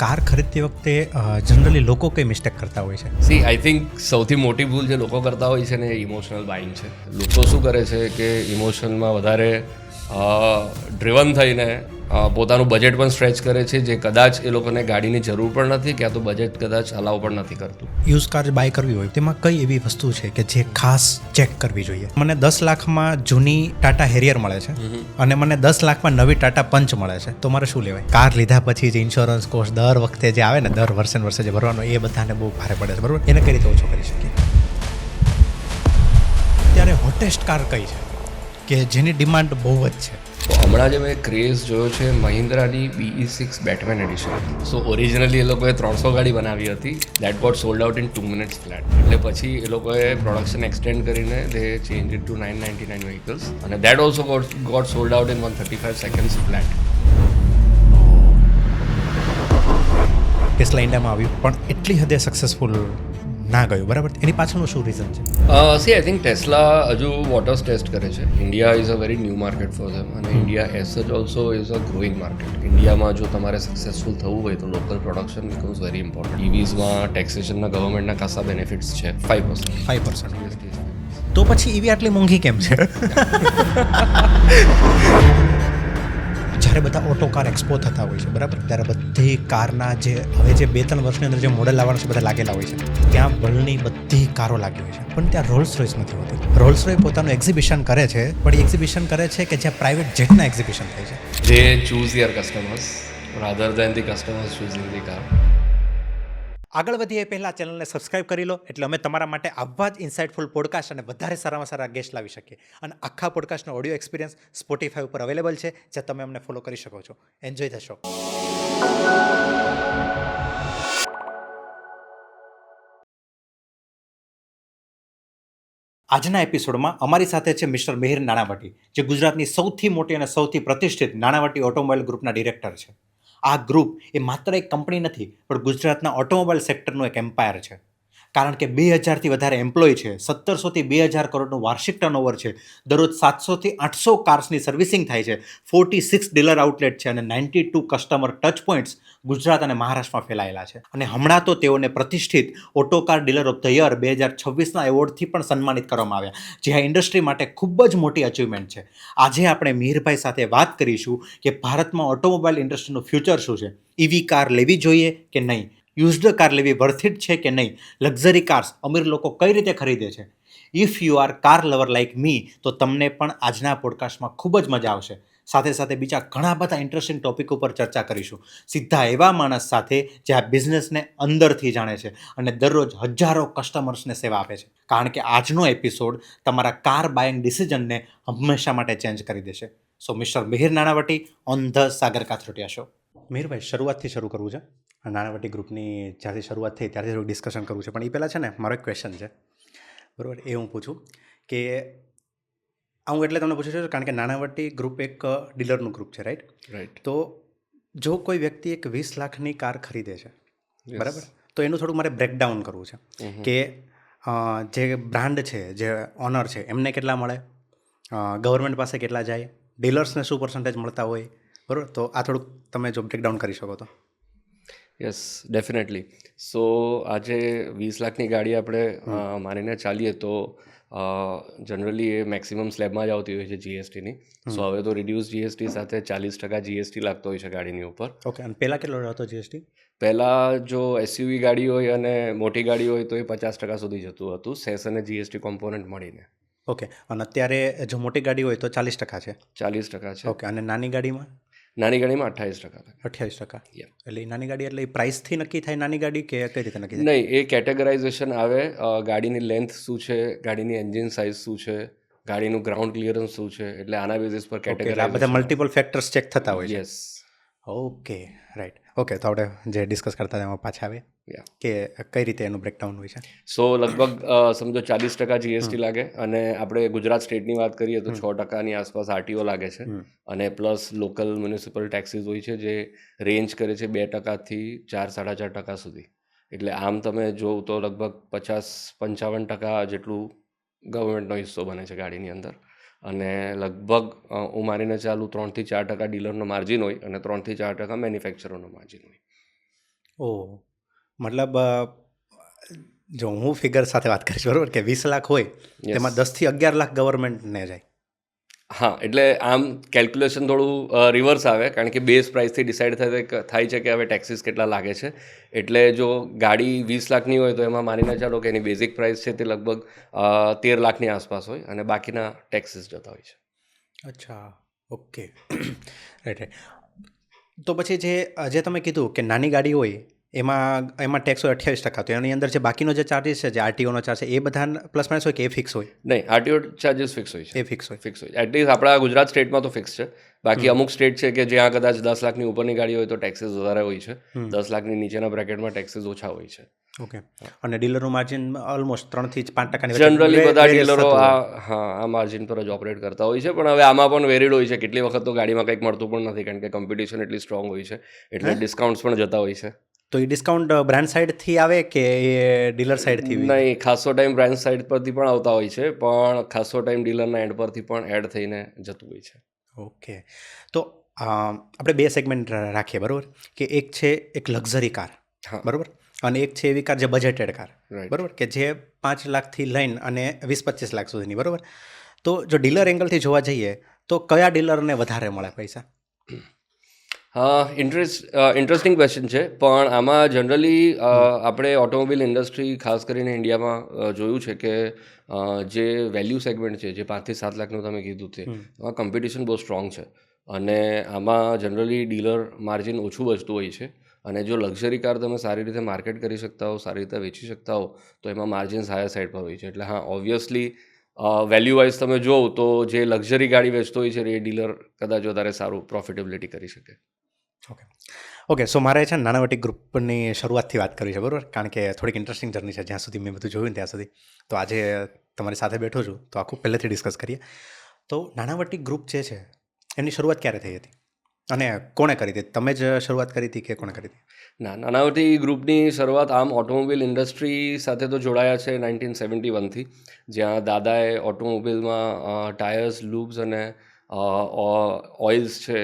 Car ખરીદતી વખતે generally લોકો કઈ મિસ્ટેક કરતા હોય છે? સી આઈ થિંક સૌથી મોટી ભૂલ જે લોકો કરતા હોય છે ને એ ઇમોશનલ બાઇંગ છે. લોકો શું કરે છે કે ઇમોશનમાં વધારે ડ્રિવન થઈને પોતાનું બજેટ પણ સ્ટ્રેચ કરે છે, જે કદાચ એ લોકોને ગાડીની જરૂર પણ નથી, ક્યાં તો બજેટ કદાચ અલાઉ પણ નથી કરતું. યુઝ કાર બાય કરવી હોય તેમાં કઈ એવી વસ્તુ છે કે જે ખાસ ચેક કરવી જોઈએ? મને 10 લાખમાં જૂની ટાટા હેરિયર મળે છે અને મને 10 લાખમાં નવી ટાટા પંચ મળે છે, તો મારે શું લેવાય? કાર લીધા પછી જે ઇન્સ્યોરન્સ કોસ્ટ દર વખતે જે આવે ને, દર વર્ષે ને વર્ષે જે ભરવાનો, એ બધાને બહુ ભારે પડે છે, બરાબર? એને કઈ રીતે ઓછો કરી શકીએ? ત્યારે હોટેસ્ટ કાર કઈ છે કે જેની ડિમાન્ડ બહુ જ છે? તો હમણાં જે મેં ક્રેઝ જોયો છે મહિન્દ્રાની BE6 Batman edition. So originally એ લોકોએ 300 ગાડી બનાવી હતી, that got sold out in 2 minutes flat. એટલે પછી એ લોકોએ પ્રોડક્શન એક્સટેન્ડ કરીને they change it to 999 vehicles અને that also got sold out in 135 seconds flat. Tesla ઇન્ડિયામાં આવ્યું પણ એટલી હદે સક્સેસફુલ ના ગયું, બરાબર? એની પાછળનું શું રીઝન છે? સી આઈ થિંક ટેસ્લા હજુ વોટર્સ ટેસ્ટ કરે છે. India is a very new market for them અને India as such also is a growing market. ઇન્ડિયામાં જો તમારે સક્સેસફુલ થવું હોય તો local production becomes very important. ઇવીઝમાં ટેક્સેશનના ગવર્મેન્ટના ખાસા બેનિફિટ્સ છે. 5%. તો પછી એવી આટલી મોંઘી કેમ છે? જ્યારે બધા ઓટો કાર એક્સપો થતા હોય છે, બરાબર, ત્યારે બધી કારના જે હવે જે 2-3 વર્ષની અંદર જે મોડેલ આવવાના છે બધા લાગેલા હોય છે, ત્યાં વર્લ્ડની બધી કારો લાગી હોય છે, પણ ત્યાં રોલ્સ રોયસ નથી હોતી. રોલ્સ રોય પોતાનું એક્ઝિબિશન કરે છે, પણ એ એક્ઝિબિશન કરે છે કે જ્યાં પ્રાઇવેટ જેટના એક્ઝિબિશન થાય છે. They choose their customers rather than the customers choosing the car. આગળ વધીએ એ પહેલાં ચેનલને સબસ્ક્રાઇબ કરી લો, એટલે અમે તમારા માટે આવા જ ઇન્સાઇટફુલ પોડકાસ્ટ અને વધારે સારામાં સારા ગેસ્ટ લાવી શકીએ. અને આખા પોડકાસ્ટનો ઓડિયો એક્સપિરિયન્સ સ્પોટીફાઈ ઉપર અવેલેબલ છે, જ્યાં તમે અમને ફોલો કરી શકો છો. Enjoy the show. આજના એપિસોડમાં અમારી સાથે છે મિસ્ટર મિહિર નાણાવટી, જે ગુજરાતની સૌથી મોટી અને સૌથી પ્રતિષ્ઠિત નાણાવટી ઓટોમોબાઈલ ગ્રુપના ડિરેક્ટર છે. આ ગ્રુપ એ માત્ર એક કંપની નથી, પણ ગુજરાતના ઓટોમોબાઈલ સેક્ટરનું એક એમ્પાયર છે. કારણ કે 2000થી વધારે એમ્પ્લોય છે, 1700થી 2000 કરોડનું વાર્ષિક ટર્નઓવર છે, દરરોજ 700થી 800 કાર્સની સર્વિસિંગ થાય છે, 46 ડીલર આઉટલેટ છે અને 92 કસ્ટમર ટચ પોઈન્ટ્સ ગુજરાત અને મહારાષ્ટ્રમાં ફેલાયેલા છે. અને હમણાં તો તેઓને પ્રતિષ્ઠિત auto car dealer of the year 2026ના એવોર્ડથી પણ સન્માનિત કરવામાં આવ્યા, જે આ ઇન્ડસ્ટ્રી માટે ખૂબ જ મોટી અચીવમેન્ટ છે. આજે આપણે મિહિરભાઈ સાથે વાત કરીશું કે ભારતમાં ઓટોમોબાઈલ ઇન્ડસ્ટ્રીનું ફ્યુચર શું છે, ઈવી કાર લેવી જોઈએ કે નહીં, યુઝડ કાર લેવી વર્થ ઇટ છે કે નહીં, લક્ઝરી કાર્સ અમીર લોકો કઈ રીતે ખરીદે છે. If you are car lover like me, તો તમને પણ આજના પોડકાસ્ટમાં ખૂબ જ મજા આવશે. સાથે સાથે બીજા ઘણા બધા ઇન્ટરેસ્ટિંગ ટોપિક ઉપર ચર્ચા કરીશું, સીધા એવા માણસ સાથે જે આ બિઝનેસને અંદરથી જાણે છે અને દરરોજ હજારો કસ્ટમર્સને સેવા આપે છે. કારણ કે આજનો એપિસોડ તમારા કાર બાઇંગ ડિસિઝનને હંમેશા માટે ચેન્જ કરી દેશે. So mister Mihir Nanavati on the Sagar Kathrotiya show. મિહિરભાઈ, શરૂઆતથી શરૂ કરવું છે. નાણાવટી ગ્રુપની જ્યારથી શરૂઆત થઈ ત્યારથી થોડું ડિસ્કશન કરવું છે, પણ એ પહેલાં છે ને મારો એક ક્વેશ્ચન છે, બરાબર? એ હું પૂછું કે હું એટલે તમને પૂછું છું કારણ કે નાણાવટી ગ્રુપ એક ડીલરનું ગ્રુપ છે, રાઈટ? તો જો કોઈ વ્યક્તિ એક 20 લાખની કાર ખરીદે છે, બરાબર, તો એનું થોડું મારે બ્રેકડાઉન કરવું છે કે જે બ્રાન્ડ છે, જે ઓનર છે, એમને કેટલા મળે, ગવર્મેન્ટ પાસે કેટલા જાય, ડીલર્સને શું પર્સન્ટેજ મળતા હોય, બરાબર? તો આ થોડુંક તમે જો બ્રેકડાઉન કરી શકો તો. Yes, definitely. સો આજે 20 લાખની ગાડી આપણે માનીને ચાલીએ તો જનરલી એ મેક્સિમમ સ્લેબમાં જ આવતી હોય છે જીએસટીની. સો હવે તો રિડ્યુસ જીએસટી સાથે 40% જીએસટી લાગતો હોય છે ગાડીની ઉપર. ઓકે, અને પહેલાં કેટલો હતો જીએસટી? પહેલાં જો એસયુવી ગાડી હોય અને મોટી ગાડી હોય તો એ 50% સુધી જતું હતું, સેસ અને જીએસટી કોમ્પોનન્ટ મળીને. ઓકે, અને અત્યારે જો મોટી ગાડી હોય તો 40% છે? 40% છે. ઓકે, અને નાની ગાડીમાં? નાની ગાડીમાં 28%. 28%. એટલે એ નાની ગાડી એટલે એ પ્રાઇસથી નક્કી થાય નાની ગાડી કે કઈ રીતે નક્કી થાય? નહીં, એ કેટેગરાઇઝેશન આવે, ગાડીની લેન્થ શું છે, ગાડીની એન્જિન સાઇઝ શું છે, ગાડીનું ગ્રાઉન્ડ ક્લિયરન્સ શું છે, એટલે આના બેઝિસ પર આ બધા મલ્ટિપલ ફેક્ટર્સ ચેક થતા હોય છે. યસ. Okay, right. ઓકે, તો આપણે જે ડિસ્કસ કરતા એમાં પાછા આવે કે કઈ રીતે એનું બ્રેકડાઉન હોય છે. સો લગભગ સમજો 40% જીએસટી લાગે અને આપણે ગુજરાત સ્ટેટની વાત કરીએ તો 6%ની આસપાસ આરટીઓ લાગે છે અને પ્લસ લોકલ મ્યુનિસિપલ ટેક્સીસ હોય છે જે રેન્જ કરે છે 2%થી 4-4.5% સુધી. એટલે આમ તમે જોવ તો લગભગ 50-55% જેટલું ગવર્મેન્ટનો હિસ્સો બને છે ગાડીની અંદર અને લગભગ હું માનીને ચાલું 3-4% ડીલરનો માર્જિન હોય અને 3-4% મેન્યુફેક્ચરરનો માર્જિન હોય. ઓહ, મતલબ જો હું ફિગર સાથે વાત કરીશ બરાબર કે 20 લાખ હોય યસ. તેમાં 10 થી 11 લાખ ગવર્મેન્ટને જાય. હા, એટલે આમ કેલ્ક્યુલેશન થોડું રિવર્સ આવે, કારણ કે બેઝ પ્રાઇસથી ડિસાઇડ થાય છે કે હવે ટેક્સીસ કેટલા લાગે છે. એટલે જો ગાડી 20 લાખની હોય તો એમાં માનીને ચાલો કે એની બેઝિક પ્રાઇસ છે તે લગભગ 13 લાખની આસપાસ હોય અને બાકીના ટેક્સીસ જતા હોય છે. અચ્છા, ઓકે. Right right. તો પછી જે તમે કીધું કે નાની ગાડી હોય એમાં ટેક્સ હોય 28%, તો એની અંદર જે બાકીનો જે ચાર્જીસ છે, જે આરટીઓનો ચાર્જ છે, એ બધા પ્લસ માઇનસ હોય કે એ ફિક્સ હોય? નહીં, આરટીઓ ચાર્જીસ ફિક્સ હોય છે. એ ફિક્સ હોય. ફિક્સ હોય, એટલીસ્ટ આપણા ગુજરાત સ્ટેટમાં તો ફિક્સ છે. બાકી અમુક સ્ટેટ છે કે જ્યાં કદાચ 10 લાખની ઉપરની ગાડી હોય તો ટેક્સીસ વધારે હોય છે, 10 લાખની નીચેના બ્રેકેટમાં ટેક્સીસ ઓછા હોય છે. ઓકે. અને ડીલરનું માર્જિન ઓલમોસ્ટ 3 થી 5% જનરલી બધા ડીલરો આ માર્જિન પર જ ઓપરેટ કરતા હોય છે, પણ હવે આમાં પણ વેરીડ હોય છે. કેટલી વખત તો ગાડીમાં કંઈક મળતું પણ નથી, કારણ કે કોમ્પિટિશન એટલી સ્ટ્રોંગ હોય છે, એટલે ડિસ્કાઉન્ટ્સ પણ જતા હોય છે. તો એ ડિસ્કાઉન્ટ બ્રાન્ડ સાઇડથી આવે કે એ ડીલર સાઇડથી? નહીં, ખાસો ટાઈમ બ્રાન્ડ સાઇડ પરથી પણ આવતા હોય છે, પણ ખાસો ટાઈમ ડીલરના એન્ડ પરથી પણ એડ થઈને જતું હોય છે. ઓકે. તો આપણે 2 સેગમેન્ટ રાખીએ બરાબર, કે એક છે એક લક્ઝરી કાર, હા. બરાબર, અને એક છે એવી કાર જે બજેટેડ કાર, Right. બરાબર, કે જે 5 લાખથી લઈને અને 20-25 લાખ સુધીની, બરાબર. તો જો ડીલર એંગલથી જોવા જઈએ તો કયા ડીલરને વધારે મળે પૈસા? ઇન્ટરેસ્ટિંગ ક્વેશ્ચન છે, પણ આમાં જનરલી આપણે ઓટોમોબાઈલ ઇન્ડસ્ટ્રી ખાસ કરીને ઇન્ડિયામાં જોયું છે કે જે વેલ્યુ સેગમેન્ટ છે, જે 5 થી 7 લાખનું તમે કીધું તે, આમાં કોમ્પિટિશન બહુ સ્ટ્રોંગ છે અને આમાં જનરલી ડીલર માર્જિન ઓછું બચતું હોય છે. અને જો લક્ઝરી કાર તમે સારી રીતે માર્કેટ કરી શકતા હો, સારી રીતે વેચી શકતા હો, તો એમાં માર્જિન્સ હાયર સાઇડ પર હોય છે. એટલે હા, ઓબ્વિયસલી વેલ્યુ વાઇઝ તમે જોવો તો જે લક્ઝરી ગાડી વેચતો હોય છે એ ડીલર કદાચ વધારે સારું પ્રોફિટેબિલિટી કરી શકે. ઓકે. સો મારે છે ને નાણાવટી ગ્રુપની શરૂઆતથી વાત કરવી છે, બરાબર, કારણ કે થોડીક ઇન્ટરેસ્ટિંગ જર્ની છે જ્યાં સુધી મેં બધું જોયું ને ત્યાં સુધી. તો આજે તમારી સાથે બેઠો છું તો આખું પહેલેથી ડિસ્કસ કરીએ. તો નાણાવટી ગ્રુપ જે છે એની શરૂઆત ક્યારે થઈ હતી અને કોણે કરી હતી? તમે જ શરૂઆત કરી હતી કે કોણે કરી હતી? નાણાવટી ગ્રુપની શરૂઆત આમ ઓટોમોબાઈલ ઇન્ડસ્ટ્રી સાથે તો જોડાયા છે 1971થી, જ્યાં દાદાએ ઓટોમોબાઈલમાં ટાયર્સ, લૂબ્સ અને ઓઇલ્સ છે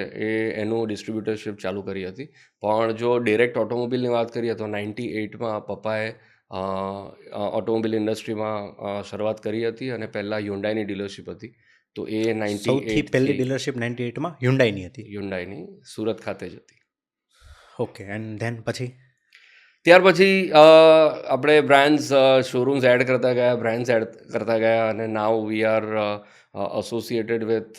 એનું ડિસ્ટ્રીબ્યુટરશિપ ચાલુ કરી હતી. પણ જો ડિરેક્ટ ઓટોમોબાઈલની વાત કરીએ તો 98માં પપ્પાએ ઓટોમોબાઈલ ઇન્ડસ્ટ્રીમાં શરૂઆત કરી હતી અને પહેલાં હ્યુન્ડાઈની ડીલરશિપ હતી. તો એ સૌથી પહેલી ડીલરશિપ 98માં હ્યુન્ડાઈની હતી. હ્યુન્ડાઈની સુરત ખાતે જ હતી. ઓકે. એન્ડ ધેન પછી ત્યાર પછી આપણે બ્રાન્ડ્સ, શોરૂમ્સ એડ કરતા ગયા અને નાવ we are associated with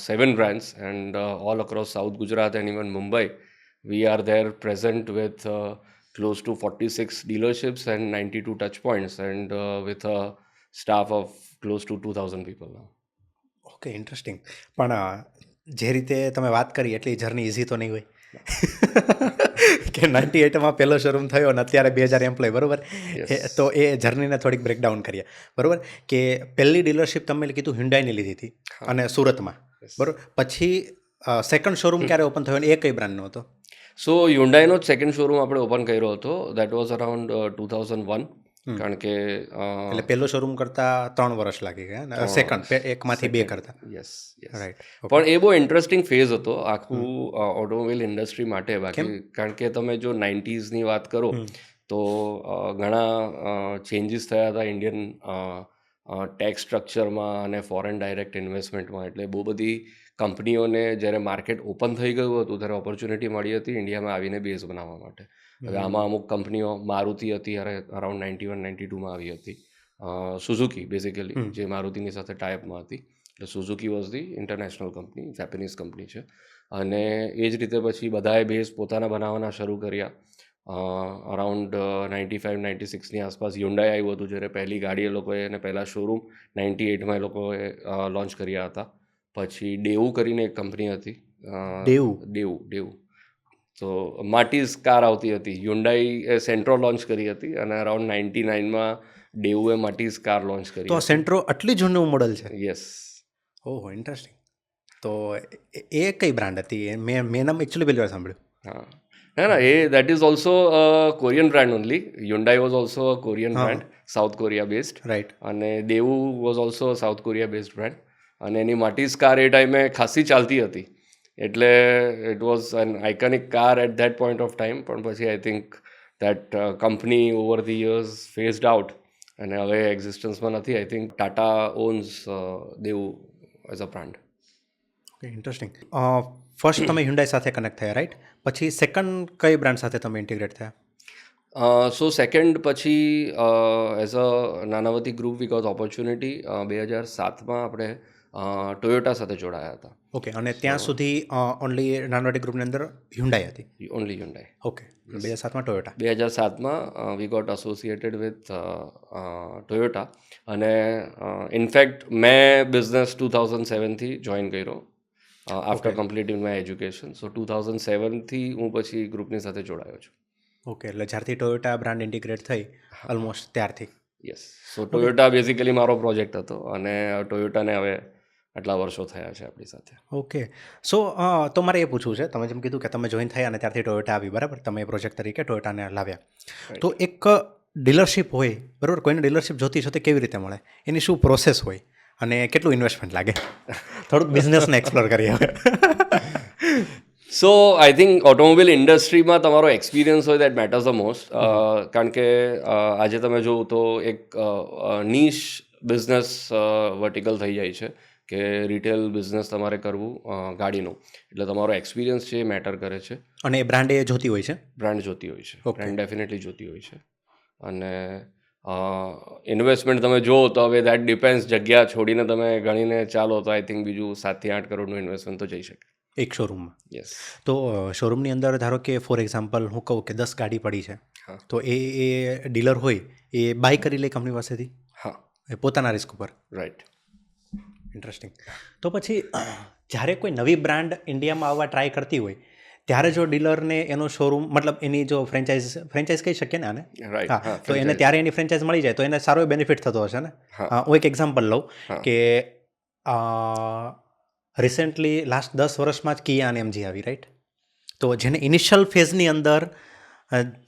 7 brands and all across South Gujarat and even Mumbai. We are there present with close to 46 dealerships and 92 touch points and with a staff of close to 2,000 people now. Okay, interesting. પણ જે રીતે તમે વાત કરી એટલી journey easy તો નહીં હોય કે 98માં પહેલો શોરૂમ થયો અને અત્યારે 2000 એમ્પ્લોય, બરાબર. તો એ જર્નીને થોડીક બ્રેકડાઉન કરીએ, બરાબર, કે પહેલી ડીલરશિપ તમે કીધું હ્યુન્ડાઈની લીધી હતી અને સુરતમાં, બરાબર. પછી સેકન્ડ શોરૂમ ક્યારે ઓપન થયો અને એ કઈ બ્રાન્ડનો હતો? સો હ્યુન્ડાઈનો જ સેકન્ડ શોરૂમ આપણે ઓપન કર્યો હતો. દેટ વોઝ અરાઉન્ડ 2001, કારણ કે એટલે પહેલો શોરૂમ કરતાં 3 વર્ષ લાગી ગયા, સેકન્ડ એકમાંથી 2 કરતા. Yes, right. પણ એ બહુ ઇન્ટરેસ્ટિંગ ફેઝ હતો આખું ઓટોમોબાઈલ ઇન્ડસ્ટ્રી માટે. બાકી કારણ કે તમે જો 90sની વાત કરો તો ઘણા ચેન્જીસ થયા હતા ઇન્ડિયન ટેક્સ સ્ટ્રક્ચરમાં અને ફોરેન ડાયરેક્ટ ઇન્વેસ્ટમેન્ટમાં. એટલે બહુ બધી કંપનીઓને જ્યારે માર્કેટ ઓપન થઈ ગયું હતું ત્યારે ઓપોર્ચ્યુનિટી મળી હતી ઇન્ડિયામાં આવીને બેઝ બનાવવા માટે. હવે આમાં અમુક કંપનીઓ, મારુતિ હતી અરાઉન્ડ 91-92માં આવી હતી, સુઝુકી બેઝિકલી જે મારુતિની સાથે ટાઈપમાં હતી. એટલે Suzuki was the international company, Japanese company છે. અને એ જ રીતે પછી બધાએ બેઝ પોતાના બનાવવાના શરૂ કર્યા. અરાઉન્ડ 95-96ની આસપાસ હ્યુન્ડાઈ આવ્યું હતું, જ્યારે પહેલી ગાડી એ લોકોએ અને પહેલાં શોરૂમ 98માં એ લોકોએ લોન્ચ કર્યા હતા. પછી ડેવુ કરીને એક કંપની હતી, ડેવુ. તો માટીઝ કાર આવતી હતી, હ્યુન્ડાઈ સેન્ટ્રો લોન્ચ કરી હતી અને અરાઉન્ડ 99માં ડેવુએ માટીઝ કાર લોન્ચ કરી. તો સેન્ટ્રો આટલી જૂનું મોડલ છે? યસ. ઓહો, ઇન્ટરેસ્ટિંગ. તો એ કઈ બ્રાન્ડ હતી? મેં નામ એકચ્યુઅલી પહેલી વાર સાંભળ્યું. હા, ના, that is also Korean brand only. Hyundai was also a Korean brand, South Korea based. Right. અને Daewoo was also South Korea based brand. અને એની માટીઝ કાર એ ટાઈમે ખાસી ચાલતી હતી. એટલે it was an iconic car at that point of time. પણ પછી I think that company over the years phased out અને હવે એક્ઝિસ્ટન્સમાં નથી. I think Tata owns Daewoo as a brand. Okay, interesting. First તમે હ્યુન્ડાઈ સાથે કનેક્ટ થયા, right? પછી સેકન્ડ કઈ બ્રાન્ડ સાથે તમે ઇન્ટિગ્રેટ થયા? સો સેકન્ડ પછી as a Nanavati group we got opportunity 2007માં આપણે ટોયોટા સાથે જોડાયા હતા. ઓકે, અને ત્યાં સુધી ઓનલી નાનવટી ગ્રુપની અંદર હ્યુન્ડાઈ હતી. Only Hyundai. ઓકે, 2007માં ટોયોટા. 2007માં we got associated with Toyota અને ઇનફેક્ટ મેં બિઝનેસ 2007થી જોઈન કર્યો after completing my education. So 2007થી હું પછી ગ્રુપની સાથે જોડાયો છું. ઓકે, એટલે જ્યારથી ટોયોટા બ્રાન્ડ ઇન્ટિગ્રેટ થઈ ઓલમોસ્ટ ત્યારથી. યસ. સો ટોયોટા બેઝિકલી મારો પ્રોજેક્ટ હતો અને ટોયોટાને હવે આટલા વર્ષો થયા છે આપણી સાથે. ઓકે, સો તો મારે એ પૂછવું છે, તમે જેમ કીધું કે તમે જોઈન થયા અને ત્યારથી ટોયોટા આવી, બરાબર? તમે એ પ્રોજેક્ટ તરીકે ટોયોટાને લાવ્યા. તો એક ડીલરશીપ હોય, બરાબર? કોઈને ડીલરશીપ જોતી છે તો કેવી રીતે મળે? એની શું પ્રોસેસ હોય અને કેટલું ઇન્વેસ્ટમેન્ટ લાગે? થોડુંક બિઝનેસને એક્સપ્લોર કરીએ હવે. સો આઈ થિંક ઓટોમોબાઈલ ઇન્ડસ્ટ્રીમાં તમારો એક્સપિરિયન્સ હોય દેટ મેટર્સ ધ મોસ્ટ. કારણ કે આજે તમે જુઓ તો એક નીશ બિઝનેસ વર્ટિકલ થઈ જાય છે કે રિટેલ બિઝનેસ તમારે કરવું ગાડીનું, એટલે તમારો એક્સપિરિયન્સ છે એ મેટર કરે છે. અને એ બ્રાન્ડ એ જોતી હોય છે? બ્રાન્ડ જોતી હોય છે, બ્રાન્ડ ડેફિનેટલી જોતી હોય છે. અને ઇન્વેસ્ટમેન્ટ તમે જુઓ તો હવે દેટ ડિપેન્ડ્સ. જગ્યા છોડીને તમે ગણીને ચાલો તો આઈ થિંક બીજું 7 થી 8 કરોડનું ઇન્વેસ્ટમેન્ટ તો જઈ શકે એક શોરૂમમાં. યસ. તો શોરૂમની અંદર ધારો કે ફોર એક્ઝામ્પલ હું કહું કે 10 ગાડી પડી છે, તો એ ડીલર હોય એ બાય કરી લે કંપની પાસેથી? હા, એ પોતાના રિસ્ક ઉપર. રાઈટ. ઇન્ટરેસ્ટિંગ. તો પછી જ્યારે કોઈ નવી બ્રાન્ડ ઇન્ડિયામાં આવવા ટ્રાય કરતી હોય ત્યારે જો ડીલરને એનો શોરૂમ, મતલબ એની જો ફ્રેન્ચાઇઝ કહી શકીએ ને આને, રાઈટ. હા, તો એને ત્યારે એની ફ્રેન્ચાઇઝ મળી જાય તો એને સારો બેનિફિટ થતો હશે ને? હું એક એક્ઝામ્પલ લઉં કે રિસેન્ટલી લાસ્ટ 10 વર્ષમાં જ કિયા અને એમજી આવી, રાઈટ? તો જેને ઇનિશિયલ ફેઝની અંદર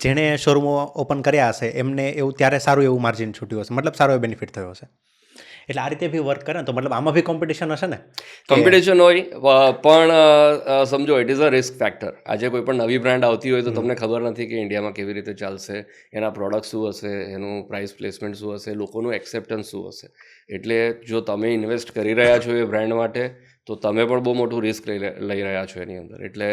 જેણે શોરૂમો ઓપન કર્યા હશે એમને એવું ત્યારે સારું એવું માર્જિન છૂટ્યું હશે, મતલબ સારો એવો બેનિફિટ થયો હશે. એટલે આ રીતે બી વર્ક કરે ને તો મતલબ આમાં બી કોમ્પિટિશન હશે ને? કોમ્પિટિશન હોય, પણ સમજો it is a risk factor. આજે કોઈ પણ નવી બ્રાન્ડ આવતી હોય તો તમને ખબર નથી કે ઇન્ડિયામાં કેવી રીતે ચાલશે, એના પ્રોડક્ટ શું હશે, એનું પ્રાઇસ પ્લેસમેન્ટ શું હશે, લોકોનું એક્સેપ્ટન્સ શું હશે. એટલે જો તમે ઇન્વેસ્ટ કરી રહ્યા છો એ બ્રાન્ડ માટે તો તમે પણ બહુ મોટું રિસ્ક લઈ રહ્યા છો એની અંદર. એટલે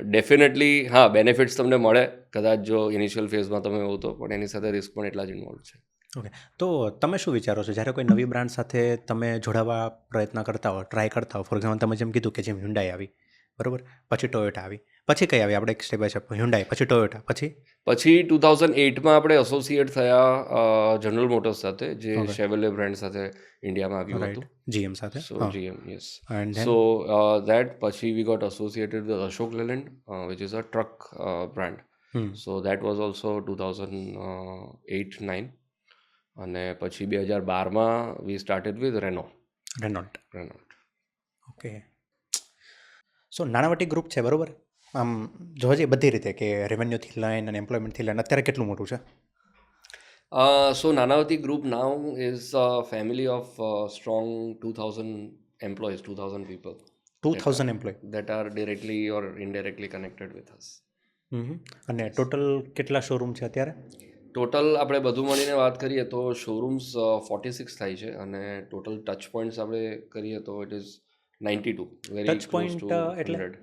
ડેફિનેટલી હા, બેનિફિટ્સ તમને મળે કદાચ જો ઇનિશિયલ ફેઝમાં તમે હો તો, પણ એની સાથે રિસ્ક પણ એટલા જ ઇન્વોલ્વ છે. ઓકે, તો તમે શું વિચારો છો જ્યારે કોઈ નવી બ્રાન્ડ સાથે તમે જોડાવા પ્રયત્ન કરતા હો, ટ્રાય કરતા હો? ફોર એક્ઝામ્પલ તમે જેમ કીધું કે જેમ હ્યુન્ડાઈ આવી, બરાબર? પછી ટોયોટા આવી, પછી કઈ આવી? આપણે એક સ્ટેપ બાય સ્ટેપ. હ્યુન્ડાઈ, પછી ટોયોટા, પછી 2008માં આપણે એસોસિએટ થયા જનરલ મોટર્સ સાથે, જે શેવલે બ્રાન્ડ સાથે ઇન્ડિયામાં આવ્યું હતું. જીએમ સાથે. So GM, yes. And then? So that પછી we got associated with Ashok Leyland which is a truck brand. So that was also 2008-9. અને પછી 2012માં we started with Renault. Renault. Okay, so Nanavati group છે, બરાબર? આમ જોવા જઈએ બધી રીતે કે રેવન્યુથી લઈને અને એમ્પ્લોયમેન્ટથી લઈને અત્યારે કેટલું મોટું છે? So Nanavati group now is a family of strong 2000 employees, 2000 people 2000 employ that are directly or indirectly connected with us. અને ટોટલ કેટલા શોરૂમ છે અત્યારે? ટોટલ આપણે બધું મળીને વાત કરીએ તો શોરૂમ્સ 46 થાય છે અને ટોટલ ટચ પોઈન્ટ્સ આપણે કરીએ તો it is 92, very touch close point to એટલે? 100.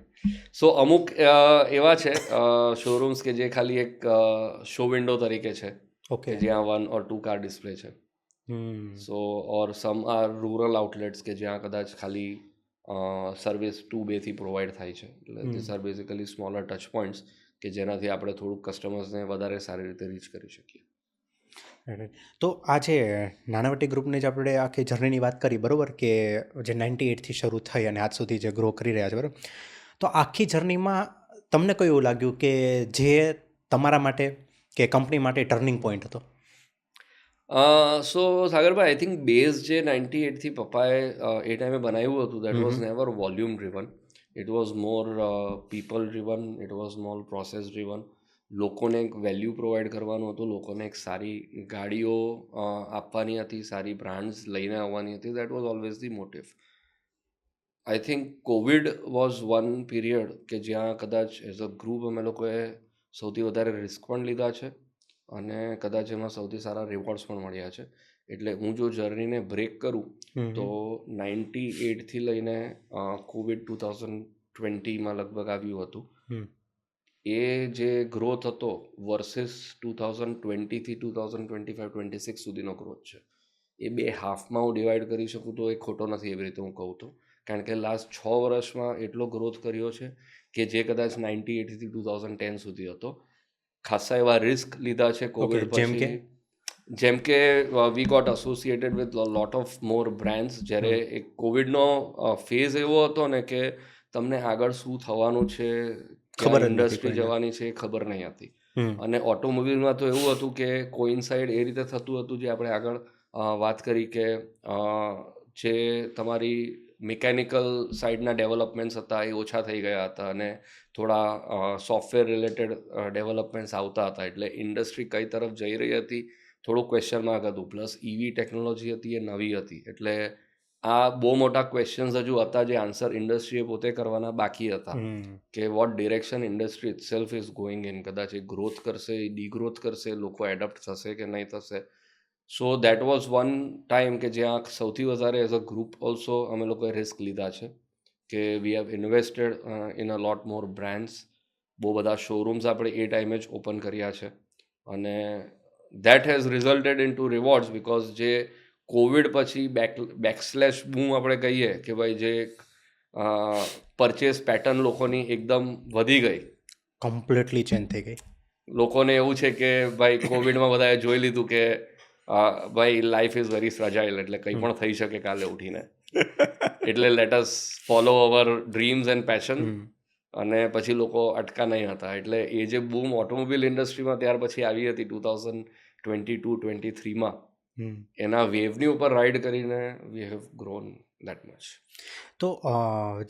સો અમુક એવા છે શોરૂમ્સ કે જે ખાલી એક શો વિન્ડો તરીકે છે, ઓકે. કે જ્યાં 1 or 2 કાર ડિસ્પ્લે છે. સો ઓર સમ આર રૂરલ આઉટલેટ્સ કે જ્યાં કદાચ ખાલી સર્વિસ 2-2 થી પ્રોવાઈડ થાય છે. એટલે this are basically smaller touch points કે જેનાથી આપણે થોડુંક કસ્ટમર્સને વધારે સારી રીતે રીચ કરી શકીએ. તો આ જે નાણાવટી ગ્રુપની જ આપણે આખી જર્નીની વાત કરી, બરાબર, કે જે 98થી શરૂ થઈ અને આજ સુધી જે ગ્રો કરી રહ્યા છે, બરાબર? તો આખી જર્નીમાં તમને કયું એવું લાગ્યું કે જે તમારા માટે કે કંપની માટે ટર્નિંગ પોઈન્ટ હતો? સો સાગરભાઈ, આઈ થિંક બેઝ જે 98થી પપ્પાએ એ ટાઈમે બનાવ્યું હતું that was never volume driven. It was more people driven, it was more process driven. લોકોને એક વેલ્યુ પ્રોવાઈડ કરવાનું હતું, લોકોને એક સારી ગાડીઓ આપવાની હતી, સારી બ્રાન્ડ્સ લઈને આવવાની હતી. That was always the motive. I think Covid was one period કે જ્યાં કદાચ એઝ અ ગ્રુપ અમે લોકોએ સૌથી વધારે રિસ્ક પણ લીધા છે અને કદાચ એમાં સૌથી સારા રિવોર્ડ્સ પણ મળ્યા છે. એટલે હું જો જર્નીને બ્રેક કરું તો 98થી લઈને કોવિડ 2020માં લગભગ આવ્યું હતું. એ જે ગ્રોથ હતો વર્સિસ 2020થી 2025-26 સુધીનો ગ્રોથ છે, એ બે હાફમાં હું ડિવાઈડ કરી શકું તો એ ખોટો નથી, એવી રીતે હું કહું તો. કારણ કે લાસ્ટ 6 વર્ષમાં એટલો ગ્રોથ કર્યો છે કે જે કદાચ 98થી 2010 સુધી હતો. ખાસા એવા રિસ્ક લીધા છે કોવિડ પછી, જેમ કે we got associated with lot of more brands. જ્યારે એક કોવિડનો ફેઝ એવો હતો ને કે તમને આગળ શું થવાનું છે, ખબર જ નથી ઇન્ડસ્ટ્રી કોઈને. જવાની છે એ ખબર નહીં હતી. અને ઓટોમોબિલમાં તો એવું હતું કે કોઇન્સાઇડ એ રીતે થતું હતું, જે આપણે આગળ વાત કરી કે જે તમારી મિકેનિકલ સાઇડના ડેવલપમેન્ટ્સ હતા એ ઓછા થઈ ગયા હતા અને થોડા સોફ્ટવેર રિલેટેડ ડેવલપમેન્ટ્સ આવતા હતા. એટલે ઇન્ડસ્ટ્રી કઈ તરફ જઈ રહી હતી થોડું ક્વેશ્ચન માર્ક હતું. પ્લસ ઇવી ટેકનોલોજી હતી એ નવી હતી. એટલે આ બહુ મોટા ક્વેશ્ચન્સ હજુ હતા જે આન્સર ઇન્ડસ્ટ્રીએ પોતે કરવાના બાકી હતા, કે what direction industry itself is going in. કદાચ એ ગ્રોથ કરશે, એ ડીગ્રોથ કરશે, લોકો એડપ્ટ થશે કે નહીં થશે. સો દેટ વોઝ વન ટાઈમ કે જ્યાં સૌથી વધારે એઝ અ ગ્રુપ ઓલ્સો અમે લોકોએ રિસ્ક લીધા છે કે we have invested in a lot more brands. બહુ બધા શોરૂમ્સ આપણે એ ટાઈમે જ ઓપન કર્યા છે અને that has resulted into rewards. Because જે કોવિડ પછી બેકસ્લેશ બૂમ આપણે કહીએ કે ભાઈ જે પરચેસ પેટર્ન લોકોની એકદમ વધી ગઈ, કમ્પ્લીટલી ચેન્જ થઈ ગઈ. લોકોને એવું છે કે ભાઈ કોવિડમાં બધાએ જોઈ લીધું કે ભાઈ લાઈફ ઇઝ વેરી ફ્રજાઇલ, એટલે કંઈ પણ થઈ શકે કાલે ઉઠીને. એટલે let us follow our dreams and passion. અને પછી લોકો અટકા નહીં હતા. એટલે એ જે બૂમ ઓટોમોબાઈલ ઇન્ડસ્ટ્રીમાં ત્યાર પછી આવી હતી 2022-23માં, એના વેવની ઉપર રાઇડ કરીને we have grown that much. તો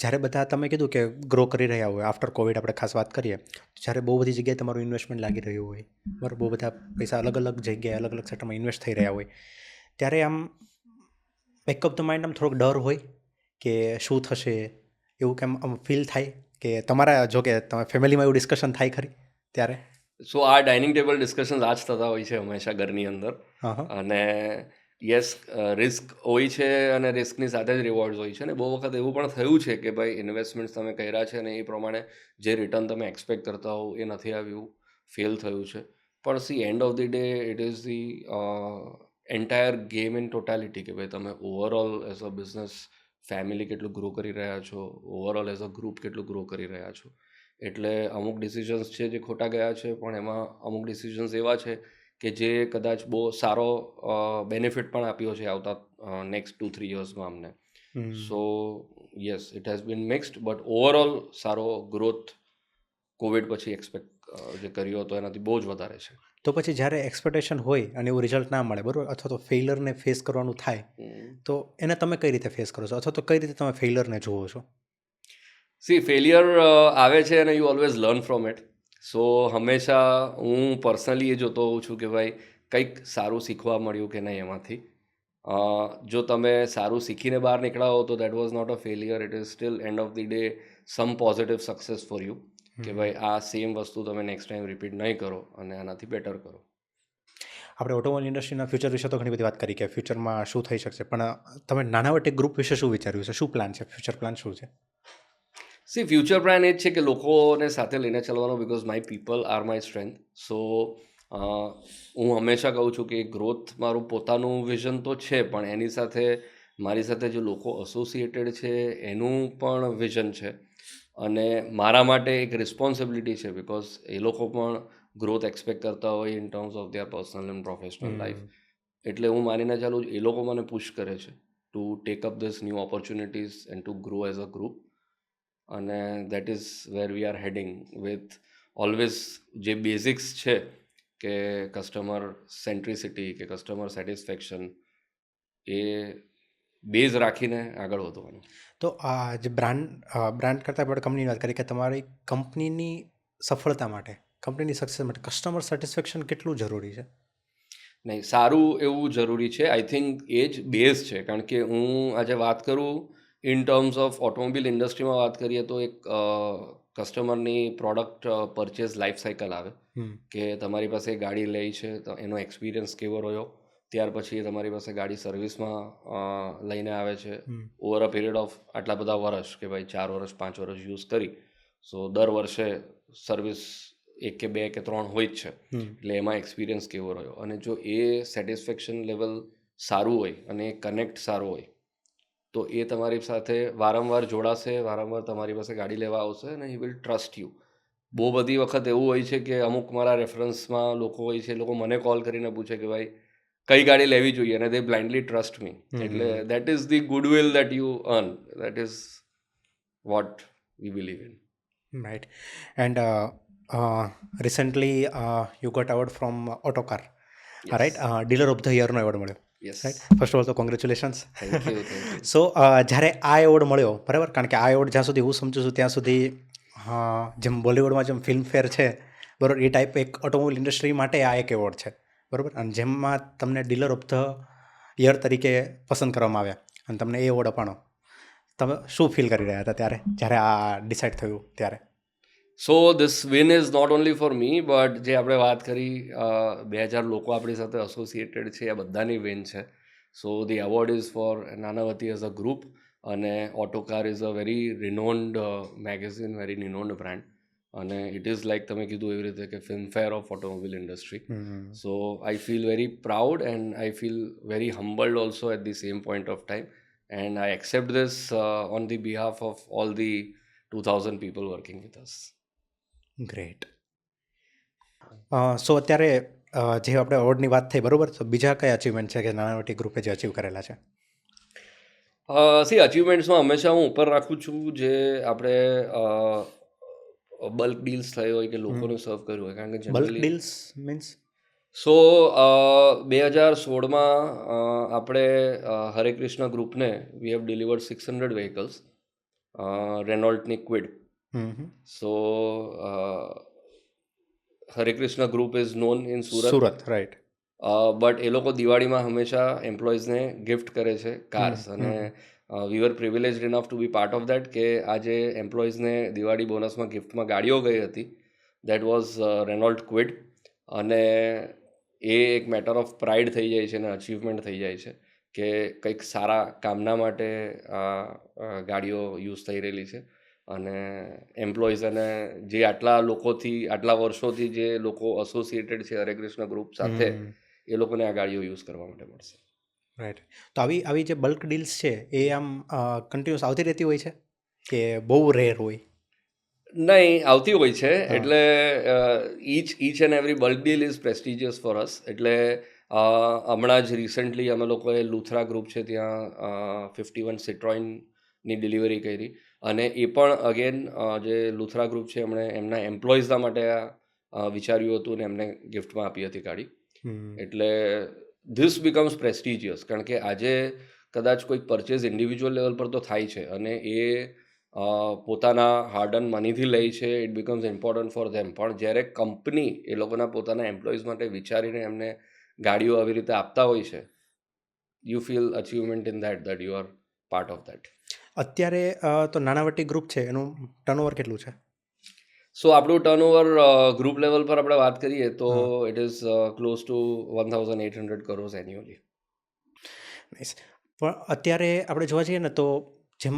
જ્યારે બધા તમે કીધું કે ગ્રો કરી રહ્યા હોય આફ્ટર કોવિડ, આપણે ખાસ વાત કરીએ, જ્યારે બહુ બધી જગ્યાએ તમારું ઇન્વેસ્ટમેન્ટ લાગી રહ્યું હોય, બરાબર, બહુ બધા પૈસા અલગ અલગ જગ્યાએ અલગ અલગ સેક્ટરમાં ઇન્વેસ્ટ થઈ રહ્યા હોય, ત્યારે આમ બેક ઓફ ધ માઇન્ડ આમ થોડોક ડર હોય કે શું થશે, એવું કેમ આમ ફીલ થાય કે તમારા, જો કે તમે ફેમિલીમાં એવું ડિસ્કશન થાય ખરી ત્યારે? સો આ ડાઇનિંગ ટેબલ ડિસ્કશન્સ આ જ થતા હોય છે હંમેશા ઘરની અંદર. અને યસ, રિસ્ક હોય છે અને રિસ્કની સાથે જ રિવોર્ડ્સ હોય છે. અને બહુ વખત એવું પણ થયું છે કે ભાઈ ઇન્વેસ્ટમેન્ટ્સ તમે કર્યા છે અને એ પ્રમાણે જે રિટર્ન તમે એક્સપેક્ટ કરતા હો એ નથી આવ્યું, ફેલ થયું છે. પણ C, and of the day it is the entire game in totality, કે ભાઈ તમે overall as a business family કેટલું ગ્રો કરી રહ્યા છો, ઓવરઓલ એઝ અ ગ્રુપ કેટલું ગ્રો કરી રહ્યા છો. એટલે અમુક ડિસિઝન્સ છે જે ખોટા ગયા છે, પણ એમાં અમુક ડિસિઝન્સ એવા છે કે જે કદાચ બહુ સારો બેનિફિટ પણ આપ્યો છે આવતા નેક્સ્ટ 2-3 યર્સમાં અમને. સો yes, it has been mixed, but overall સારો ગ્રોથ કોવિડ પછી એક્સપેક્ટ જે કર્યો હતો એનાથી બહુ જ વધારે છે. તો પછી જ્યારે એક્સપેક્ટેશન હોય અને એવું રિઝલ્ટ ના મળે, બરાબર, અથવા તો ફેઇલરને ફેસ કરવાનું થાય, તો એને તમે કઈ રીતે ફેસ કરો છો, અથવા તો કઈ રીતે તમે ફેઇલરને જુઓ છો? સી, ફેલિયર આવે છે અને you always learn from it. So હંમેશા હું પર્સનલી એ જોતો હોઉં છું કે ભાઈ કંઈક સારું શીખવા મળ્યું કે નહીં એમાંથી. જો તમે સારું શીખીને બહાર નીકળ્યા હો તો that was not a failure, it is still end of the day some positive success for you, કે ભાઈ આ સેમ વસ્તુ તમે નેક્સ્ટ ટાઈમ રિપીટ નહીં કરો અને આનાથી બેટર કરો. આપણે ઓટોમોબાઈલ ઇન્ડસ્ટ્રીના ફ્યુચર વિશે તો ઘણી બધી વાત કરી કે ફ્યુચરમાં શું થઈ શકશે, પણ તમે નાનાવટી ગ્રુપ વિશે શું વિચાર્યું છે? શું પ્લાન છે? ફ્યુચર પ્લાન શું છે? સી, ફ્યુચર પ્લાન એ જ છે કે લોકોને સાથે લઈને ચાલવાનો, because my people are my strength. So હું હંમેશા કહું છું કે ગ્રોથ મારું પોતાનું વિઝન તો છે, પણ એની સાથે મારી સાથે જે લોકો એસોસિએટેડ છે એનું પણ વિઝન છે. અને મારા માટે એક રિસ્પોન્સિબિલિટી છે, બિકોઝ એ લોકો પણ ગ્રોથ એક્સપેક્ટ કરતા હોય in terms of their personal and professional life. એટલે હું માનીને ચાલું, એ લોકો મને પુશ કરે છે to take up these new opportunities and to grow as a group. અને that is where we are heading with always જે બેઝિક્સ છે કે કસ્ટમર સેન્ટ્રિસિટી કે કસ્ટમર સેટિસ્ફેક્શન, એ બેઝ રાખીને આગળ વધવાનું. તો આ જે બ્રાન્ડ કરતાં આપણે કંપનીની વાત કરી કે તમારી કંપનીની સફળતા માટે, કંપનીની સક્સેસ માટે કસ્ટમર સેટિસ્ફેક્શન કેટલું જરૂરી છે? નહીં, સારું એવું જરૂરી છે. આઈ થિંક એ જ બેઝ છે. કારણ કે હું આજે વાત કરું ઇન ટર્મ્સ ઓફ ઓટોમોબિલ ઇન્ડસ્ટ્રીમાં વાત કરીએ તો એક કસ્ટમરની પ્રોડક્ટ પરચેઝ લાઈફ સાયકલ આવે કે તમારી પાસે ગાડી લઈ છે તો એનો એક્સપિરિયન્સ કેવો રહ્યો, ત્યાર પછી તમારી પાસે ગાડી સર્વિસમાં લઈને આવે છે ઓવર અ પીરિયડ ઓફ આટલા બધા વર્ષ કે ભાઈ 4 વર્ષ 5 વર્ષ યુઝ કરી, સો દર વર્ષે સર્વિસ 1 કે 2 કે 3 હોય જ છે, એટલે એમાં એક્સપિરિયન્સ કેવો રહ્યો, અને જો એ સેટિસ્ફેક્શન લેવલ સારું હોય અને એ કનેક્ટ સારો હોય તો એ તમારી સાથે વારંવાર જોડાશે, વારંવાર તમારી પાસે ગાડી લેવા આવશે અને હી વિલ ટ્રસ્ટ યુ. બહુ બધી વખત એવું હોય છે કે અમુક મારા રેફરન્સમાં લોકો હોય છે, એ લોકો મને કોલ કરીને પૂછે કે ભાઈ કઈ ગાડી લેવી જોઈએ, અને દે બ્લાઇન્ડલી ટ્રસ્ટ મી. એટલે that is the goodwill that you earn, that is what we believe in. Right. And recently you got award from Autocar, right? Dealer of the Year નો એવોર્ડ મળ્યો. Yes, right. First of all તો congratulations. Thank you, thank you. So જ્યારે આ award મળ્યો, બરાબર, કારણ કે આ એવોર્ડ જ્યાં સુધી હું સમજુ છું ત્યાં સુધી જેમ બોલિવૂડમાં જેમ ફિલ્મફેર છે, બરાબર, એ ટાઈપ એક ઓટોમોબાઈલ ઇન્ડસ્ટ્રી માટે આ એક એવોર્ડ છે, બરાબર, અને જેમાં તમને ડીલર ઓફ ધ યર તરીકે પસંદ કરવામાં આવ્યા અને તમને એ એવોર્ડ અપાણો, તમે શું ફીલ કરી રહ્યા હતા ત્યારે જ્યારે આ ડિસાઇડ થયું ત્યારે? So this win is not only for me, but જે આપણે વાત કરી 2000 લોકો આપણી સાથે એસોસિએટેડ છે, એ બધાની વિન છે. So the award is for Nanavati as a group, અને Autocar is a very renowned magazine, very renowned brand, and it is like તમે કીધું એવી રીતે કે Filmfare of automobile industry. So I feel very proud and I feel very humbled also at the same point of time, and I accept this on the behalf of all the 2000 people working with us. Great. સો અત્યારે જે આપણે એવોર્ડની વાત થઈ, બરાબર, તો બીજા કયા achievement છે કે નાણાવટી ગ્રુપે જે અચીવ કરેલા છે? અચીવમેન્ટ્સમાં હંમેશા હું ઉપર રાખું છું જે આપણે બલ્ક ડીલ્સ થઈ હોય કે લોકોને સર્વ કર્યું હોય, કારણ કે bulk generally deals means? So 2016માં આપણે હરે કૃષ્ણ ગ્રુપને વી હેવ ડિલિવર્ડ 600 vehicles, રેનોલ્ટની Kwid. So Hare Krishna group is known in Surat, right. But એ લોકો દિવાળીમાં હંમેશા એમ્પ્લોઈઝને ગિફ્ટ કરે છે કાર્સ, અને we were privileged enough to be part of that, કે આજે એમ્પ્લોઈઝને દિવાળી બોનસમાં ગિફ્ટમાં ગાડીઓ ગઈ હતી, દેટ વોઝ રેનોલ્ટ ક્વિડ, અને એ એક મેટર ઓફ પ્રાઇડ થઈ જાય છે અને અચીવમેન્ટ થઈ જાય છે કે કંઈક સારા કામના માટે ગાડીઓ યુઝ થઈ રહેલી છે, અને એમ્પ્લોઈઝ અને જે આટલા લોકોથી આટલા વર્ષોથી જે લોકો એસોસિએટેડ છે હરે કૃષ્ણ ગ્રુપ સાથે, એ લોકોને આ ગાડીઓ યુઝ કરવા માટે મળશે. રાઈટ. તો આવી જે બલ્ક ડીલ્સ છે એ આમ કન્ટિન્યુઅસ આવતી રહેતી હોય છે કે બહુ રેર હોય? નહીં, આવતી હોય છે. એટલે each and every bulk deal is prestigious for us. એટલે હમણાં જ રિસન્ટલી અમે લોકોએ લુથરા ગ્રુપ છે ત્યાં 51 સિટ્રોઇનની ડિલિવરી કરી, અને એ પણ અગેન જે લુથરા ગ્રુપ છે એમણે એમના એમ્પ્લોઈઝના માટે વિચાર્યું હતું અને એમને ગિફ્ટમાં આપી હતી ગાડી. એટલે ધીસ બિકમ્સ પ્રેસ્ટિજિયસ, કારણ કે આજે કદાચ કોઈક પરચેઝ ઇન્ડિવિજ્યુઅલ લેવલ પર તો થાય છે, અને એ પોતાના હાર્ડ અર્ન મનીથી લે છે, it becomes important for them. પણ જ્યારે કંપની એ લોકોના પોતાના એમ્પ્લોઈઝ માટે વિચારીને એમને ગાડીઓ આવી રીતે આપતા હોય છે, you feel achievement in that you are part of that. અત્યારે તો નાણાવટી ગ્રુપ છે એનું ટર્નઓવર કેટલું છે? સો આપણું ટર્નઓવર ગ્રુપ લેવલ પર આપણે વાત કરીએ તો it is close to 1800 crores annually. Nice. પણ અત્યારે આપણે જોવા જઈએ ને તો જેમ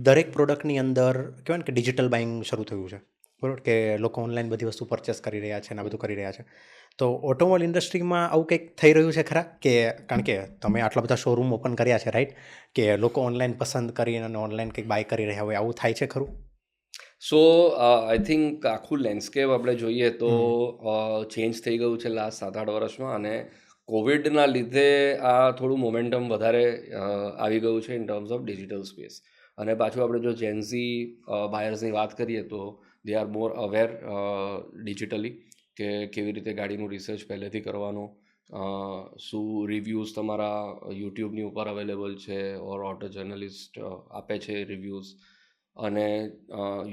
દરેક પ્રોડક્ટની અંદર કહેવાય ને કે ડિજિટલ બાઇંગ શરૂ થયું છે, બરાબર, કે લોકો ઓનલાઈન બધી વસ્તુ પરચેસ કરી રહ્યા છે અને આ બધું કરી રહ્યા છે, તો ઓટોમોબાઈલ ઇન્ડસ્ટ્રીમાં આવું કંઈક થઈ રહ્યું છે ખરા? કે કારણ કે તમે આટલા બધા શોરૂમ ઓપન કર્યા છે, રાઈટ, કે લોકો ઓનલાઈન પસંદ કરીને અને ઓનલાઈન કંઈક બાય કરી રહ્યા હોય, આવું થાય છે ખરું? સો આઈ થિંક આખું લેન્ડસ્કેપ આપણે જોઈએ તો ચેન્જ થઈ ગયું છે લાસ્ટ 7-8 વર્ષમાં, અને કોવિડના લીધે આ થોડું મોમેન્ટમ વધારે આવી ગયું છે in terms of digital space. અને પાછું આપણે જો જેન્ઝી બાયર્સની વાત કરીએ તો they are more aware digitally, કે કેવી રીતે ગાડીનું રિસર્ચ પહેલેથી કરવાનું, શું રિવ્યૂઝ તમારા યુટ્યુબની ઉપર અવેલેબલ છે, ઓર ઓટો જર્નલિસ્ટ આપે છે રિવ્યૂઝ, અને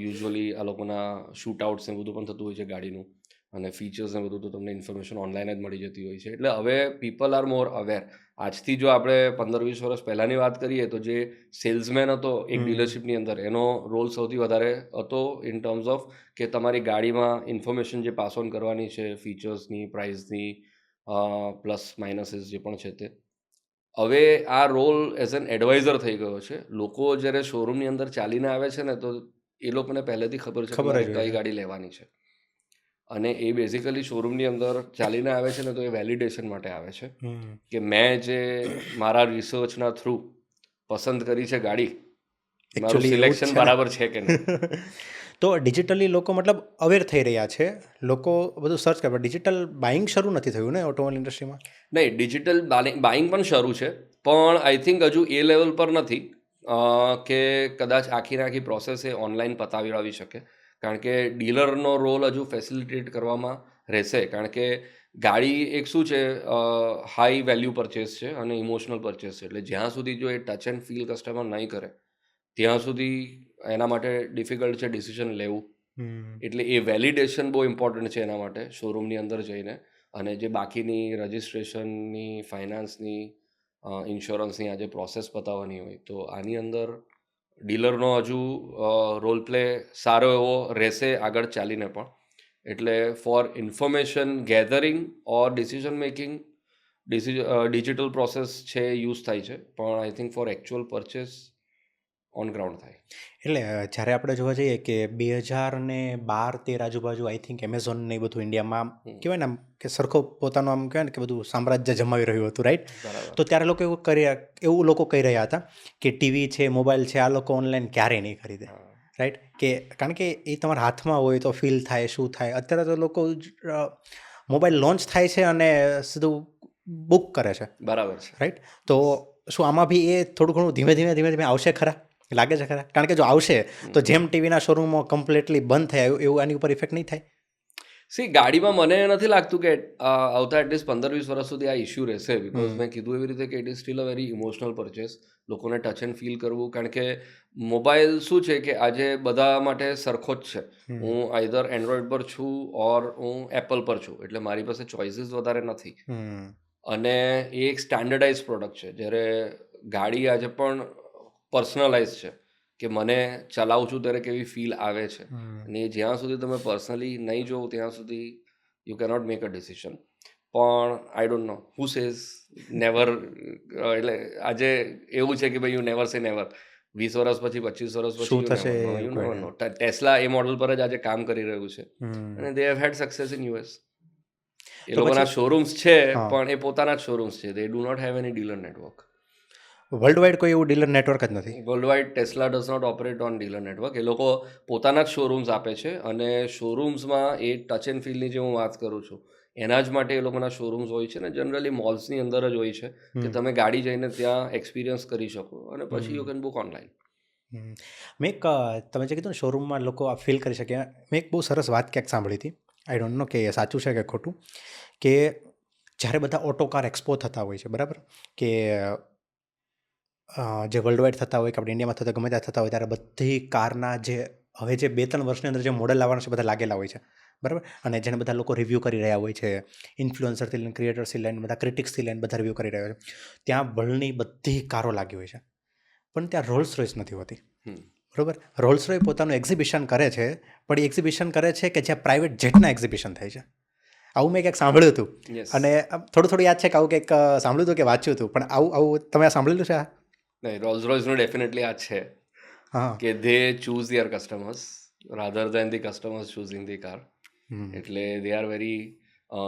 યુઝ્યુઅલી આ લોકોના શૂટ આઉટ્સ ને બધું પણ થતું હોય છે ગાડીનું. અને ફીચર્સ ને બધું તો તમને ઇન્ફોર્મેશન ઓનલાઈન જ મળી જતી હોય છે. એટલે હવે પીપલ આર મોર અવેર. આજથી જો આપણે 15-20 વર્ષ પહેલાંની વાત કરીએ તો જે સેલ્સમેન હતો એક ડીલરશીપની અંદર, એનો રોલ સૌથી વધારે હતો ઇન ટર્મ્સ ઓફ કે તમારી ગાડીમાં ઇન્ફોર્મેશન જે પાસ ઓન કરવાની છે, ફીચર્સની, પ્રાઇસની, પ્લસ માઇનસીસ જે પણ છે તે. હવે આ રોલ એઝ એન એડવાઇઝર થઈ ગયો છે. લોકો જ્યારે શોરૂમની અંદર ચાલીને આવે છે ને, તો એ લોકોને પહેલેથી ખબર છે કે ખબર જ મારે હોય કઈ છે. ગાડી લેવાની છે. અને એ બેઝિકલી શોરૂમની અંદર ચાલીને આવે છે ને, તો એ વેલિડેશન માટે આવે છે કે મેં જે મારા રિસર્ચના થ્રુ પસંદ કરી છે ગાડી, મારું એકચ્યુઅલી એવું જ સિલેક્શન છે ને. બરાબર છે કે નહીં. તો ડિજિટલી લોકો મતલબ અવેર થઈ રહ્યા છે, લોકો બધું સર્ચ કરે. ડિજિટલ બાઇંગ શરૂ નથી થયું ને ઓટોમોબાઈલ ઇન્ડસ્ટ્રીમાં? નહીં, ડિજિટલ બાઇંગ પણ શરૂ છે, પણ આઈ થિંક હજુ એ લેવલ પર નથી કે કદાચ આખી આખી પ્રોસેસ એ ઓનલાઈન પતાવી શકે. કારણ કે ડીલરનો રોલ હજુ ફેસિલિટેટ કરવામાં રહેશે. કારણ કે ગાડી એક શું છે, હાઈ વેલ્યુ પરચેસ છે અને ઇમોશનલ પરચેસ છે. એટલે જ્યાં સુધી જો એ ટચ એન્ડ ફીલ કસ્ટમર નહીં કરે ત્યાં સુધી એના માટે ડિફિકલ્ટ છે ડિસિઝન લેવું. એટલે એ વેલિડેશન બહુ ઇમ્પોર્ટન્ટ છે એના માટે શોરૂમની અંદર જઈને. અને જે બાકીની રજિસ્ટ્રેશનની, ફાઇનાન્સની, ઇન્સ્યોરન્સની આજે પ્રોસેસ પતાવવાની હોય, તો આની અંદર ડીલરનો હજુ રોલ પ્લે સારો એવો રહેશે આગળ ચાલીને પણ. એટલે for information gathering or decision making digital process છે, યુઝ થાય છે, પણ I think for actual purchase on ground થાય. એટલે જ્યારે આપણે જોવા જઈએ કે 2012-13 આજુબાજુ આઈ થિંક એમેઝોન ને એ બધું ઇન્ડિયામાં કહેવાય ને આમ કે સરખો પોતાનું આમ કહેવાય ને કે બધું સામ્રાજ્ય જમાવી રહ્યું હતું, રાઈટ? બરાબર. તો ત્યારે લોકો એવું લોકો કહી રહ્યા હતા કે ટીવી છે, મોબાઈલ છે, આ લોકો ઓનલાઈન ક્યારેય નહીં ખરીદે, રાઈટ? કે કારણ કે એ તમારા હાથમાં હોય તો ફીલ થાય, શું થાય. અત્યારે તો લોકો મોબાઈલ લોન્ચ થાય છે અને સીધું બુક કરે છે, બરાબર છે. રાઈટ? તો શું આમાં બી એ થોડું ઘણું ધીમે ધીમે આવશે ખરા? લાગે છે ખરા? કારણ કે જો આવશે તો જેમ ટીવીના શોરૂમો કમ્પ્લીટલી બંધ થયા એવું આની ઉપર ઇફેક્ટ નહીં થાય? સી, ગાડીમાં મને નથી લાગતું કે આવતા એટલીસ્ટ 15-20 વર્ષ સુધી આ ઇશ્યુ રહેશે. બિકોઝ મેં કીધું એવી રીતે કે it is steel a very emotional purchase. લોકોને ટચ એન્ડ ફીલ કરવું. કારણ કે મોબાઈલ શું છે કે આજે બધા માટે સરખો જ છે. હું આઈધર એન્ડ્રોઈડ પર છું ઓર હું એપલ પર છું. એટલે મારી પાસે ચોઇસીસ વધારે નથી. અને એ એક સ્ટાન્ડર્ડાઇઝ પ્રોડક્ટ છે. જ્યારે ગાડી આજે પણ પર્સનલાઇઝ છે કે મને ચલાવું છું ત્યારે કેવી ફીલ આવે છે. અને જ્યાં સુધી તમે પર્સનલી નહીં જોવો ત્યાં સુધી you cannot make a decision. પણ I don't know who says never. એટલે આજે એવું છે કે ભાઈ યુ નેવર સે નેવર. 20 વર્ષ પછી, 25 વર્ષ શું પછી થશે યુ નેવર નો. ટેસ્લા એ મોડલ પર જ આજે કામ કરી રહ્યું છે અને they have had success in US. એ લોકોના શોરૂમ્સ છે, પણ એ પોતાના જ શોરૂમ્સ છે. They do not have any dealer network. World wide કોઈ એવું ડીલર નેટવર્ક જ નથી. World wide Tesla does not operate on dealer network. એ લોકો પોતાના જ શોરૂમ્સ આપે છે અને શોરૂમ્સમાં એ ટચ એન્ડ ફીલની જે હું વાત કરું છું એના જ માટે એ લોકોના શોરૂમ્સ હોય છે ને જનરલી મોલ્સની અંદર જ હોય છે કે તમે ગાડી જઈને ત્યાં એક્સપિરિયન્સ કરી શકો અને પછી યુ કેન બુક ઓનલાઈન. મેં એક તમે જે કીધું ને શોરૂમમાં લોકો આ ફીલ કરી શકે, મેં એક બહુ સરસ વાત ક્યાંક સાંભળી હતી. આઈ ડોન્ટ નો કે એ સાચું છે કે ખોટું, કે જ્યારે બધા ઓટો કાર એક્સપો થતા હોય છે, બરાબર, કે જે વર્લ્ડ વાઇડ થતા હોય કે આપણે ઇન્ડિયામાં થતા ગમે ત્યાં થતા હોય, ત્યારે બધી કારના જે હવે જે 2-3 વર્ષની અંદર જે મોડલ આવવાના છે બધા લાગેલા હોય છે, બરાબર. અને જેને બધા લોકો રિવ્યૂ કરી રહ્યા હોય છે, ઇન્ફ્લુઅન્સરથી લઈને ક્રિએટર્સથી લઈને બધા ક્રિટિક્સથી લઈને બધા રિવ્યૂ કરી રહ્યા હોય છે. ત્યાં વર્લ્ડની બધી કારો લાગી હોય છે, પણ ત્યાં રોલ્સ રોયસ નથી હોતી, બરાબર. રોલ્સ રોય પોતાનું એક્ઝિબિશન કરે છે, પણ એ એક્ઝિબિશન કરે છે કે જ્યાં પ્રાઇવેટ જેટના એક્ઝિબિશન થાય છે. આવું મેં ક્યાંક સાંભળ્યું હતું. અને થોડું યાદ છે કે આવું કંઈક સાંભળ્યું હતું કે વાંચ્યું હતું, પણ આવું તમે સાંભળેલું છે? નહીં, રોલ્સ રોયસનું ડેફિનેટલી આ છે કે they choose their customers rather than the customers choosing the car. એટલે they are very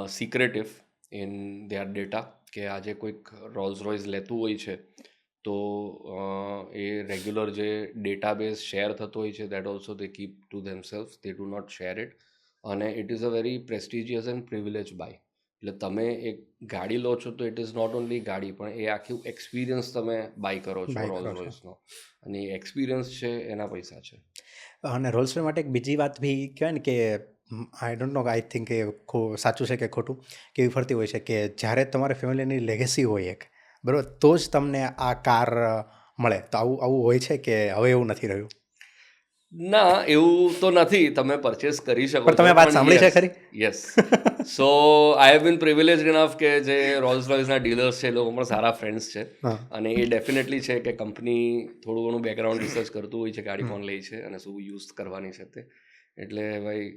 secretive in their data. કે આજે કોઈક રોલ્સ રોયસ લેતું હોય છે તો એ રેગ્યુલર જે ડેટાબેઝ શેર થતો હોય છે that also they keep to themselves. They do not share it. અને it is a very prestigious and privilege buy. એટલે તમે એક ગાડી લો છો તો ઇટ ઇઝ નોટ ઓનલી ગાડી, પણ એ આખું એક્સપિરિયન્સ તમે બાય કરો છો રોલ્સ રોયસનો. અને એ એક્સપિરિયન્સ છે એના પૈસા છે. અને રોલ્સ રોય માટે એક બીજી વાત બી કહેવાય ને કે આઈ ડોન્ટ નો, આઈ થિંક એ સાચું છે કે ખોટું, કેવી ફરતી હોય છે કે જ્યારે તમારે ફેમિલીની લેગેસી હોય એક, બરાબર, તો જ તમને આ કાર મળે. તો આવું હોય છે કે હવે એવું નથી રહ્યું? ના, એવું તો નથી. તમે પરચેસ કરી શકો પણ તમે વાત સાંભળી છે ખરી? Yes. So I have been privileged enough કે જે રોલ્સ રોયસના ડીલર્સ છે એ લોકો પણ સારા ફ્રેન્ડ્સ છે. હા. અને એ ડેફિનેટલી છે કે કંપની થોડું ઘણું બેકગ્રાઉન્ડ રિસર્ચ કરતું હોય છે ગાડી કોણ લે છે અને શું યુઝ કરવાની છે તે. એટલે ભાઈ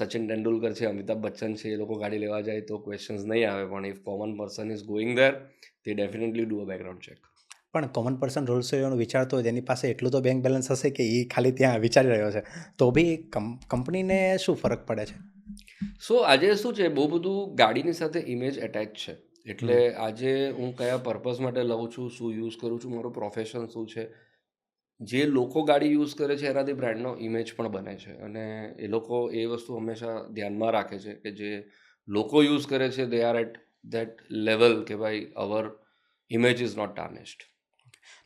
સચિન તેંડુલકર છે, અમિતાભ બચ્ચન છે, એ લોકો ગાડી લેવા જાય તો ક્વેશ્ચન્સ નહીં આવે, પણ if common person is going there તે definitely do a background check. પણ કોમન પર્સન રોલ્સ રોયસનું વિચારતો હોય તેની પાસે એટલું તો બેંક બેલેન્સ હશે કે એ ખાલી ત્યાં વિચારી રહ્યો છે, તો બી કંપનીને શું ફરક પડે છે? સો આજે શું છે, બહુ બધું ગાડીની સાથે ઇમેજ એટેચ છે. એટલે આજે હું કયા પર્પઝ માટે લઉં છું, શું યુઝ કરું છું, મારું પ્રોફેશન શું છે, જે લોકો ગાડી યુઝ કરે છે એનાથી બ્રાન્ડનો ઇમેજ પણ બને છે. અને એ લોકો એ વસ્તુ હંમેશા ધ્યાનમાં રાખે છે કે જે લોકો યુઝ કરે છે they are at that level કે ભાઈ our image is not tarnished.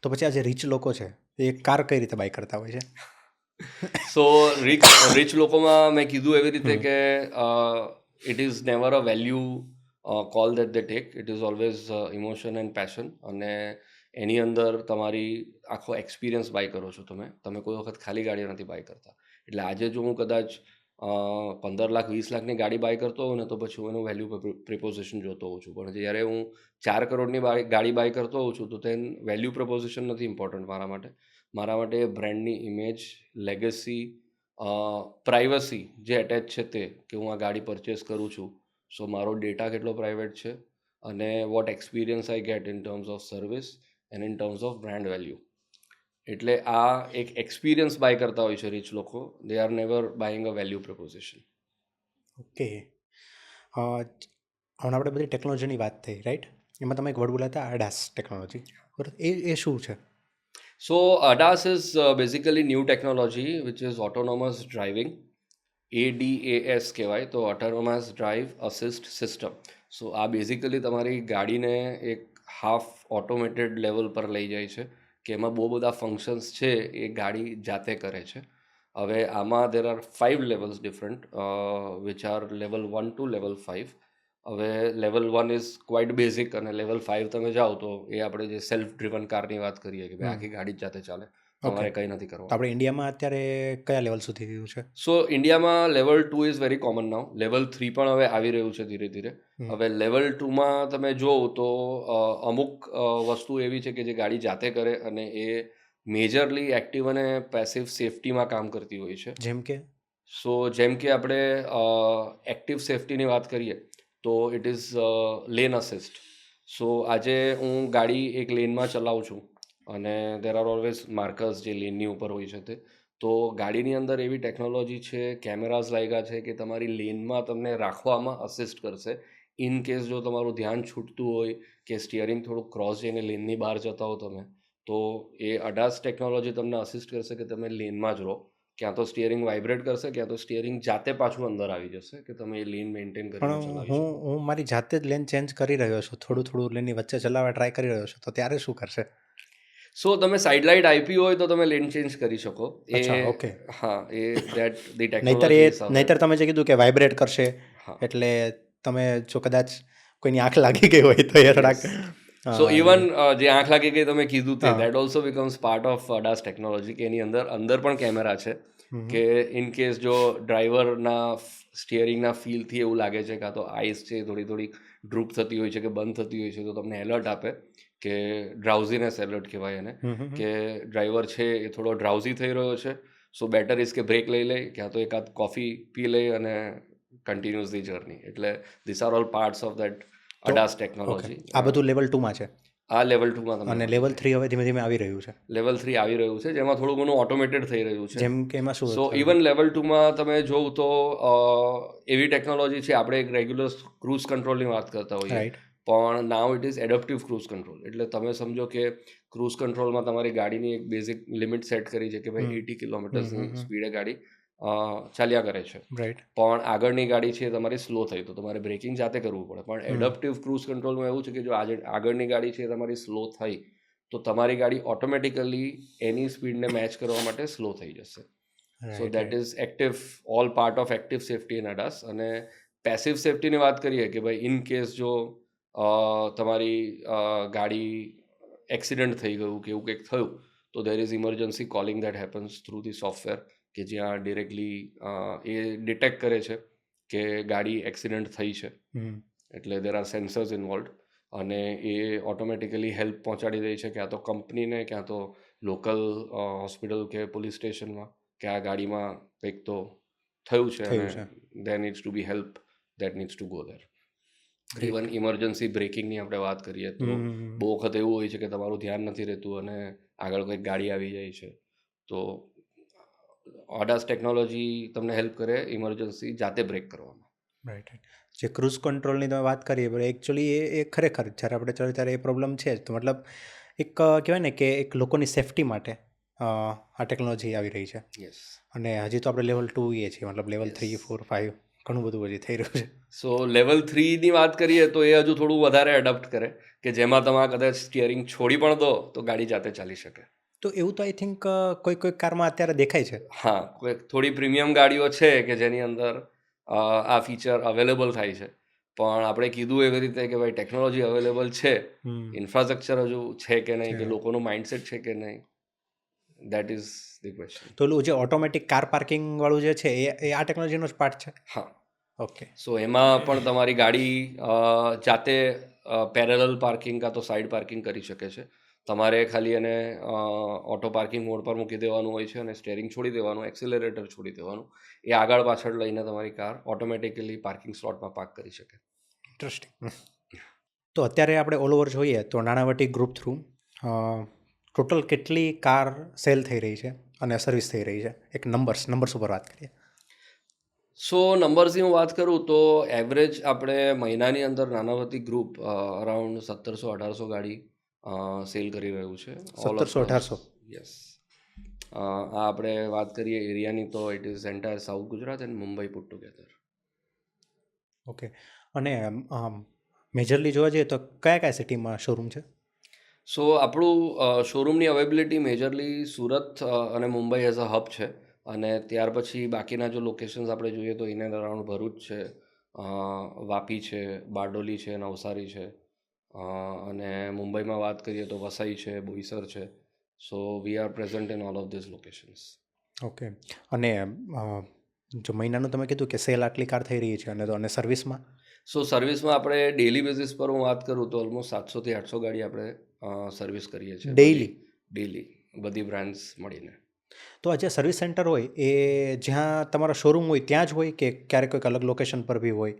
તો પછી આ જે રીચ લોકો છે એ કાર કઈ રીતે બાય કરતા હોય છે? સો રીચ લોકોમાં મેં કીધું એવી રીતે કે it is never a value call that they tech, it is always emotion and passion. અને એની અંદર તમારી આખો એક્સપિરિયન્સ બાય કરો છો તમે કોઈ વખત ખાલી ગાડીઓ નથી બાય કરતા. એટલે આજે જો હું કદાચ 15 લાખ 20 લાખની ગાડી બાય કરતો હોઉં ને તો પછી હું એનું વેલ્યુ પ્રિપોઝિશન જોતો હોઉં છું. પણ જ્યારે હું 4 કરોડની ગાડી બાય કરતો હોઉં છું તો તેન વેલ્યુ પ્રપોઝિશન નથી ઇમ્પોર્ટન્ટ મારા માટે બ્રાન્ડની ઇમેજ, લેગસી, પ્રાઇવસી જે એટેચ છે તે કે હું આ ગાડી પરચેસ કરું છું, સો મારો ડેટા કેટલો પ્રાઇવેટ છે અને what experience I get in terms of service and in terms of brand value. એટલે આ એક એક્સપિરિયન્સ બાય કરતા હોય છે રીચ લોકો. They are never buying a value proposition. Okay. હમણાં આપણે બધી ટેકનોલોજીની વાત થઈ, રાઈટ? એમાં તમે એક વર્ડ બોલ્યા હતા ADAS ટેકનોલોજી, બરાબર? એ શું છે? So ADAS is basically new technology which is autonomous driving. ADAS કહેવાય, તો ઓટોનોમસ ડ્રાઈવ અસિસ્ટ સિસ્ટમ. સો આ બેઝિકલી તમારી ગાડીને એક હાફ ઓટોમેટેડ લેવલ પર લઈ જાય છે કે એમાં બહુ બધા ફંક્શન્સ છે એ ગાડી જાતે કરે છે. હવે આમાં there are 5 levels different which are level 1 to level 5. હવે લેવલ 1 ઇઝ ક્વાઇટ બેઝિક અને લેવલ 5 તમે જાઓ તો એ આપણે જે સેલ્ફ ડ્રિવન કારની વાત કરીએ કે ભાઈ આખી ગાડી જ જાતે ચાલે, તમારે કંઈ નથી તો કરવાનું. આપણે ઇન્ડિયામાં અત્યારે કયા લેવલ સુધી થયું છે? સો ઇન્ડિયામાં level 2 is very common now. Level 3 પણ હવે આવી રહ્યું છે ધીરે ધીરે. હવે લેવલ 2માં તમે જોવો તો અમુક વસ્તુ એવી છે કે જે ગાડી જાતે કરે અને એ મેજરલી એક્ટિવ અને પેસિવ સેફટીમાં કામ કરતી હોય છે. જેમ કે સો જેમ કે આપણે એક્ટિવ સેફટીની વાત કરીએ તો ઇટ ઇઝ લેન અસિસ્ટ. સો આજે હું ગાડી એક લેનમાં ચલાવું છું અને દેર આર ઓલવેઝ માર્કર્સ જે લેનની ઉપર હોય છે તે. તો ગાડીની અંદર એવી ટેકનોલોજી છે, કેમેરાઝ લાગ્યા છે કે તમારી લેનમાં તમને રાખવામાં અસિસ્ટ કરશે. ઇન કેસ જો તમારું ધ્યાન છૂટતું હોય કે સ્ટિયરિંગ થોડુંક ક્રોસ જઈને લેનની બહાર જતા હો તમે, તો એ ADAS ટેકનોલોજી તમને અસિસ્ટ કરશે કે તમે લેનમાં જ રહો. ક્યાં તો સ્ટિયરિંગ વાઇબ્રેટ કરશે, ક્યાં તો સ્ટિયરિંગ જાતે પાછું અંદર આવી જશે કે તમે એ લેન મેન્ટેન કરીને પણ ચલાવી હું શકો. હું મારી જાતે જ લેન ચેન્જ કરી રહ્યો છું, થોડું લેનની વચ્ચે ચલાવવા ટ્રાય કરી રહ્યો છું, તો ત્યારે શું કરશે? સો તમે સાઇડ લાઇટ આપી હોય તો તમે લેન ચેન્જ કરી શકો. અચ્છા, ઓકે. હા, એ ધેટ ધી નહીતર ટેકનોલોજી. નહીતર તમે જે કીધું કે વાઇબ્રેટ કરશે, હા. એટલે તમે જો કદાચ કોઈની આંખ લાગી ગઈ હોય તો એ થોડાક સો ઇવન જે આંખ લાગી ગઈ તમે કીધું તે હા. That also becomes part of ADAS technology કે એની અંદર પણ કેમેરા છે કે ઇન કેસ જો ડ્રાઈવરના સ્ટિયરિંગના ફીલથી એવું લાગે છે કાં તો આઈસ છે થોડી ડ્રૂપ થતી હોય છે કે બંધ થતી હોય છે તો તમને એલર્ટ આપે કે ડ્રાઉઝીનેસ એલર્ટ કહેવાય એને, કે ડ્રાઈવર છે એ થોડો ડ્રાઉઝી થઈ રહ્યો છે. સો બેટર ઇઝ કે બ્રેક લઈ લે, ક્યાં તો એકાદ કોફી પી લે અને કન્ટિન્યુઅસ ધી જર્ની. એટલે this are all parts of that ADAS technology. આ બધું લેવલ 2માં છે આ લેવલ 2માં અને તમને લેવલ 3 હવે ધીમે ધીમે આવી રહ્યું છે. લેવલ 3 આવી રહ્યું છે જેમાં થોડું ઘણું ઓટોમેટેડ થઈ રહ્યું છે. જેમ કે એમાં શું સો ઇવન લેવલ 2માં તમે જોવ તો એવી ટેકનોલોજી છે, આપણે એક રેગ્યુલર ક્રૂઝ કંટ્રોલની વાત કરતા હોઈએ, રાઈટ. પણ now it is adaptive cruise control. એટલે તમે સમજો કે ક્રૂઝ કંટ્રોલમાં તમારી ગાડીની એક બેઝિક લિમિટ સેટ કરી છે કે ભાઈ 80 કિલોમીટર્સની સ્પીડે ગાડી ચાલ્યા કરે છે, રાઈટ. પણ આગળની ગાડી છે તમારી સ્લો થઈ તો તમારે બ્રેકિંગ જાતે કરવું પડે. પણ એડપ્ટિવ ક્રૂઝ કંટ્રોલમાં એવું છે કે જો આજે આગળની ગાડી છે તમારી સ્લો થઈ તો તમારી ગાડી ઓટોમેટિકલી એની સ્પીડને મેચ કરવા માટે સ્લો થઈ જશે. So that is active, all part of active safety in ADAS. અને પેસિવ સેફટીની વાત કરીએ કે ભાઈ ઇન કેસ જો તમારી ગાડી એક્સિડન્ટ થઈ ગયું કે એવું કંઈક થયું તો there is emergency calling that happens through the software, કે જ્યાં ડિરેક્ટલી એ ડિટેક્ટ કરે છે કે ગાડી એક્સિડન્ટ થઈ છે. એટલે દેર આર સેન્સર્સ ઇન્વોલ્વ, અને એ ઓટોમેટિકલી હેલ્પ પહોંચાડી દે છે ક્યાં તો કંપનીને, ક્યાં તો લોકલ હોસ્પિટલ કે પોલીસ સ્ટેશનમાં, કે આ ગાડીમાં કંઈક તો થયું છે અને there needs to be help that needs to go there. Even emergency બ્રેકિંગની આપણે વાત કરીએ તો બહુ વખત એવું હોય છે કે તમારું ધ્યાન નથી રહેતું અને આગળ કંઈક ગાડી આવી જાય છે, તો ADAS ટેકનોલોજી તમને હેલ્પ કરે ઇમરજન્સી જાતે બ્રેક કરવામાં. રાઈટ. જે ક્રૂઝ કંટ્રોલની તમે વાત કરીએ, પણ એકચ્યુઅલી એ ખરેખર જ્યારે આપણે ચાલીએ ત્યારે એ પ્રોબ્લેમ છે જ. તો મતલબ એક કહેવાય ને કે એક લોકોની સેફટી માટે આ ટેકનોલોજી આવી રહી છે. યસ. અને હજી તો આપણે લેવલ 2 એ છીએ, મતલબ લેવલ 3, 4, 5 ઘણું બધું હજી થઈ રહ્યું છે. સો લેવલ 3ની વાત કરીએ તો એ હજુ થોડું વધારે એડપ્ટ કરે, કે જેમાં તમે કદાચ સ્ટિયરિંગ છોડી પણ દો તો ગાડી જાતે ચાલી શકે. તો એવું તો આઈ થિંક કોઈ કારમાં અત્યારે દેખાય છે. હા, કોઈ થોડી પ્રીમિયમ ગાડીઓ છે કે જેની અંદર આ ફીચર અવેલેબલ થાય છે, પણ આપણે કીધું એવી રીતે કે ભાઈ ટેકનોલોજી અવેલેબલ છે, ઇન્ફ્રાસ્ટ્રક્ચર હજુ છે કે નહીં, કે લોકોનું માઇન્ડસેટ છે કે નહીં, દેટ ઇઝ ધી ક્વેશ્ચન. તો ઓલું જે ઓટોમેટિક કાર પાર્કિંગ વાળું જે છે એ આ ટેકનોલોજીનો જ પાર્ટ છે. હા. ઓકે. સો એમાં પણ તમારી ગાડી જાતે પેરેલલ પાર્કિંગ કાં તો સાઈડ પાર્કિંગ કરી શકે છે. તમારે ખાલી એને ઓટો પાર્કિંગ મોડ પર મૂકી દેવાનું હોય છે અને સ્ટેરિંગ છોડી દેવાનું, એક્સિલરેટર છોડી દેવાનું, એ આગળ પાછળ લઈને તમારી કાર ઓટોમેટિકલી પાર્કિંગ સ્લોટમાં પાર્ક કરી શકે. ઇન્ટરેસ્ટિંગ. તો અત્યારે આપણે ઓલ ઓવર જોઈએ તો નાણાવટી ગ્રુપ થ્રુ ટોટલ કેટલી કાર સેલ થઈ રહી છે અને સર્વિસ થઈ રહી છે? એક નંબર્સ ઉપર વાત કરીએ. સો નંબર્સની હું વાત કરું તો એવરેજ આપણે મહિનાની અંદર નાણાવટી ગ્રુપ અરાઉન્ડ 1700-1800 ગાડી સેલ કરી રહ્યું છે. 1700-1800. યસ. આ આપણે વાત કરીએ એરિયાની તો it is entire south Gujarat and Mumbai put together. Okay. અને મેજરલી જોવા જઈએ તો કયા સિટીમાં શોરૂમ છે? સો આપણું શોરૂમની અવેબિલિટી મેજરલી સુરત અને મુંબઈ એઝ અ હબ છે, અને ત્યાર પછી બાકીના જો લોકેશન્સ આપણે જોઈએ તો ઇન એન્ડ અરાઉન્ડ ભરૂચ છે, વાપી છે, બારડોલી છે, નવસારી છે, અને મુંબઈમાં વાત કરીએ તો વસઈ છે, બોઈસર છે. So we are present in all of this locations. Okay. અને જો મહિનાનું તમે કીધું કે સેલ આટલી કાર થઈ રહી છે, અને સર્વિસમાં? સો સર્વિસમાં આપણે ડેલી બેઝિસ પર હું વાત કરું તો ઓલમોસ્ટ 700-800 ગાડી આપણે સર્વિસ કરીએ છીએ ડેલી, બધી બ્રાન્ડ્સ મળીને. તો આ જે સર્વિસ સેન્ટર હોય એ જ્યાં તમારો શોરૂમ હોય ત્યાં જ હોય કે ક્યારેક કોઈક અલગ લોકેશન પર બી હોય?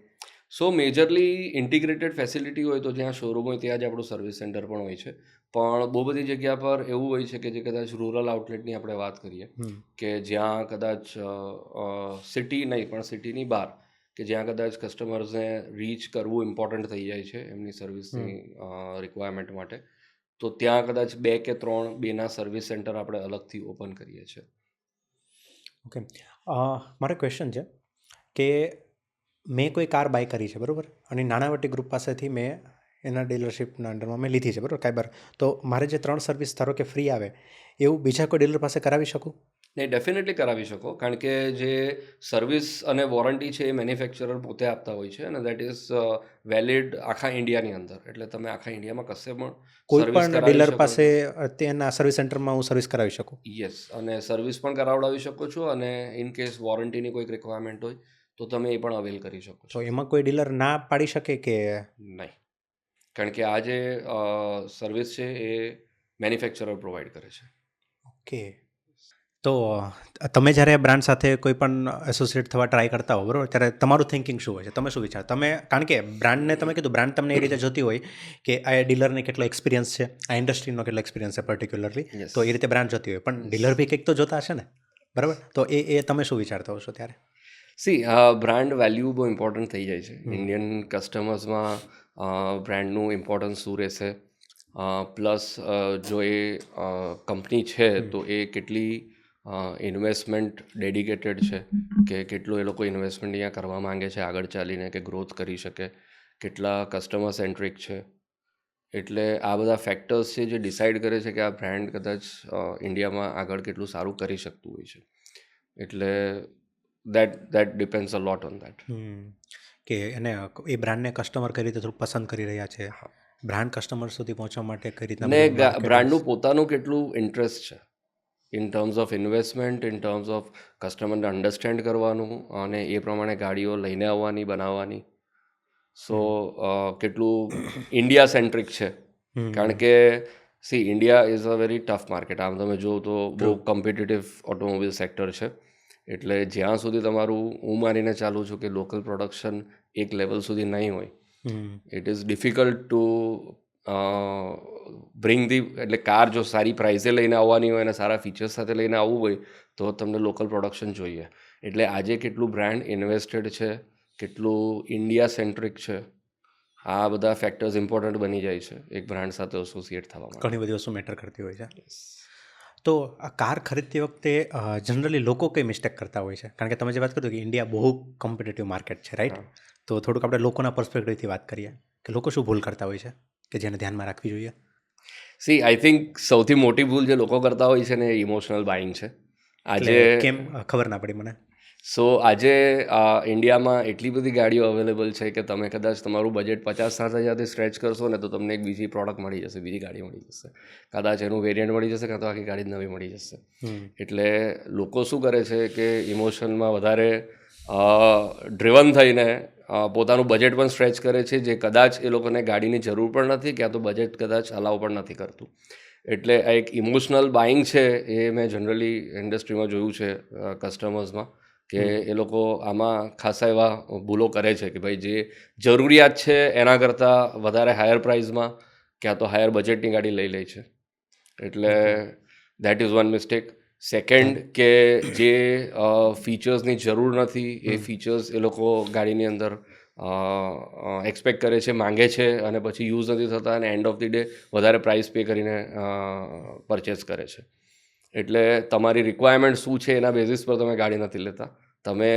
સો મેજરલી ઇન્ટિગ્રેટેડ ફેસિલિટી હોય તો જ્યાં શોરૂમ હોય ત્યાં જ આપણું સર્વિસ સેન્ટર પણ હોય છે, પણ બહુ બધી જગ્યા પર એવું હોય છે કે જે કદાચ રૂરલ આઉટલેટની આપણે વાત કરીએ, કે જ્યાં કદાચ સિટી નહીં પણ સિટીની બહાર, કે જ્યાં કદાચ કસ્ટમર્સને રીચ કરવું ઇમ્પોર્ટન્ટ થઈ જાય છે એમની સર્વિસની રિક્વાયરમેન્ટ માટે, તો ત્યાં કદાચ 2 કે 3 બેના સર્વિસ સેન્ટર આપણે અલગથી ઓપન કરીએ છીએ. ઓકે. મારો ક્વેશ્ચન છે કે મેં કોઈ કાર બાય કરી છે, બરાબર, અને નાણાવટી ગ્રુપ પાસેથી મેં એના ડીલરશીપના અંડરમાં મેં લીધી છે, બરાબર, કાંઈ તો મારે જે 3 સર્વિસ ધારો કે ફ્રી આવે એવું બીજા કોઈ ડીલર પાસે કરાવી શકું? નહીં, ડેફિનેટલી કરાવી શકો, કારણ કે જે સર્વિસ અને વોરંટી છે એ મેન્યુફેક્ચરર પોતે આપતા હોય છે, અને દેટ ઇઝ વેલિડ આખા ઇન્ડિયાની અંદર. એટલે તમે આખા ઇન્ડિયામાં કશે પણ કોઈ પણ ડીલર પાસે તેના સર્વિસ સેન્ટરમાં હું સર્વિસ કરાવી શકું? યસ, અને સર્વિસ પણ કરાવડાવી શકો છો, અને ઇન કેસ વોરંટીની કોઈક રિક્વાયરમેન્ટ હોય તો તમે એ પણ અવેલ કરી શકો છો. તો એમાં કોઈ ડીલર ના પાડી શકે કે? નહીં, કારણ કે આ જે સર્વિસ છે એ મેન્યુફેક્ચરર પ્રોવાઈડ કરે છે. ઓકે. તો તમે જ્યારે બ્રાન્ડ સાથે કોઈ પણ એસોસિએટ થવા ટ્રાય કરતા હો, બરાબર, ત્યારે તમારું થિંકિંગ શું હોય છે? તમે શું વિચાર તમે, કારણ કે બ્રાન્ડને તમે કીધું બ્રાન્ડ તમને એ રીતે જોતી હોય કે આ ડીલરને કેટલો એક્સપિરિયન્સ છે, આ ઇન્ડસ્ટ્રીનો કેટલો એક્સપિરિયન્સ છે પર્ટિક્યુલરલી, તો એ રીતે બ્રાન્ડ જોતી હોય, પણ ડીલર બી કંઈક તો જોતા હશે ને, બરાબર? તો એ તમે શું વિચારતા હો છો ત્યારે? બ્રાન્ડ વેલ્યુ બહુ ઇમ્પોર્ટન્ટ થઈ જાય છે ઇન્ડિયન કસ્ટમર્સમાં. બ્રાન્ડનું ઇમ્પોર્ટન્સ શું રહેશે, પ્લસ જો એ કંપની છે તો એ કેટલી ઇન્વેસ્ટમેન્ટ ડેડિકેટેડ છે, કે કેટલું એ લોકો ઇન્વેસ્ટમેન્ટ અહીંયા કરવા માંગે છે આગળ ચાલીને, કે ગ્રોથ કરી શકે, કેટલા કસ્ટમર સેન્ટ્રિક છે. એટલે આ બધા ફેક્ટર્સ છે જે ડિસાઇડ કરે છે કે આ બ્રાન્ડ કદાચ ઇન્ડિયામાં આગળ કેટલું સારું કરી શકતું હોય છે. એટલે that depends a lot on that. કે એને એ બ્રાન્ડને કસ્ટમર કઈ રીતે થોડું પસંદ કરી રહ્યા છે, બ્રાન્ડ કસ્ટમર સુધી પહોંચવા માટે કઈ રીતના ને બધું marketing? બ્રાન્ડનું પોતાનું કેટલું ઇન્ટરેસ્ટ છે in terms of investment, in terms of કસ્ટમરને અન્ડરસ્ટેન્ડ કરવાનું અને એ પ્રમાણે ગાડીઓ લઈને આવવાની, બનાવવાની. સો કેટલું ઇન્ડિયા સેન્ટ્રિક છે. કારણ કે India is a very tough market. આમ તમે જુઓ તો બહુ કોમ્પિટિટિવ ઓટોમોબાઈલ સેક્ટર છે. એટલે જ્યાં સુધી તમારું, હું માનીને ચાલું છું કે લોકલ પ્રોડક્શન એક લેવલ સુધી નહીં હોય, it is difficult to bring એટલે કાર જો સારી પ્રાઇઝે લઈને આવવાની હોય અને સારા ફીચર્સ સાથે લઈને આવવું હોય તો તમને લોકલ પ્રોડક્શન જોઈએ. એટલે આજે કેટલું બ્રાન્ડ ઇન્વેસ્ટેડ છે, કેટલું ઇન્ડિયા સેન્ટ્રિક છે, આ બધા ફેક્ટર્સ ઇમ્પોર્ટન્ટ બની જાય છે એક બ્રાન્ડ સાથે એસોસિએટ થવા માટે. ઘણી બધી વસ્તુ મેટર કરતી હોય છે. તો આ કાર ખરીદતી વખતે જનરલી લોકો કઈ મિસ્ટેક કરતા હોય છે? કારણ કે તમે જે વાત કરી કે ઇન્ડિયા બહુ કોમ્પિટિટિવ માર્કેટ છે, રાઈટ? તો થોડુંક આપણે લોકોના પર્સપેક્ટિવથી વાત કરીએ કે લોકો શું ભૂલ કરતા હોય છે કે જેને ધ્યાનમાં રાખવી જોઈએ. આઈ થિંક સૌથી મોટી ભૂલ જે લોકો કરતા હોય છે ને એ ઇમોશનલ બાઇંગ છે. આજે કેમ ખબર ના પડી મને. આજે ઇન્ડિયામાં એટલી બધી ગાડીઓ અવેલેબલ છે કે તમે કદાચ તમારું બજેટ 50-60 હજારથી સ્ટ્રેચ કરશો ને તો તમને એક બીજી પ્રોડક્ટ મળી જશે, બીજી ગાડી મળી જશે, કદાચ એનું વેરિયન્ટ મળી જશે, કાં તો આખી ગાડી નવી મળી જશે. એટલે લોકો શું કરે છે કે ઇમોશનમાં વધારે ડ્રિવન થઈને પોતાનું બજેટ પણ સ્ટ્રેચ કરે છે, જે કદાચ એ લોકોને ગાડીની જરૂર પણ નથી, ક્યાં તો બજેટ કદાચ અલાઉ પણ નથી કરતું. એટલે આ એક ઇમોશનલ બાઇંગ છે એ મેં જનરલી ઇન્ડસ્ટ્રીમાં જોયું છે કસ્ટમર્સમાં, કે એ લોકો આમાં ખાસા એવા ભૂલો કરે છે કે ભાઈ જે જરૂરિયાત છે એના કરતાં વધારે હાયર પ્રાઇઝમાં ક્યાં તો હાયર બજેટની ગાડી લઈ લે છે. એટલે that is one mistake. Second, કે જે ફીચર્સની જરૂર નથી એ ફીચર્સ એ લોકો ગાડીની અંદર એક્સપેક્ટ કરે છે, માંગે છે, અને પછી યુઝ નથી થતા અને એન્ડ ઓફ ધી ડે વધારે પ્રાઇસ પે કરીને પરચેસ કરે છે. એટલે તમારી રિક્વાયરમેન્ટ શું છે એના બેઝિસ પર તમે ગાડી નથી લેતા. તમે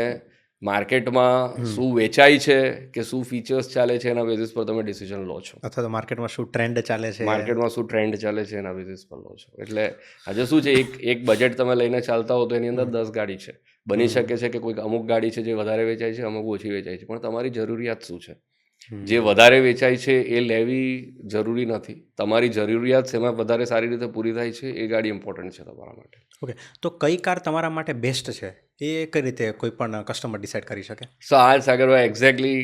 માર્કેટમાં શું વેચાય છે કે શું ફીચર્સ ચાલે છે એના બેઝિસ પર તમે ડિસિઝન લો છો, અથવા તો માર્કેટમાં શું ટ્રેન્ડ ચાલે છે, માર્કેટમાં શું ટ્રેન્ડ ચાલે છે એના બેઝિસ પર લો છો. એટલે આજે શું છે, એક બજેટ તમે લઈને ચાલતા હો તો એની અંદર 10 ગાડી છે. બની શકે છે કે કોઈક અમુક ગાડી છે જે વધારે વેચાય છે, અમુક ઓછી વેચાય છે, પણ તમારી જરૂરિયાત શું છે? જે વધારે વેચાય છે એ લેવી જરૂરી નથી. તમારી જરૂરિયાત શેમાં વધારે સારી રીતે પૂરી થાય છે એ ગાડી ઇમ્પોર્ટન્ટ છે તમારા માટે. ઓકે, તો કઈ કાર તમારા માટે બેસ્ટ છે એ કઈ રીતે કોઈ પણ કસ્ટમર ડિસાઇડ કરી શકે? આ સાગરભાઈ એક્ઝેક્ટલી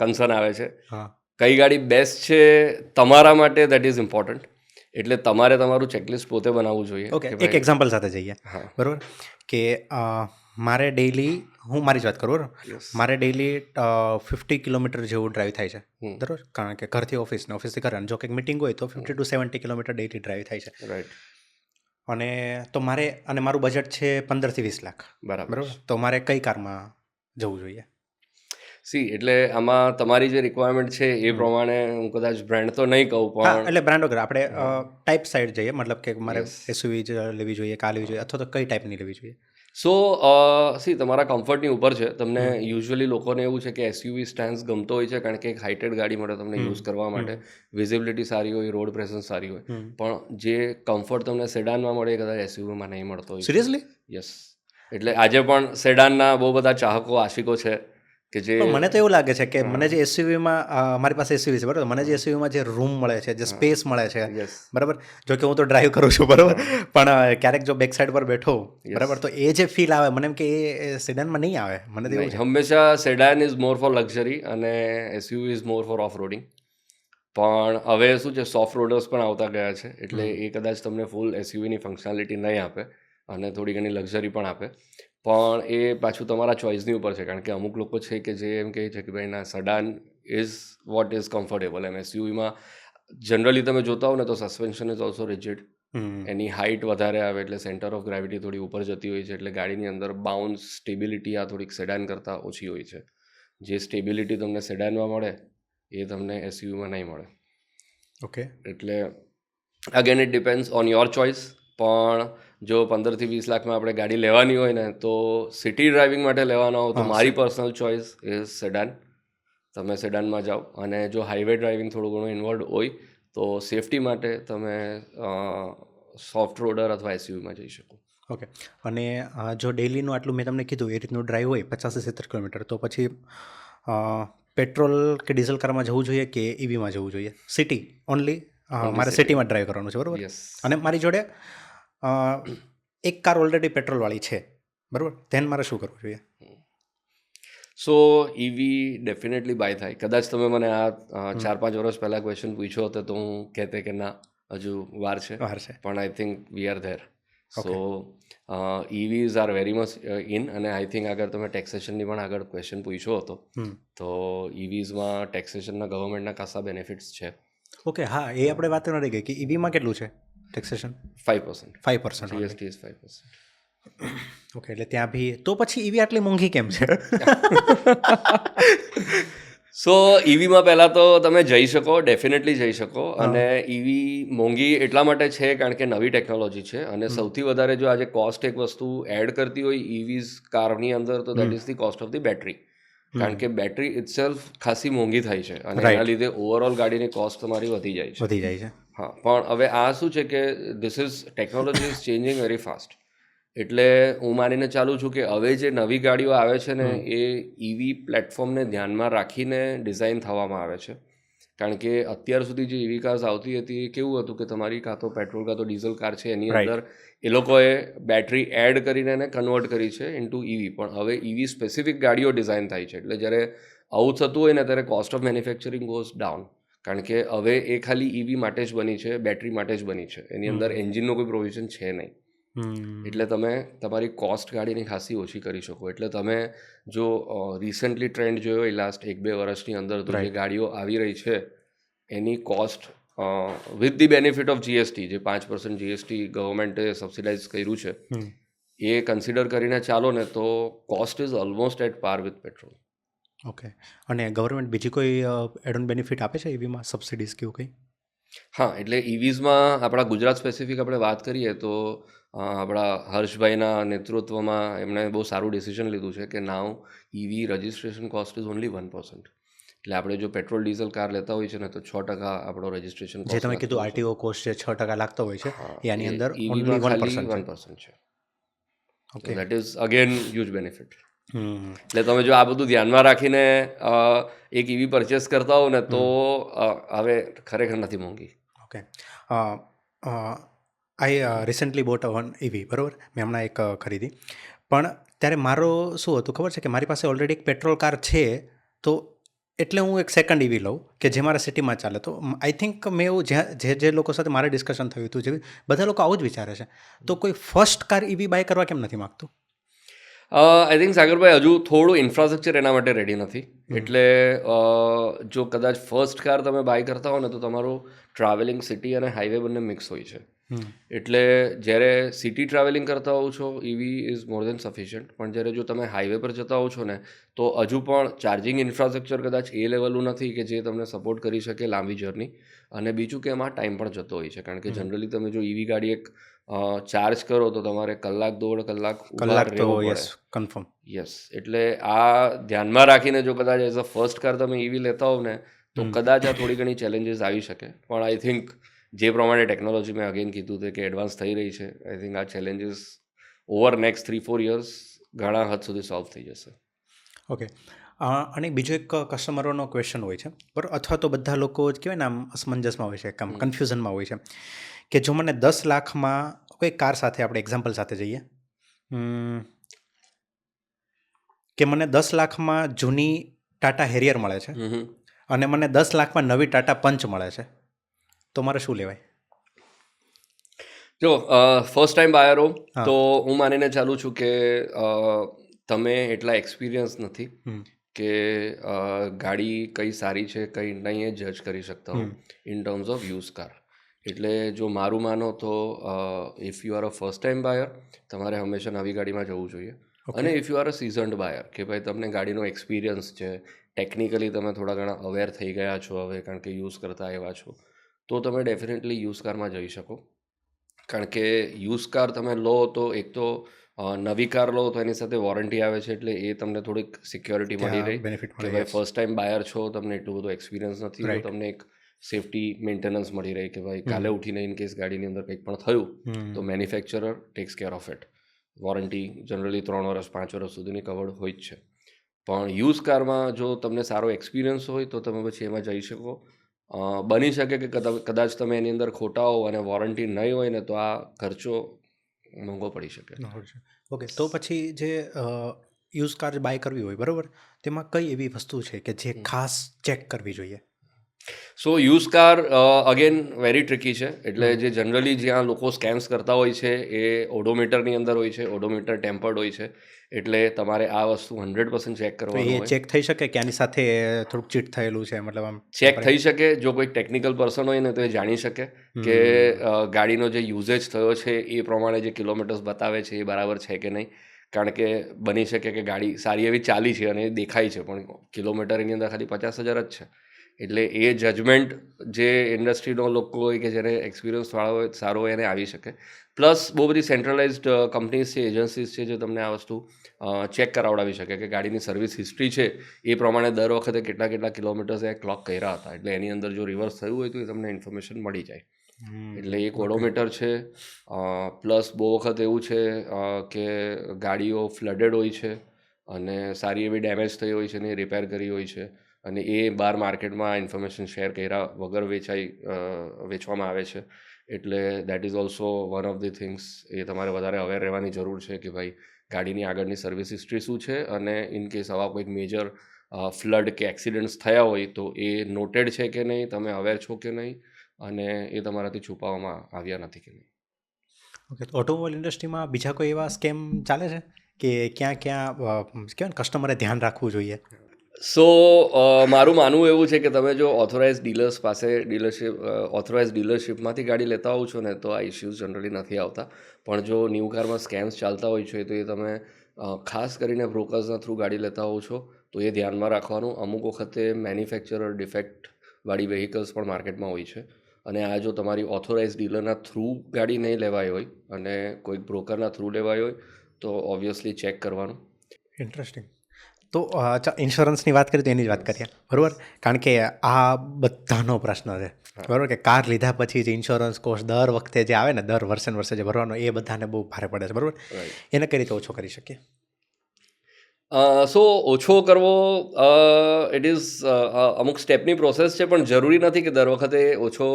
કન્સર્ન આવે છે. હા, કઈ ગાડી બેસ્ટ છે તમારા માટે, દેટ ઇઝ ઇમ્પોર્ટન્ટ. એટલે તમારે તમારું ચેકલિસ્ટ પોતે બનાવવું જોઈએ. ઓકે, એક એક્ઝામ્પલ સાથે જઈએ. હા, બરાબર, કે મારે ડેઇલી, હું મારી જ વાત કરું બરાબર, મારે ડેઇલી 50 કિલોમીટર જેવું ડ્રાઈવ થાય છે, બરાબર, કારણ કે ઘરથી ઓફિસ ને ઓફિસથી ઘરે, જો કંઈક મિટિંગ હોય તો 50 to 70 કિલોમીટર ડેઇલી ડ્રાઈવ થાય છે. રાઈટ. અને તો મારું બજેટ છે 15 થી 20 લાખ, બરાબર. તો મારે કઈ કારમાં જવું જોઈએ? એટલે આમાં તમારી જે રિક્વાયરમેન્ટ છે એ પ્રમાણે હું કદાચ બ્રાન્ડ તો નહીં કહું, હા, પણ એટલે બ્રાન્ડ વગર આપણે ટાઈપ સાઈડ જઈએ, મતલબ કે મારે એસયુવી જ લેવી જોઈએ, કાર લેવી જોઈએ, અથવા તો કઈ ટાઈપની લેવી જોઈએ? તમારા કમ્ફર્ટની ઉપર છે. તમને યુઝ્યુઅલી લોકોને એવું છે કે એસયુવી સ્ટેન્સ ગમતો હોય છે, કારણ કે એક હાઇટેડ ગાડી મળે તમને યુઝ કરવા માટે, વિઝિબિલિટી સારી હોય, રોડ પ્રેઝન્સ સારી હોય, પણ જે કમ્ફર્ટ તમને સેડાનમાં મળે એ કદાચ એસયુવીમાં નહીં મળતો હોય. સિરિયસલી? યસ. એટલે આજે પણ સેડાનના બહુ બધા ચાહકો, આશિકો છે કે જે, મને તો એવું લાગે છે કે મને જે એસયુવીમાં, મારી પાસે એસયુવી છે બરાબર, મને જે એસયુવીમાં જે રૂમ મળે છે, જે સ્પેસ મળે છે, બરાબર, જો કે હું તો ડ્રાઈવ કરું છું, બરાબર, પણ ક્યારેક જો બેક સાઈડ પર બેઠો, બરાબર, તો એ જે ફીલ આવે મને, એમ કે એ સેડાનમાં નહીં આવે. મને તો એવું છે. હંમેશા sedan is more for luxury અને SUV is more for off roading. પણ હવે શું છે, સોફ્ટ રોડર્સ પણ આવતા ગયા છે, એટલે એ કદાચ તમને ફૂલ એસયુવીની ફંક્શનાલિટી નહીં આપે અને થોડી ઘણી લક્ઝરી પણ આપે, પણ એ પાછું તમારા ચોઇસની ઉપર છે. કારણ કે અમુક લોકો છે કે જે એમ કહે છે કે ભાઈ ના, sedan is what is comfortable. એમ એસયુવીમાં જનરલી તમે જોતા હો ને તો સસ્પેન્શન ઇઝ ઓલ્સો રિજિડ, એની હાઇટ વધારે આવે એટલે સેન્ટર ઓફ ગ્રેવિટી થોડી ઉપર જતી હોય છે, એટલે ગાડીની અંદર બાઉન્સ, સ્ટેબિલિટી આ થોડીક સેડાન કરતાં ઓછી હોય છે. જે સ્ટેબિલિટી તમને સેડાનમાં મળે એ તમને એસયુવીમાં નહીં મળે. ઓકે, એટલે again it depends on your choice. પણ જો 15 થી 20 લાખમાં આપણે ગાડી લેવાની હોય ને, તો સિટી ડ્રાઇવિંગ માટે લેવાનો હોય તો મારી પર્સનલ ચોઇસ ઇઝ સેડાન. તમે સેડાનમાં જાઓ, અને જો હાઈવે ડ્રાઇવિંગ થોડું ઘણું ઇન્વોલ્વ હોય તો સેફટી માટે તમે સોફ્ટ રોડર અથવા એસયુવીમાં જઈ શકો. ઓકે, અને જો ડેઈલીનું આટલું મેં તમને કીધું એ રીતનું ડ્રાઈવ હોય 50 થી 70 કિલોમીટર, તો પછી પેટ્રોલ કે ડીઝલ કારમાં જવું જોઈએ કે ઈવીમાં જવું જોઈએ? City only? Only મારે city. સિટીમાં ડ્રાઈવ કરવાનું છે, બરાબર? યસ. અને મારી જોડે અ, એક કાર ઓલરેડી પેટ્રોલવાળી છે, બરાબર? ધેન મારે શું કરવું જોઈએ? સો ઈવી ડેફિનેટલી બાય થાય. કદાચ તમે મને આ 4-5 વર્ષ પહેલાં ક્વેશ્ચન પૂછ્યો હતો તો હું કહેતે કે ના, હજુ વાર છે. વાર છે. પણ I think we are there. So Okay. EVs are very much in. અને આઈ થિંક આગળ તમે ટેક્સેશનની પણ આગળ ક્વેશ્ચન પૂછ્યો હતો, તો ઈવીઝમાં ટેક્સેશનના ગવર્મેન્ટના ખાસા બેનિફિટ્સ છે. ઓકે, હા, એ આપણે વાત ન રહી ગઈ કે ઈવીમાં કેટલું છે ટેક્સેશન? 5%. 5%. GST is 5%. ઓકે, એટલે ત્યાં બી તો પછી ઈવી આટલી મોંઘી કેમ છે? સો ઈવીમાં પહેલાં તો તમે જઈ શકો, ડેફિનેટલી જઈ શકો. અને ઈવી મોંઘી એટલા માટે છે કારણ કે નવી ટેકનોલોજી છે. અને સૌથી વધારે જો આજે કોસ્ટ એક વસ્તુ એડ કરતી હોય ઈવીઝ કારની અંદર, તો that is the cost of the battery. કારણ કે બેટરી ઇટસેલ્ફ ખાસી મોંઘી થાય છે અને એના લીધે ઓવરઓલ ગાડીની કોસ્ટ તમારી વધી જાય છે. વધી જાય છે. હા, પણ હવે આ શું છે કે this is technology is changing very fast. એટલે હું માનીને ચાલું છું કે હવે જે નવી ગાડીઓ આવે છે ને, એ ઈવી પ્લેટફોર્મને ધ્યાનમાં રાખીને ડિઝાઇન થવામાં આવે છે. કારણ કે અત્યાર સુધી જે ઈવી કાર્સ આવતી હતી એ કેવું હતું કે તમારી કાં તો પેટ્રોલ કાં તો ડીઝલ કાર છે, એની અંદર એ લોકોએ બેટરી એડ કરીને એને કન્વર્ટ કરી છે ઇન્ટુ ઈવી. પણ હવે ઈવી સ્પેસિફિક ગાડીઓ ડિઝાઇન થાય છે. એટલે જ્યારે આવું થતું હોય ને, ત્યારે cost of manufacturing goes down. કારણ કે હવે એ ખાલી ઈવી માટે જ બની છે, બેટરી માટે જ બની છે. એની અંદર એન્જિનનો કોઈ પ્રોવિઝન છે નહીં. એટલે તમે તમારી કોસ્ટ ગાડીની ખાસી ઓછી કરી શકો. એટલે તમે જો રિસન્ટલી ટ્રેન્ડ જોયો હોય લાસ્ટ 1-2 વર્ષની અંદર, તો જે ગાડીઓ આવી રહી છે એની cost with the benefit of GST, જે 5% જીએસટી ગવર્મેન્ટે સબસિડાઇઝ કર્યું છે, એ કન્સિડર કરીને ચાલો ને, તો કોસ્ટ ઇઝ ઓલમોસ્ટ એટ પાર વિથ પેટ્રોલ. ઓકે. અને ગવર્મેન્ટ બીજી કોઈ એડ ઓન બેનિફિટ આપે છે ઈવીમાં, સબસિડીઝ કે એવું કંઈ? હા, એટલે ઈવીઝમાં આપણા ગુજરાત સ્પેસિફિક આપણે વાત કરીએ તો આપણા હર્ષભાઈના નેતૃત્વમાં એમણે બહુ સારું ડિસિઝન લીધું છે કે now EV registration cost is only 1%. એટલે આપણે જો પેટ્રોલ ડીઝલ કાર લેતા હોય છે ને, તો 6% આપણો રજિસ્ટ્રેશન જે તમે કીધું આરટીઓ કોસ્ટ જે 6% લાગતો હોય છે, એની અંદર ઓનલી ઈવીમાં ખાલી 1% છે. 1% છે. Okay. That is again huge benefit. Hmm. એટલે તમે જો આ બધું ધ્યાનમાં રાખીને એક ઈવી પરચેસ કરતા હો ને, તો હવે ખરેખર નથી મોંઘી. ઓકે. આઈ રિસન્ટલી બોટ વન ઈવી, બરાબર? મેં હમણાં એક ખરીદી. પણ ત્યારે મારો શું હતું ખબર છે કે મારી પાસે ઓલરેડી એક પેટ્રોલ કાર છે, તો એટલે હું એક સેકન્ડ ઈવી લઉં કે જે મારા સિટીમાં ચાલે. તો આઈ થિંક મેં એવું જે લોકો સાથે મારે ડિસ્કશન થયું હતું, જે બધા લોકો આવું જ વિચારે છે. તો કોઈ ફર્સ્ટ કાર ઈવી બાય કરવા કેમ નથી માગતું? આઈ થિંક સાગરભાઈ હજુ થોડું ઇન્ફ્રાસ્ટ્રક્ચર એના માટે રેડી નથી. એટલે જો કદાચ ફર્સ્ટ કાર તમે બાય કરતા હો ને, તો તમારું ટ્રાવેલિંગ સિટી અને હાઈવે બંને મિક્સ હોય છે. એટલે જ્યારે સિટી ટ્રાવેલિંગ કરતા હોવ છો, EV is more than sufficient. પણ જ્યારે જો તમે હાઈવે પર જતા હો છો ને, તો હજુ પણ ચાર્જિંગ ઇન્ફ્રાસ્ટ્રક્ચર કદાચ એ લેવલનું નથી કે જે તમને સપોર્ટ કરી શકે લાંબી જર્ની. અને બીજું કે એમાં ટાઈમ પણ જતો હોય છે. કારણ કે જનરલી તમે જો ઈવી ગાડી એક ચાર્જ કરો તો તમારે 1-1.5 કલાક ઊભા રહેવું પડે. કન્ફર્મ. યસ. એટલે આ ધ્યાનમાં રાખીને જો કદાચ એઝ અ ફર્સ્ટ કાર તમે ઈવી લેતા હોવ ને, તો કદાચ આ થોડી ઘણી ચેલેન્જીસ આવી શકે. પણ આઈ થિંક જે પ્રમાણે ટેકનોલોજી મેં અગેન કીધું હતું કે એડવાન્સ થઈ રહી છે, આઈ થિંક આ ચેલેન્જીસ ઓવર નેક્સ્ટ 3-4 યર્સ ઘણા હદ સુધી સોલ્વ થઈ જશે. ઓકે. અને બીજો એક કસ્ટમરોનો ક્વેશ્ચન હોય છે, બરાબર? અથવા તો બધા લોકો જ કહેવાય ને, આમ અસમંજસમાં હોય છે, આમ કન્ફ્યુઝનમાં હોય છે કે જો મને 10 લાખમાં કોઈ કાર સાથે, આપણે એક્ઝામ્પલ સાથે જઈએ કે મને 10 લાખમાં જૂની ટાટા હેરિયર મળે છે અને મને 10 લાખમાં નવી ટાટા પંચ મળે છે, તો મારે શું લેવાય? જો ફર્સ્ટ ટાઈમ બાયર હો તો હું માનીને ચાલું છું કે તમે એટલા એક્સપિરિયન્સ નથી કે ગાડી કઈ સારી છે કઈ નહીં એ જજ કરી શકતા હો in terms of use car. એટલે જો મારું માનો તો if you are a first time buyer, તમારે હંમેશા નવી ગાડીમાં જવું જોઈએ. અને if you are a seasoned buyer, કે ભાઈ તમને ગાડીનો એક્સપિરિયન્સ છે, ટેકનિકલી તમે થોડા ઘણા અવેર થઈ ગયા છો હવે, કારણ કે યુઝ કરતા આવ્યા છો, તો તમે ડેફિનેટલી યુઝ કારમાં જઈ શકો. કારણ કે યુઝ કાર તમે લો તો એક તો નવી કાર લો તો એની સાથે વોરંટી આવે છે, એટલે એ તમને થોડીક સિક્યોરિટી મળી રહી કે ભાઈ ફર્સ્ટ ટાઈમ બાયર છો, તમને એટલું બધું એક્સપિરિયન્સ નથી, તો તમને એક સેફટી મેન્ટેનન્સ મળી રહી કે ભાઈ કાલે ઉઠીને ઇન કેસ ગાડીની અંદર કંઈક પણ થયું તો manufacturer tax care of it. Warranty generally 3 વર્ષ 5 વર્ષ સુધીની કવર્ડ હોય જ છે. પણ યુઝ કારમાં જો તમને સારો એક્સપિરિયન્સ હોય તો તમે પછી એમાં જઈ શકો. બની શકે કે કદાચ તમે એની અંદર ખોટા હો અને વોરંટી નહીં હોય ને તો આ ખર્ચો મોંઘો પડી શકે. ઓકે, તો પછી જે યુઝ કાર બાય કરવી હોય, બરાબર, તેમાં કઈ એવી વસ્તુ છે કે જે ખાસ ચેક કરવી જોઈએ? So use car again very tricky છે. એટલે જે જનરલી જ્યાં લોકો સ્કેમ્સ કરતા હોય છે એ ઓડોમીટરની અંદર હોય છે. ઓડોમીટર ટેમ્પર્ડ હોય છે, એટલે તમારે આ વસ્તુ 100% ચેક તો કરવાનું એ હોય. ચેક થઈ શકે કે આની સાથે થોડુંક ચીટ થયેલું છે, મતલબ આમ ચેક થઈ શકે જો કોઈ ટેકનિકલ પર્સન હોય ને તો એ જાણી શકે કે ગાડીનો જે યુઝેજ થયો છે એ પ્રમાણે જે કિલોમીટર્સ બતાવે છે એ બરાબર છે કે નહીં. કારણ કે બની શકે કે ગાડી સારી એવી ચાલી છે અને એ દેખાય છે પણ કિલોમીટર એની અંદર ખાલી 50,000 જ છે. એટલે એ જજમેન્ટ જે ઇન્ડસ્ટ્રીનો લોકો હોય કે જેને એક્સપિરિયન્સવાળો હોય સારો હોય એને આવી શકે. પ્લસ બહુ બધી સેન્ટ્રલાઇઝ્ડ કંપનીઝ છે, એજન્સીઝ છે જે તમને આ વસ્તુ ચેક કરાવડાવી શકે કે ગાડીની સર્વિસ હિસ્ટ્રી છે એ પ્રમાણે દર વખતે કેટલા કિલોમીટર્સ એ ક્લોક કર્યા હતા. એટલે એની અંદર જો રિવર્સ થયું હોય તો એ તમને ઇન્ફોર્મેશન મળી જાય. એટલે એક ઓડોમીટર છે. પ્લસ બહુ વખત એવું છે કે ગાડીઓ ફ્લડેડ હોય છે અને સારી એવી ડેમેજ થઈ હોય છે ને એ રિપેર કરી હોય છે અને એ બહાર માર્કેટમાં ઇન્ફોર્મેશન શેર કર્યા વગર વેચવામાં આવે છે. એટલે that is also one of the things. એ તમારે વધારે અવેર રહેવાની જરૂર છે કે ભાઈ ગાડીની આગળની સર્વિસ હિસ્ટ્રી શું છે અને ઇન કેસ આવા કોઈક મેજર ફ્લડ કે એક્સિડન્ટ્સ થયા હોય તો એ નોટેડ છે કે નહીં, તમે અવેર છો કે નહીં અને એ તમારાથી છુપાવવામાં આવ્યા નથી કે નહીં. ઓકે, તો ઓટોમોબાઈલ ઇન્ડસ્ટ્રીમાં બીજા કોઈ એવા સ્કેમ ચાલે છે કે ક્યાં કહેવાય ને કસ્ટમરે ધ્યાન રાખવું જોઈએ? સો મારું માનવું એવું છે કે તમે જો ઓથોરાઇઝ ડીલર્સ પાસે ઓથોરાઇઝ ડીલરશીપમાંથી ગાડી લેતા હોવ છો ને તો આ ઇસ્યુઝ જનરલી નથી આવતા. પણ જો ન્યૂ કારમાં સ્કેમ્સ ચાલતા હોય છે તો એ તમે ખાસ કરીને બ્રોકર્સના થ્રુ ગાડી લેતા હોવ છો તો એ ધ્યાનમાં રાખવાનું. અમુક વખતે મેન્યુફેક્ચરર ડિફેક્ટવાળી વ્હીકલ્સ પણ માર્કેટમાં હોય છે અને આ જો તમારી ઓથોરાઇઝ ડીલરના થ્રુ ગાડી નહીં લેવાઈ હોય અને કોઈક બ્રોકરના થ્રુ લેવાઈ હોય તો ઓબ્વિયસલી ચેક કરવાનું. ઇન્ટરેસ્ટિંગ. તો ઇન્સ્યોરન્સની વાત કરીએ તો એની જ વાત કરીએ, બરાબર, કારણ કે આ બધાનો પ્રશ્ન છે, બરાબર, કે કાર લીધા પછી જે ઇન્સ્યોરન્સ કોસ્ટ દર વખતે જે આવે ને, દર વર્ષે જે ભરવાનો, એ બધાને બહુ ભારે પડે છે, બરાબર. એને કઈ રીતે ઓછો કરી શકીએ? સો ઓછો કરવો ઇટ ઇઝ અમુક સ્ટેપની પ્રોસેસ છે પણ જરૂરી નથી કે દર વખતે ઓછો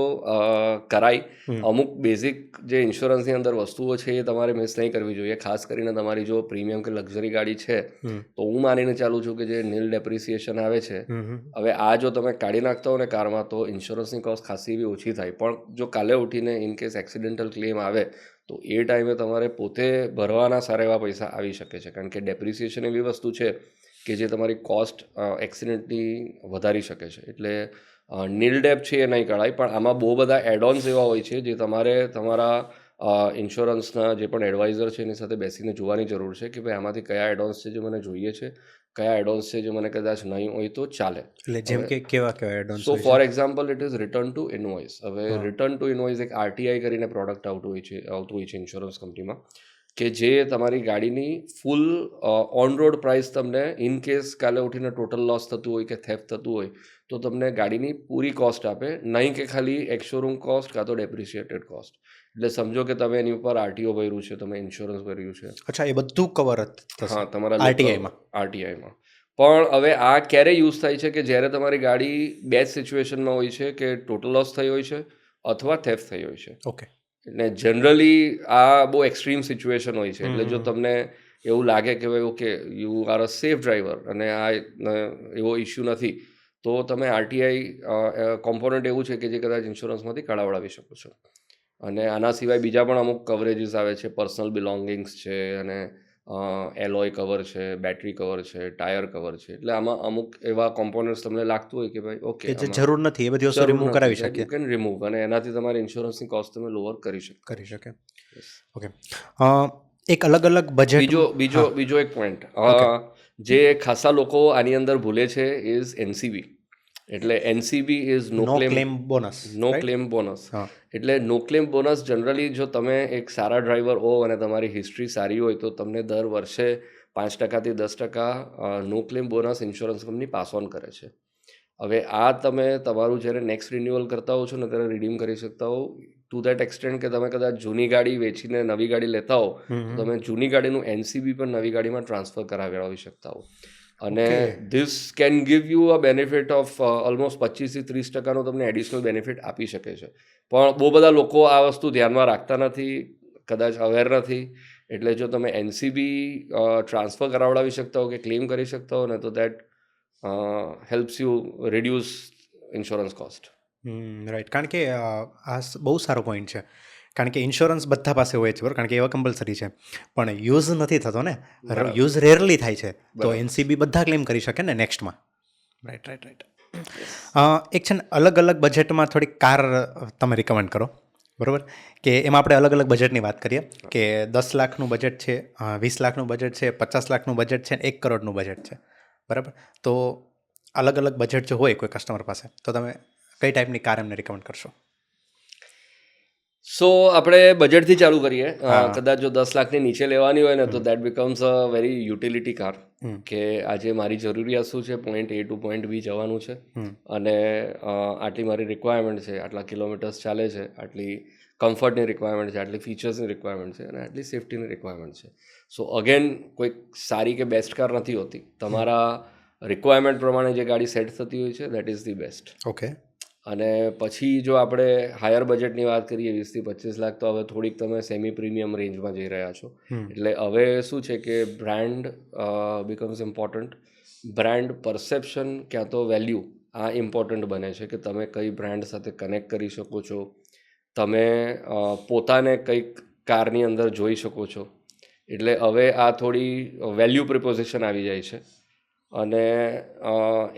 કરાય. અમુક બેઝિક જે ઇન્સ્યોરન્સની અંદર વસ્તુઓ છે એ તમારે મિસ નહીં કરવી જોઈએ. ખાસ કરીને તમારી જો પ્રીમિયમ કે લક્ઝરી ગાડી છે તો હું માનીને ચાલું છું કે જે નીલ ડેપ્રિસિએશન આવે છે, હવે આ જો તમે કાઢી નાખતા હો ને કારમાં તો ઇન્સ્યોરન્સની કોસ્ટ ખાસી એવી ઓછી થાય. પણ જો કાલે ઉઠીને ઇન કેસ એક્સિડેન્ટલ ક્લેમ આવે તો એ ટાઈમે તમારે પોતે ભરવાના સારા એવા પૈસા આવી શકે છે. કારણ કે ડેપ્રિસિએશન એવી વસ્તુ છે કે જે તમારી કોસ્ટ એક્સિડન્ટની વધારી શકે છે. એટલે નીલ ડેપ છે એ નહીં કઢાય, પણ આમાં બહુ બધા એડઓન્સ એવા હોય છે જે તમારે તમારા ઇન્સ્યોરન્સના જે પણ એડવાઇઝર છે એની સાથે બેસીને જોવાની જરૂર છે કે ભાઈ આમાંથી કયા એડઓન્સ છે જે મને જોઈએ છે, કયા એડઓન્સ છે જે મને કદાચ નહીં હોય તો ચાલે. એટલે જેમ કે કેવા add-ons? So for example it is return to invoice. હવે રિટર્ન ટુ ઇનવોઇસ એક આરટીઆઈ કરીને પ્રોડક્ટ આવતું હોય છે ઇન્સ્યોરન્સ કંપનીમાં, કે જે તમારી ગાડીની ફૂલ ઓન રોડ પ્રાઇસ તમને ઇન કેસ કાલે ઉઠીને ટોટલ લોસ થતું હોય કે થેફ્ટ થતું હોય તો તમને ગાડીની પૂરી કોસ્ટ આપે, નહીં કે ખાલી એક્સશોરૂમ કોસ્ટ કાં તો ડેપ્રિશિએટેડ કોસ્ટ. એટલે સમજો કે તમે એની ઉપર આરટીઓ ભર્યું છે, તમે ઇન્સ્યોરન્સ ભર્યું છે. અચ્છા, એ બધું કવર થશે? હા, તમારા આરટીઆઈમાં. પણ હવે આ ક્યારે યુઝ થાય છે કે જ્યારે તમારી ગાડી બે જ સિચ્યુએશનમાં હોય છે, કે ટોટલ લોસ થઈ હોય છે અથવા થેફ્ટ થઈ હોય છે. ઓકે. એટલે જનરલી આ બહુ એક્સ્ટ્રીમ સિચ્યુએશન હોય છે. એટલે જો તમને એવું લાગે કે ભાઈ okay you are a safe driver અને આ એવો ઇસ્યુ નથી તો તમે આરટીઆઈ કોમ્પોનન્ટ એવું છે કે જે કદાચ ઇન્સ્યોરન્સમાંથી કઢાવડાવી શકો છો. અને આના સિવાય બીજા પણ અમુક કવરેજીસ આવે છે, પર્સનલ બિલોંગિંગ્સ છે અને એલોય કવર છે, બેટરી કવર છે, ટાયર કવર છે. એટલે આમાં અમુક એવા કોમ્પોનન્ટ્સ તમને લાગતું હોય કે ભાઈ ઓકે જે જરૂર નથી એ બધી વસ્તુ રિમૂવ કરાવી શકીએ. યુ કેન રિમૂવ અને એનાથી તમારી ઇન્સ્યોરન્સની કોસ્ટ તમે લોઅર કરી શકે. ઓકે. એક અલગ બજેટ. બીજો એક પોઈન્ટ જે ખાસા લોકો આની અંદર ભૂલે છે ઇઝ એનસીબી. એટલે NCB is no claim bonus. એટલે નો ક્લેમ બોનસ જનરલી જો તમે એક સારા ડ્રાઈવર હો અને તમારી હિસ્ટ્રી સારી હોય તો તમને દર વર્ષે 5% થી 10% નો claim bonus insurance company pass on કરે છે. હવે આ તમે તમારું જ્યારે નેક્સ્ટ રિન્યુઅલ કરતા હો છો ને ત્યારે રિડીમ કરી શકતા હો ટુ દેટ એક્સટેન્ટ કે તમે કદાચ જૂની ગાડી વેચીને નવી ગાડી લેતા હો તો તમે જૂની ગાડીનું એનસીબી પણ નવી ગાડીમાં ટ્રાન્સફર કરાવી શકતા હો. અને this can give you a benefit of almost 25-30% તમને એડિશનલ બેનિફિટ આપી શકે છે. પણ બહુ બધા લોકો આ વસ્તુ ધ્યાનમાં રાખતા નથી, કદાચ અવેર નથી. એટલે જો તમે એનસીબી ટ્રાન્સફર કરાવડાવી શકતા હો કે ક્લેમ કરી શકતા હો ને, તો that helps you reduce insurance cost. Right. કારણ કે બહુ સારો પોઈન્ટ છે. કારણ કે ઇન્સ્યોરન્સ બધા પાસે હોય છે, બરાબર, કારણ કે એવા કમ્પલસરી છે, પણ યુઝ નથી થતો ને, યુઝ રેરલી થાય છે, તો એનસીબી બધા ક્લેમ કરી શકે ને નેક્સ્ટમાં. Right right right. એક છે ને અલગ અલગ બજેટમાં થોડીક કાર તમે રિકમેન્ડ કરો, બરાબર, કે એમાં આપણે અલગ અલગ બજેટની વાત કરીએ કે 10 લાખનું બજેટ છે, 20 લાખનું બજેટ છે, 50 લાખનું બજેટ છે, 1 કરોડનું બજેટ છે, બરાબર. તો અલગ અલગ બજેટ જો હોય કોઈ કસ્ટમર પાસે, તો તમે કઈ ટાઈપની કાર એમને રિકમેન્ડ કરશો? સો આપણે બજેટથી ચાલુ કરીએ. કદાચ જો 10 લાખની નીચે લેવાની હોય ને, તો that becomes a very utility car. કે આજે મારી જરૂરિયાત શું છે, point A to point B જવાનું છે, અને આટલી મારી રિક્વાયરમેન્ટ છે, આટલા કિલોમીટર્સ ચાલે છે, આટલી કમ્ફર્ટની રિક્વાયરમેન્ટ છે, આટલી ફીચર્સની રિક્વાયરમેન્ટ છે, અને આટલી સેફ્ટીની રિક્વાયરમેન્ટ છે. સો અગેન કોઈક સારી કે બેસ્ટ કાર નથી હોતી. તમારા રિક્વાયરમેન્ટ પ્રમાણે જે ગાડી સેટ થતી હોય છે, that is the best. Okay. અને પછી જો આપણે હાયર બજેટની વાત કરીએ 20-25 લાખ, તો હવે થોડીક તમે સેમી પ્રીમિયમ રેન્જમાં જઈ રહ્યા છો. એટલે હવે શું છે કે brand becomes important. Brand perception ક્યાં તો વેલ્યુ, આ ઇમ્પોર્ટન્ટ બને છે કે તમે કઈ બ્રાન્ડ સાથે કનેક્ટ કરી શકો છો, તમે પોતાને કંઈક કારની અંદર જોઈ શકો છો. એટલે હવે આ થોડી વેલ્યુ પ્રિપોઝિશન આવી જાય છે, અને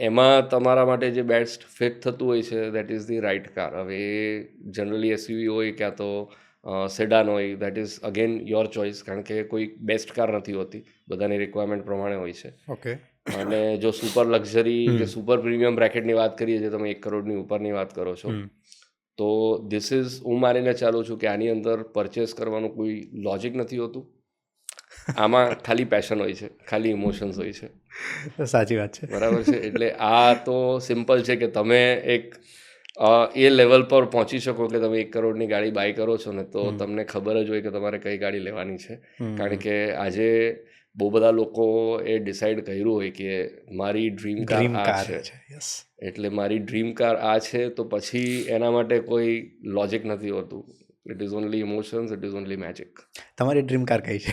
એમાં તમારા માટે જે બેસ્ટ ફિટ થતું હોય છે, that is the right car. હવે એ જનરલી એસયુવી હોય ક્યાં તો સેડાન હોય, that is again your choice, કારણ કે કોઈ બેસ્ટ કાર નથી હોતી, બધાની રિક્વાયરમેન્ટ પ્રમાણે હોય છે. ઓકે. અને જો સુપર લક્ઝરી કે સુપર પ્રીમિયમ બ્રેકેટની વાત કરીએ, જે તમે 1 કરોડની ઉપરની વાત કરો છો, તો ધીસ ઇઝ, હું માનીને ચાલું છું કે આની અંદર પરચેસ કરવાનું કોઈ લોજિક નથી હોતું. આમાં ખાલી પેશન હોય છે, ખાલી ઇમોશન્સ હોય છે. સાચી વાત છે, બરાબર છે. એટલે આ તો સિમ્પલ છે કે તમે એક એ લેવલ પર પહોંચી શકો કે તમે 1 કરોડની ગાડી બાય કરો છો ને, તો તમને ખબર જ હોય કે તમારે કઈ ગાડી લેવાની છે. કારણ કે આજે બહુ બધા લોકો એ ડિસાઈડ કર્યું હોય કે મારી ડ્રીમ કાર આ છે, એટલે મારી ડ્રીમ કાર આ છે, તો પછી એના માટે કોઈ લોજિક નથી હોતું. It is only emotions, it is only magic. તમારી ડ્રીમ કાર કઈ છે?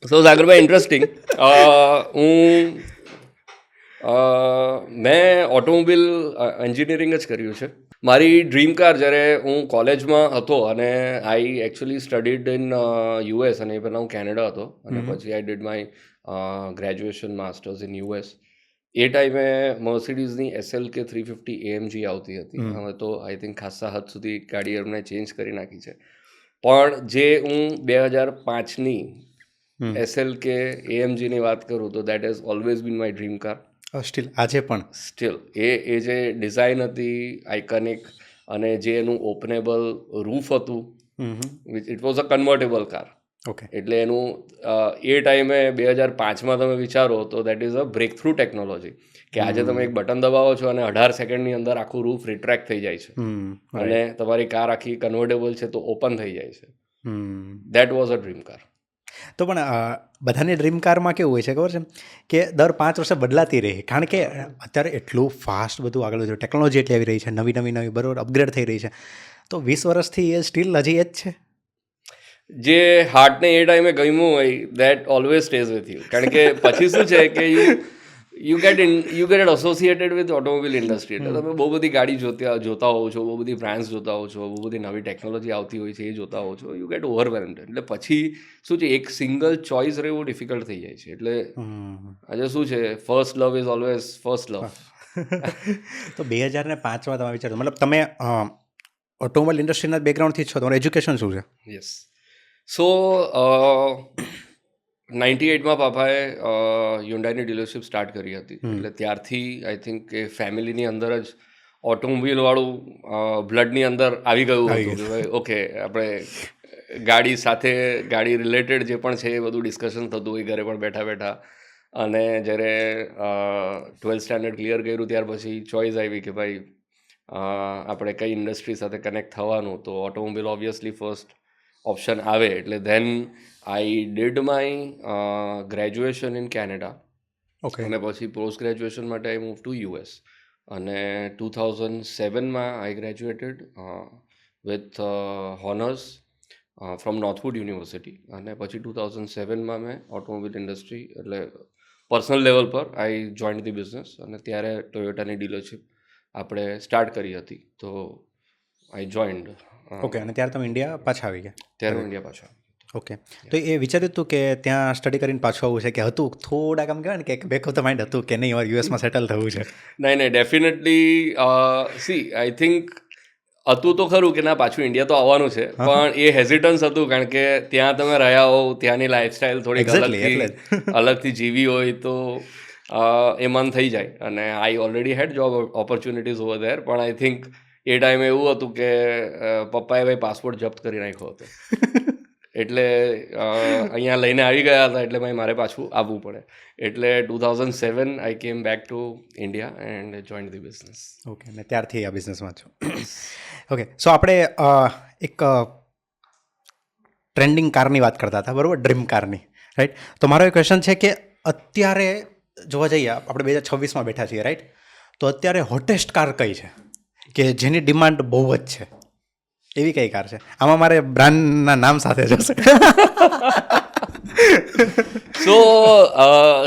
સો સાગરભાઈ, ઇન્ટરેસ્ટિંગ. મેં ઓટોમોબિલ એન્જિનિયરિંગ જ કર્યું છે. મારી ડ્રીમ કાર જ્યારે હું કોલેજમાં હતો, અને આઈ એકચ્યુઅલી સ્ટડીડ ઇન US, અને પહેલાં હું કેનેડા હતો, અને પછી I did my graduation masters in US. એ ટાઈમે મર્સિડીઝની SLK 350 AMG આવતી હતી. હવે તો આઈ થિંક ખાસા હદ સુધી ગાડી એમને ચેન્જ કરી નાખી છે. પણ જે હું 2005ની SLK AMGની વાત કરું, તો that is always bin my dream car. Steel આજે પણ સ્ટીલ એ જે ડિઝાઇન હતી આઇકોનિક, અને જે એનું ઓપનેબલ રૂફ હતું, it was a convertible car. Okay. એટલે એનું એ ટાઈમે 2005માં તમે વિચારો, તો that is a breakthrough technology, કે આજે તમે એક બટન દબાવો છો અને 18 સેકન્ડની અંદર આખું રૂફ રિટ્રેક્ટ થઈ જાય છે, અને તમારી કાર આખી કન્વર્ટેબલ છે તો ઓપન થઈ જાય છે. That was a dream car. તો પણ બધાની ડ્રીમ કારમાં કેવું હોય છે ખબર છે કે દર 5 વર્ષે બદલાતી રહે, કારણ કે અત્યારે એટલું ફાસ્ટ બધું આગળ વધ્યું, ટેકનોલોજી એટલી આવી રહી છે, નવી બરાબર અપગ્રેડ થઈ રહી છે. તો 20 વર્ષથી એ સ્ટીલ હજી એ જ છે. જે હાર્ટને એ ટાઈમે ગમ્યું હોય, that always stays with you. કારણ કે પછી શું છે કે you get associated with automobile industry. એટલે તમે બહુ બધી ગાડી જોતા હોવ છો, બહુ બધી બ્રાન્ડ્સ જોતા હોવ છો, બહુ બધી નવી ટેકનોલોજી આવતી હોય છે, એ જોતા હોવ છો, યુ ગેટ ઓવરવેલ્મ્ડ. એટલે પછી શું છે, એક સિંગલ ચોઇસ રહેવું ડિફિકલ્ટ થઈ જાય છે. એટલે આજે શું છે, first love is always first love. તો 2005માં તમે વિચારો, મતલબ તમે ઓટોમોબાઈલ ઇન્ડસ્ટ્રીના બેકગ્રાઉન્ડથી જ છો, તમારું એજ્યુકેશન શું છે? યસ. સો 98માં પાપાએ હ્યુન્ડાઈની ડીલરશીપ સ્ટાર્ટ કરી હતી. એટલે ત્યારથી આઈ થિંક કે ફેમિલીની અંદર જ ઓટોમોબાઈલવાળું બ્લડની અંદર આવી ગયું હતું કે ભાઈ ઓકે, આપણે ગાડી સાથે, ગાડી રિલેટેડ જે પણ છે એ બધું ડિસ્કશન થતું હોય ઘરે પણ બેઠા બેઠા. અને જ્યારે 12th સ્ટાન્ડર્ડ ક્લિયર કર્યું, ત્યાર પછી ચોઇસ આવી કે ભાઈ આપણે કઈ ઇન્ડસ્ટ્રી સાથે કનેક્ટ થવાનું, તો ઓટોમોબાઈલ ઓબ્વિયસલી ફર્સ્ટ. ઓપ્શન આવે એટલે than I did my graduation in Canada okay અને પછી પોસ્ટ ગ્રેજ્યુએશન માટે આઈ મૂવ ટુ યુએસ અને 2007માં આઈ ગ્રેજ્યુએટેડ વિથ હોનર્સ ફ્રોમ નોર્થવુડ યુનિવર્સિટી અને પછી 2007માં મેં ઓટોમોબાઈલ ઇન્ડસ્ટ્રી એટલે પર્સનલ લેવલ પર આઈ જોઈન્ડ ધી બિઝનેસ અને ત્યારે ટોયોટાની ડીલરશીપ આપણે સ્ટાર્ટ કરી હતી તો આઈ જોઈન્ડ ઓકે અને ત્યારે તમે ઇન્ડિયા પાછા આવી ગયા ત્યારે હું ઇન્ડિયા પાછા ઓકે તો એ વિચાર્યું હતું કે ત્યાં સ્ટડી કરીને પાછું આવવું છે કે હતું થોડાક આમ કહેવાય ને કે બેક ઓફ ધ માઇન્ડ હતું કે નહીં વાર યુએસમાં સેટલ થવું છે નહીં ડેફિનેટલી સી આઈ થિંક હતું તો ખરું કે ના પાછું ઇન્ડિયા તો આવવાનું છે પણ એ હેઝિટન્સ હતું કારણ કે ત્યાં તમે રહ્યા હો ત્યાંની લાઈફસ્ટાઈલ થોડીક અલગથી જીવી હોય તો એ મન થઈ જાય અને I already had job opportunities over there પણ આઈ થિંક એ ટાઈમે એવું હતું કે પપ્પાએ ભાઈ પાસપોર્ટ જપ્ત કરી નાખ્યો હતો એટલે અહીંયા લઈને આવી ગયા હતા એટલે ભાઈ મારે પાછું આવવું પડે એટલે 2007 I came back to India and join the business okay ને ત્યારથી આ બિઝનેસમાં છો ઓકે સો આપણે એક ટ્રેન્ડિંગ કારની વાત કરતા હતા બરાબર ડ્રીમ કારની રાઈટ તો મારો એક ક્વેશ્ચન છે કે અત્યારે જોવા જઈએ આપણે 2026માં બેઠા છીએ રાઈટ તો અત્યારે હોટેસ્ટ કાર કઈ છે કે જેની ડિમાન્ડ બહુ જ છે એવી કઈ કાર છે આમાં મારે બ્રાન્ડના નામ સાથે જશે સો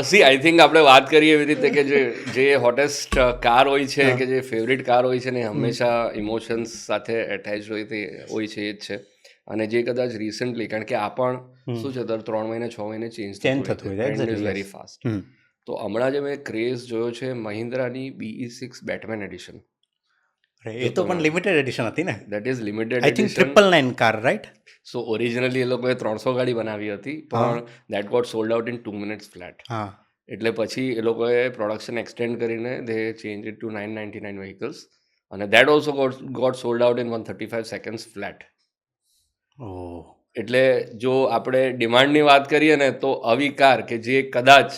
સી આઈ થિંક આપણે વાત કરીએ એવી રીતે કે જે હોટેસ્ટ કાર હોય છે કે જે ફેવરિટ કાર હોય છે ને હંમેશા ઇમોશન્સ સાથે એટેચ હોય છે એ જ છે અને જે કદાચ રિસન્ટલી કારણ કે આ પણ શું છે દર 3 મહિને 6 મહિને ચેન્જ થતું હોય ઇઝ વેરી ફાસ્ટ તો હમણાં જે મેં ક્રેઝ જોયો છે મહિન્દ્રાની BE6 બેટમેન એડિશન એ તો પણ લિમિટેડ એડિશન હતી ને that is limited I think 999 car right so originally એ લોકોએ 300 ગાડી બનાવી હતી પણ that got sold out in 2 minutes flat હા એટલે પછી એ લોકોએ પ્રોડક્શન એક્સટેન્ડ કરીને they change it to 999 vehicles અને that also got sold out in 135 seconds flat એટલે જો આપણે ડિમાન્ડની વાત કરીએ ને તો આવી કાર કે જે કદાચ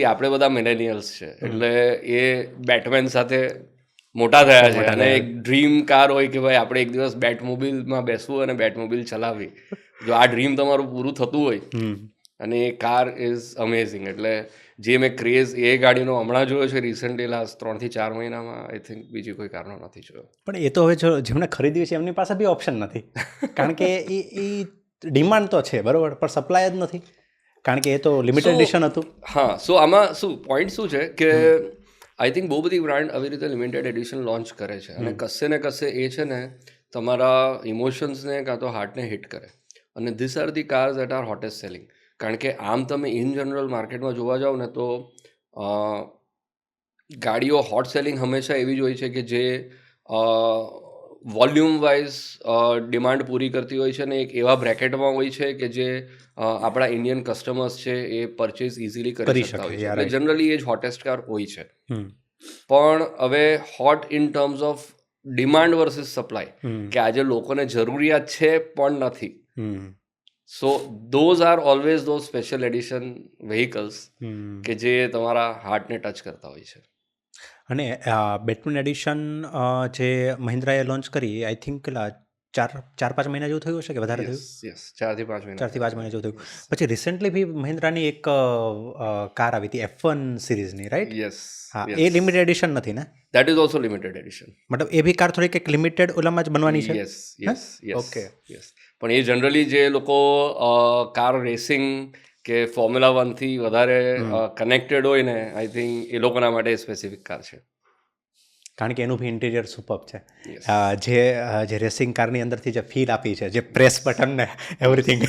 આપણે બધા મિલેનિયલ્સ છે એટલે એ બેટમેન સાથે મોટા થયા છે અને એક ડ્રીમ કાર હોય કે ભાઈ આપણે એક દિવસ બેટમોબિલમાં બેસવું અને બેટમોબિલ ચલાવવી જો આ ડ્રીમ તમારું પૂરું થતું હોય અને એ કાર ઇઝ અમેઝિંગ એટલે જે મેં ક્રેઝ એ ગાડીનો હમણાં જોયો છે રિસન્ટલી લાસ્ટ 3 થી 4 મહિનામાં આઈ થિંક બીજી કોઈ કારનો નથી જોયો પણ એ તો હવે જો જેમણે ખરીદ્યું છે એમની પાસે બી ઓપ્શન નથી કારણ કે એ ડિમાન્ડ તો છે બરાબર પણ સપ્લાય જ નથી કારણ કે એ તો લિમિટેડ એડિશન હતું હા સો આમાં શું પોઈન્ટ શું છે કે આઈ થિંક બહુ બધી બ્રાન્ડ આવી રીતે લિમિટેડ એડિશન લોન્ચ કરે છે અને કશે ને કશે એ છે ને તમારા ઇમોશન્સને કાં તો હાર્ટને હિટ કરે અને this are the cars that R hottest selling કારણ કે આમ તમે ઇન જનરલ માર્કેટમાં જોવા જાઓ ને તો ગાડીઓ હોટ સેલિંગ હંમેશા એવી જ હોય છે કે જે વોલ્યુમ વાઇઝ ડિમાન્ડ પૂરી કરતી હોય છે ને એક એવા બ્રેકેટમાં હોય છે કે જે આપણા ઇન્ડિયન કસ્ટમર્સ છે એ પરચેઝ ઇઝીલી કરી શકતા હોય છે એટલે જનરલી એ જ હોટેસ્ટ કાર હોય છે પણ હવે hot in terms of demand versus supply કે આજે લોકોને જરૂરિયાત છે પણ નથી so those are always those special edition vehicles કે જે તમારા હાર્ટને ટચ કરતા હોય છે અને બેટમેન એડિશન જે મહિન્દ્રાએ લોન્ચ કરી આઈ થિંક કેટલા 4-5 મહિના જેવું થયું હશે કે વધારે થયું 4 થી 5 મહિના જેવું થયું પછી રિસેન્ટલી બી મહિન્દ્રાની એક કાર આવી હતી F1 સિરીઝની રાઈટ હા એ લિમિટેડ એડિશન નથી ને that is also limited addition મતલબ એ બી કાર થોડીક એક લિમિટેડ ઓલામાં જ બનવાની છે યસ ઓકે પણ એ જનરલી જે લોકો કાર રેસિંગ કે ફોર્મ્યુલા 1 થી વધારે કનેક્ટેડ હોય ને આઈ થિંક એ લોકોના માટે સ્પેસિફિક કાર છે કારણ કે એનું બી ઇન્ટિરિયર સુપર્બ છે જે રેસિંગ કારની અંદરથી જે ફીલ આપી છે જે પ્રેસ બટન ને એવરીથિંગ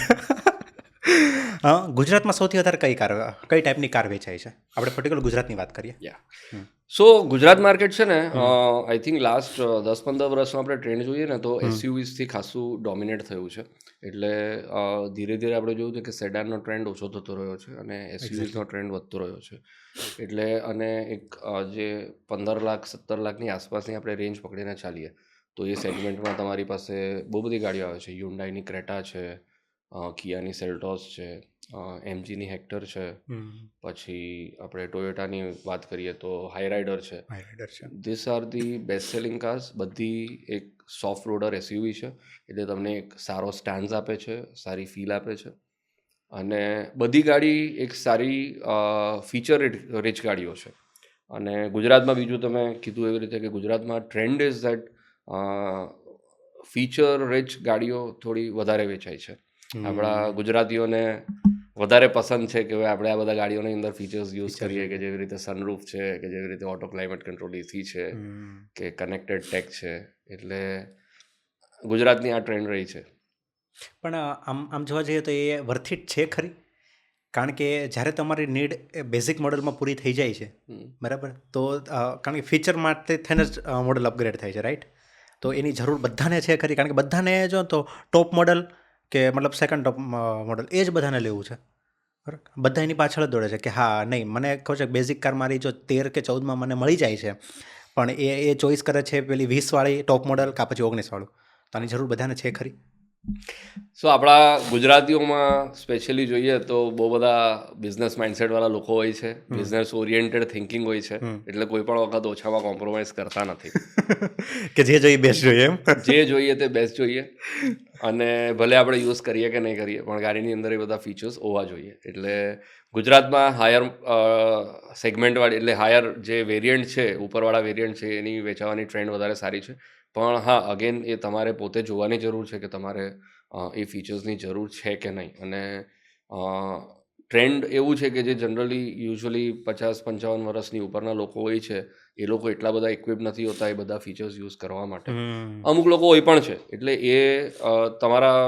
ગુજરાતમાં સૌથી વધારે કઈ ટાઈપની કાર વેચાય છે આપણે પર્ટિક્યુલર ગુજરાતની વાત કરીએ સો ગુજરાત માર્કેટ છે ને આઈ થિંક લાસ્ટ 10-15 વર્ષમાં આપણે ટ્રેન્ડ જોઈએ ને તો એસયુવીઝથી ખાસું ડોમિનેટ થયું છે એટલે ધીરે ધીરે આપણે જોયું છે કે સેડાનનો ટ્રેન્ડ ઓછો થતો રહ્યો છે અને એસયુવીઝનો ટ્રેન્ડ વધતો રહ્યો છે એટલે અને એક જે 15 લાખ 17 લાખની આસપાસની આપણે રેન્જ પકડીને ચાલીએ તો એ સેગમેન્ટમાં તમારી પાસે બહુ બધી ગાડીઓ આવે છે હ્યુન્ડાઈની ક્રેટા છે કિયાની સેલ્ટોસ છે એમજીની હેક્ટર છે, હમ પછી આપણે ટોયોટાની વાત કરીએ તો હાઈરાઇડર છે. રાઈડર છે. These are the best selling cars. બધી એક સોફ્ટ રોડર એસયુવી છે, એટલે તમને એક સારો સ્ટાન્સ આપે છે, સારી ફીલ આપે છે, અને બધી ગાડી એક સારી ફીચર રિચ ગાડીઓ છે. અને ગુજરાતમાં બીજું તમે કીધું એવી રીતે કે ગુજરાતમાં trend is that feature rich ગાડીઓ થોડી વધારે વેચાય છે. આપણા ગુજરાતીઓને વધારે પસંદ છે કે હવે આપણે આ બધા ગાડીઓની અંદર ફીચર્સ યુઝ કરીએ, કે જેવી રીતે સનરૂફ છે, કે જેવી રીતે ઓટો ક્લાઇમેટ કંટ્રોલ એસી છે, કે કનેક્ટેડ ટેક છે. એટલે ગુજરાતની આ ટ્રેન્ડ રહી છે. પણ આમ જોવા જઈએ તો એ વર્થ ઇટ છે ખરી? કારણ કે જ્યારે તમારી નીડ બેઝિક મોડલમાં પૂરી થઈ જાય છે, બરાબર, તો કારણ કે ફીચર માટે થઈને જ મોડલ અપગ્રેડ થાય છે, રાઈટ? તો એની જરૂર બધાને છે ખરી? કારણ કે બધાને જો તો ટોપ મોડલ કે મતલબ સેકન્ડ ટોપ મોડલ એ જ બધાને લેવું છે, બરાબર. બધા એની પાછળ જ દોડે છે કે હા નહીં, મને ખબર છે બેઝિક કાર મારી જો 13 કે 14માં મને મળી જાય છે, પણ એ ચોઈસ કરે છે પેલી 20વાળી ટોપ મોડલ કાં પછી 19વાળું. તો આની જરૂર બધાને છે ખરી? સો આપણા ગુજરાતીઓમાં સ્પેશિયલી જોઈએ તો બહુ બધા બિઝનેસ માઇન્ડસેટવાળા લોકો હોય છે, બિઝનેસ ઓરિએન્ટેડ થિંકિંગ હોય છે, એટલે કોઈ પણ વખત ઓછામાં કોમ્પ્રોમાઇઝ કરતા નથી. કે જે જોઈએ બેસ્ટ જોઈએ એમ. જે જોઈએ તે બેસ્ટ જોઈએ, અને ભલે આપણે યુઝ કરીએ કે નહીં કરીએ, પણ ગાડીની અંદર એ બધા ફીચર્સ હોવા જોઈએ. એટલે ગુજરાતમાં હાયર સેગમેન્ટવાળી, એટલે હાયર જે વેરિયન્ટ છે, ઉપરવાળા વેરિયન્ટ છે, એની વેચાવાની ટ્રેન્ડ વધારે સારી છે. પણ હા, અગેન એ તમારે પોતે જોવાની જરૂર છે કે તમારે એ ફીચર્સની જરૂર છે કે નહીં. અને ટ્રેન્ડ એવું છે કે જે જનરલી યુઝ્યુઅલી 50-55 વર્ષની ઉપરના લોકો હોય છે, એ લોકો એટલા બધા ઇક્વિપ નથી હોતા એ બધા ફીચર્સ યુઝ કરવા માટે. અમુક લોકો હોય પણ છે, એટલે એ તમારા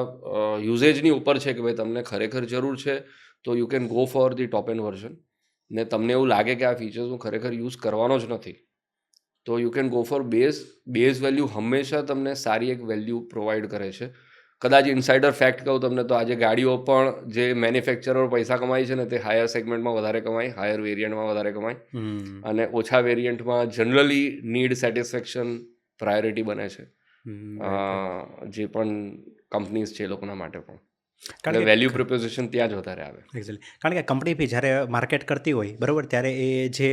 યુઝેજની ઉપર છે કે ભાઈ તમને ખરેખર જરૂર છે તો you can go for the top and version. ને તમને એવું લાગે કે આ ફીચર્સ હું ખરેખર યુઝ કરવાનો જ નથી, તો you can go for base value હંમેશા તમને સારી એક વેલ્યુ પ્રોવાઈડ કરે છે. કદાચ ઇનસાઇડર ફેક્ટ કહું તમને તો આજે ગાડીઓ પણ જે મેન્યુફેક્ચરર પૈસા કમાય છે ને તે હાયર સેગમેન્ટમાં વધારે કમાય, હાયર વેરિયન્ટમાં વધારે કમાય, અને ઓછા વેરિયન્ટમાં જનરલી નીડ સેટિસ્ફેક્શન પ્રાયોરિટી બને છે, જે પણ કંપનીઝ છે એ લોકોના માટે પણ. એટલે વેલ્યુ પ્રિપોઝિશન ત્યાં જ વધારે આવે. એક્ઝેક્ટલી. કારણ કે કંપની બી જ્યારે માર્કેટ કરતી હોય, બરાબર, ત્યારે એ જે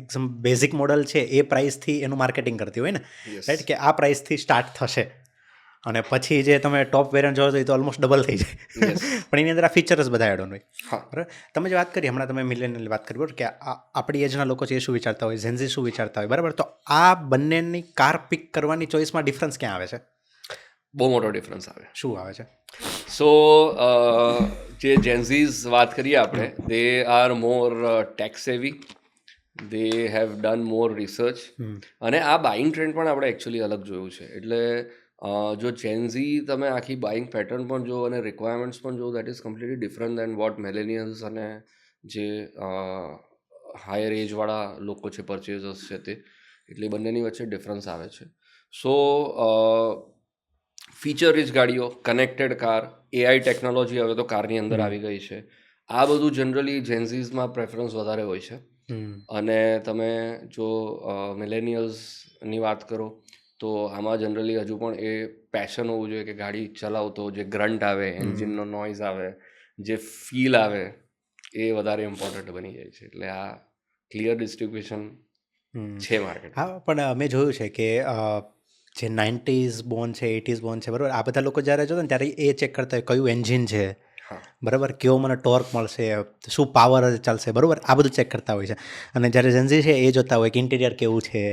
એકદમ બેઝિક મોડલ છે એ પ્રાઇસથી એનું માર્કેટિંગ કરતી હોય ને, રાઈટ, કે આ પ્રાઇસથી સ્ટાર્ટ થશે, અને પછી જે તમે ટોપ વેરિયન્ટ જોવો તો એ તો ઓલમોસ્ટ ડબલ થઈ જાય. પણ એની અંદર આ ફીચર્સ બધા એડ ઓન હોય. બરાબર. તમે જે વાત કરી હમણાં, તમે મિલેનિયલ વાત કરી, બરાબર, કે આપણી એજના લોકો છે એ શું વિચારતા હોય, ઝેન્ઝી શું વિચારતા હોય, બરાબર. તો આ બંનેની કાર પિક કરવાની ચોઈસમાં ડિફરન્સ ક્યાં આવે છે? બહુ મોટો ડિફરન્સ આવે. શું આવે છે? સો જે જેન્ઝીઝ વાત કરીએ આપણે, દે આર મોર ટેક્સ સેવી, they have done more research, અને આ બાઇંગ ટ્રેન્ડ પણ આપણે એકચ્યુઅલી અલગ જોયું છે. એટલે જો જેન્ઝી તમે આખી બાઇંગ પેટર્ન પણ જુઓ અને રિક્વાયરમેન્ટ્સ પણ જુઓ, that is completely different than what millennials અને જે હાયર એજવાળા લોકો છે, પરચેઝર્સ છે તે. એટલે બંનેની વચ્ચે ડિફરન્સ આવે છે. સો ફીચર રિચ ગાડીઓ, કનેક્ટેડ કાર, એઆઈ ટેકનોલોજી હવે તો કારની અંદર આવી ગઈ છે, આ બધું જનરલી જેન્ઝીઝમાં પ્રેફરન્સ વધારે હોય છે. અને તમે જો મિલેનિયલ્સની વાત કરો તો આમાં જનરલી હજુ પણ એ પેશન હોવું જોઈએ કે ગાડી ચલાવતો જે ગ્રન્ટ આવે, એન્જિનનો નોઇઝ આવે, જે ફીલ આવે, એ વધારે ઇમ્પોર્ટન્ટ બની જાય છે. એટલે આ ક્લિયર ડિસ્ટ્રીબ્યુશન છે માર્કેટ. હા, પણ મેં જોયું છે કે જે 90s બોર્ન છે, 80s બોર્ન છે, બરાબર, આ બધા લોકો જ્યારે જોતા ને ત્યારે એ ચેક કરતા હોય કયું એન્જિન છે, બરાબર, કેવો મને ટોર્ક મળશે, શું પાવર ચાલશે, બરાબર, આ બધું ચેક કરતા હોય છે. અને જ્યારે જેન્ઝી છે એ જોતા હોય કે ઇન્ટિરિયર કેવું છે,